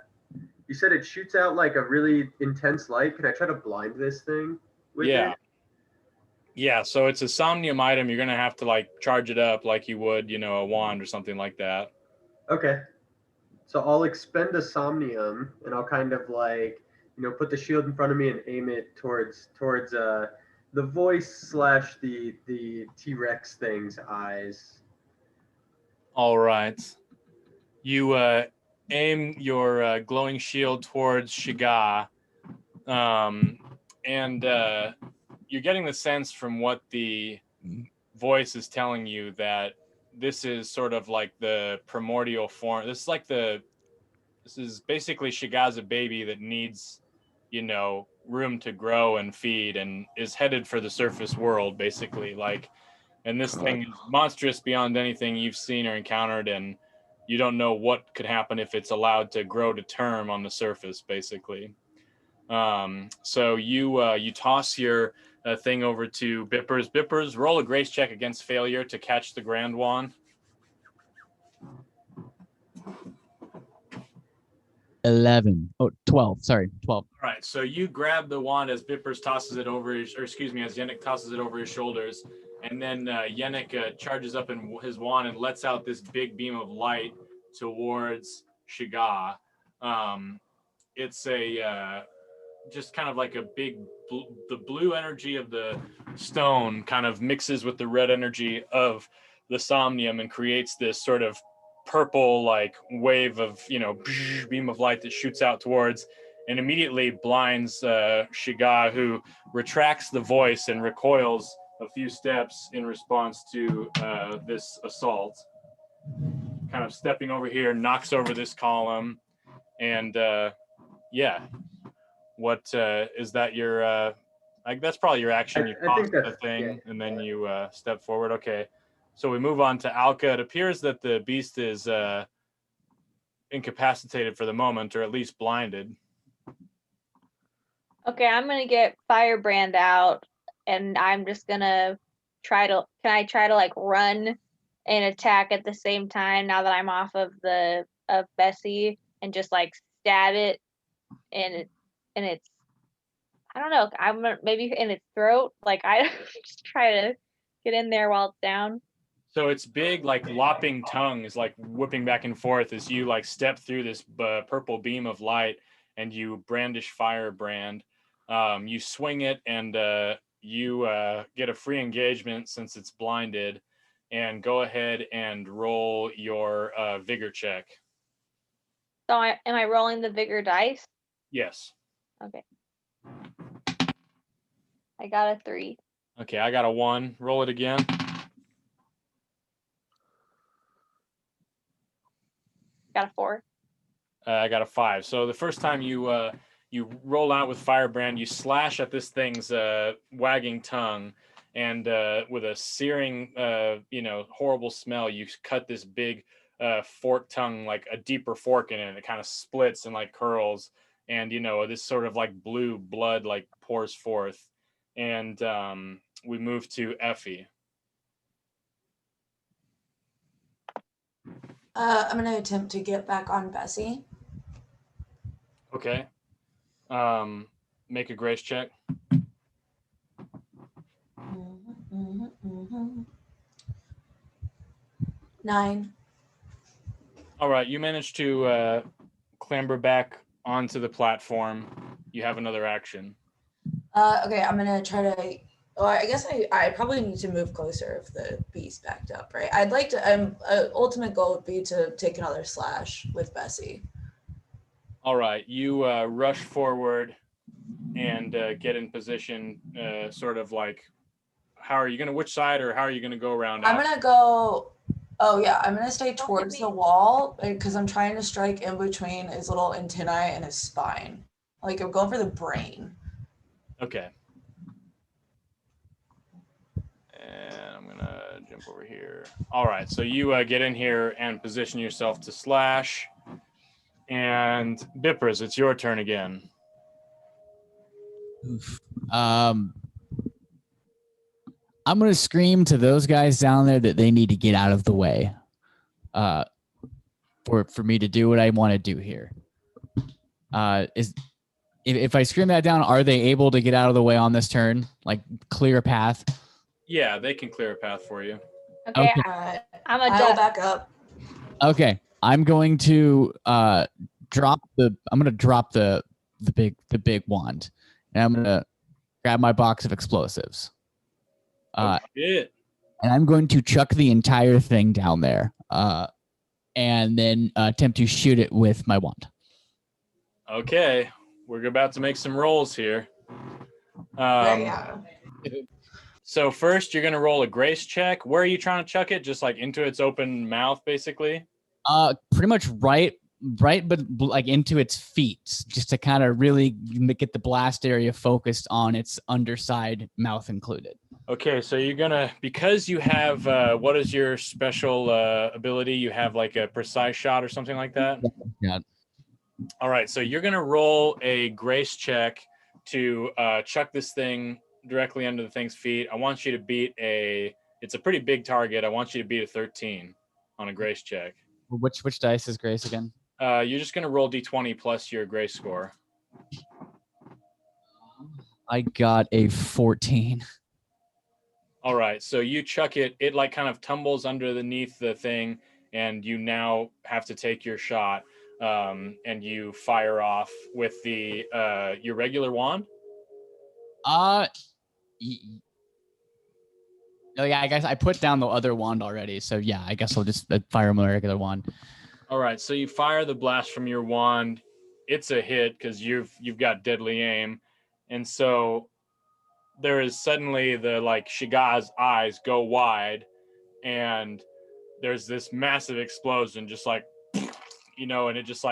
You said it shoots out like a really intense light. Can I try to blind this thing with Yeah. it? Yeah, so it's a somnium item. You're gonna have to like charge it up like you would, a wand or something like that. Okay. So I'll expend a somnium, and I'll kind of like, put the shield in front of me and aim it towards the voice / the T-Rex thing's eyes. All right. You aim your glowing shield towards Shiga, and you're getting the sense from what the voice is telling you that this is sort of like the primordial form. This is basically Shiga's a baby that needs, room to grow and feed and is headed for the surface world, basically. Like, and this thing is monstrous beyond anything you've seen or encountered, and you don't know what could happen if it's allowed to grow to term on the surface, basically. So you toss your thing over to Bippers. Bippers, roll a grace check against failure to catch the grand wand. 11. Oh, 12. Sorry, 12. All right, so you grab the wand as Bippers tosses it over as Yannick tosses it over his shoulders, and then Yannick charges up in his wand and lets out this big beam of light towards Shiga. It's a just kind of like a big, the blue energy of the stone kind of mixes with the red energy of the somnium and creates this sort of purple like wave of beam of light that shoots out towards and immediately blinds Shiga, who retracts the voice and recoils a few steps in response to this assault. Kind of stepping over here, knocks over this column, and what is that? Your that's probably your action. You toss the thing, and then you step forward. Okay. So we move on to Alka. It appears that the beast is incapacitated for the moment, or at least blinded. Okay, I'm gonna get Firebrand out, and I'm just gonna can I try to like run and attack at the same time now that I'm off of Bessie, and just like stab it, and it's, I don't know, I'm maybe in its throat, like I just try to get in there while it's down. So its big, like lopping tongue is like whipping back and forth as you like step through this purple beam of light, and you brandish Firebrand. You swing it, and you get a free engagement since it's blinded. And go ahead and roll your vigor check. So am I rolling the vigor dice? Yes. Okay. I got a 3. Okay, I got a 1. Roll it again. Got a 4. I got a 5. So the first time you roll out with Firebrand, you slash at this thing's wagging tongue, and with a searing, horrible smell, you cut this big forked tongue, like a deeper fork in it, and it kind of splits and like curls, and this sort of like blue blood like pours forth, and we move to Effie. I'm gonna attempt to get back on Bessie. Okay. Make a grace check. 9. All right, you managed to clamber back onto the platform. You have another action. Okay, I'm gonna try to. Well, I guess I probably need to move closer if the beast backed up, right? I'd like to. Ultimate goal would be to take another slash with Bessie. All right, you rush forward and get in position, sort of like. How are you gonna? Which side, or how are you gonna go around? I'm gonna go. Oh yeah, I'm gonna stay towards the wall because I'm trying to strike in between his little antennae and his spine. Like I'm going for the brain. Okay. And I'm gonna jump over here. All right, so you get in here and position yourself to slash. And Bippers, it's your turn again. Oof. I'm going to scream to those guys down there that they need to get out of the way for me to do what I want to do here. Is if I scream that down, are they able to get out of the way on this turn? Like clear a path? Yeah, they can clear a path for you. Okay, Okay. All right. I'm a I'll dust. back up. Okay. I'm going to drop the big wand, and I'm gonna grab my box of explosives. Oh shit. And I'm going to chuck the entire thing down there. And then attempt to shoot it with my wand. Okay, we're about to make some rolls here. Yeah. So first, you're gonna roll a grace check. Where are you trying to chuck it? Just like into its open mouth, basically. Pretty much right, but like into its feet, just to kind of really get the blast area focused on its underside, mouth included. Okay, so you're gonna, because you have what is your special ability? You have like a precise shot or something like that. Yeah. All right, so you're gonna roll a grace check to chuck this thing directly under the thing's feet. I want you to beat it's a pretty big target. I want you to beat a 13 on a grace check. Which dice is grace again? You're just gonna roll d20 plus your grace score. I got a 14. All right, so you chuck it. It like kind of tumbles underneath the thing, and you now have to take your shot. And you fire off with the your regular wand. Oh yeah, I guess I put down the other wand already. So yeah, I guess I'll just fire my regular wand. All right, so you fire the blast from your wand. It's a hit because you've got deadly aim, and so there is suddenly the like Shiga's eyes go wide, and there's this massive explosion, just like and it just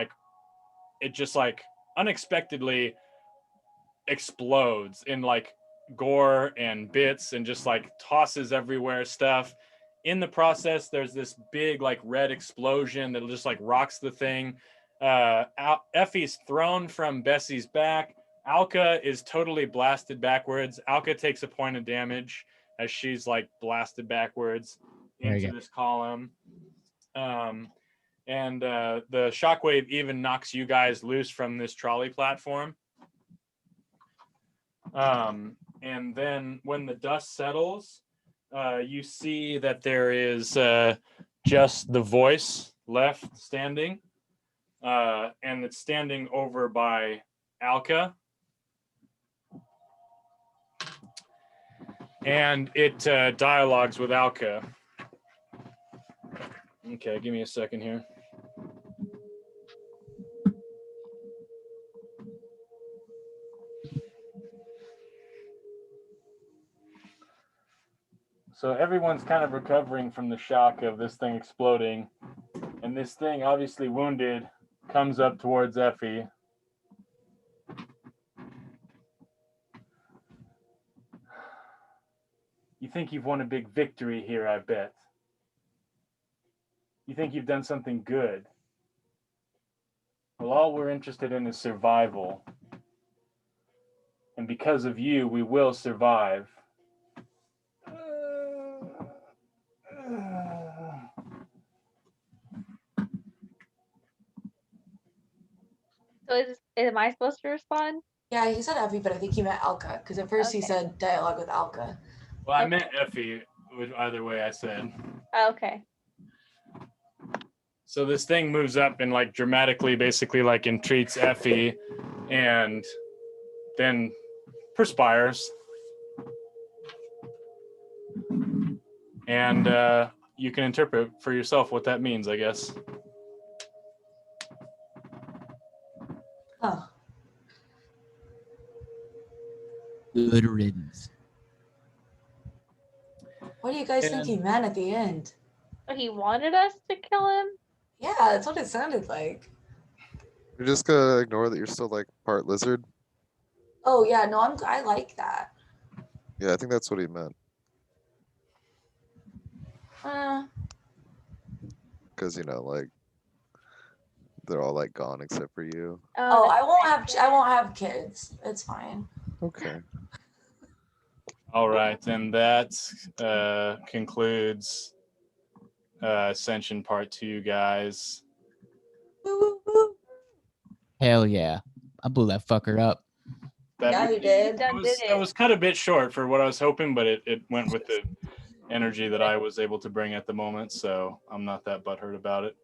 like unexpectedly explodes in like gore and bits and just like tosses everywhere stuff. In the process, there's this big like red explosion that just like rocks the thing. Effie's thrown from Bessie's back. Alka is totally blasted backwards. Alka takes a point of damage as she's like blasted backwards into this column. And the shockwave even knocks you guys loose from this trolley platform. And then when the dust settles, you see that there is just the voice left standing, and it's standing over by Alka. And it dialogues with Alka. Okay, give me a second here. So everyone's kind of recovering from the shock of this thing exploding. And this thing, obviously wounded, comes up towards Effie. You think you've won a big victory here, I bet. You think you've done something good. Well, all we're interested in is survival. And because of you, we will survive. So am I supposed to respond? Yeah, he said Effie, but I think he meant Alka because at first he Okay. said dialogue with Alka. Well, I meant Effie, either way I said. Okay. So this thing moves up and like dramatically basically like entreats Effie and then perspires. And you can interpret for yourself what that means, I guess. Oh. Good riddance. What do you guys think he meant at the end? So he wanted us to kill him? Yeah, that's what it sounded like. You're just gonna ignore that you're still like part lizard? Oh yeah, no, I like that. Yeah, I think that's what he meant. Because like they're all like gone except for you. Oh, I won't have kids. It's fine. Okay. All right, and that concludes Ascension Part 2, guys. Hell yeah. I blew that fucker up. Yeah, you did. Done did That it. was cut a bit short for what I was hoping, but it went with the energy that I was able to bring at the moment. So I'm not that butthurt about it.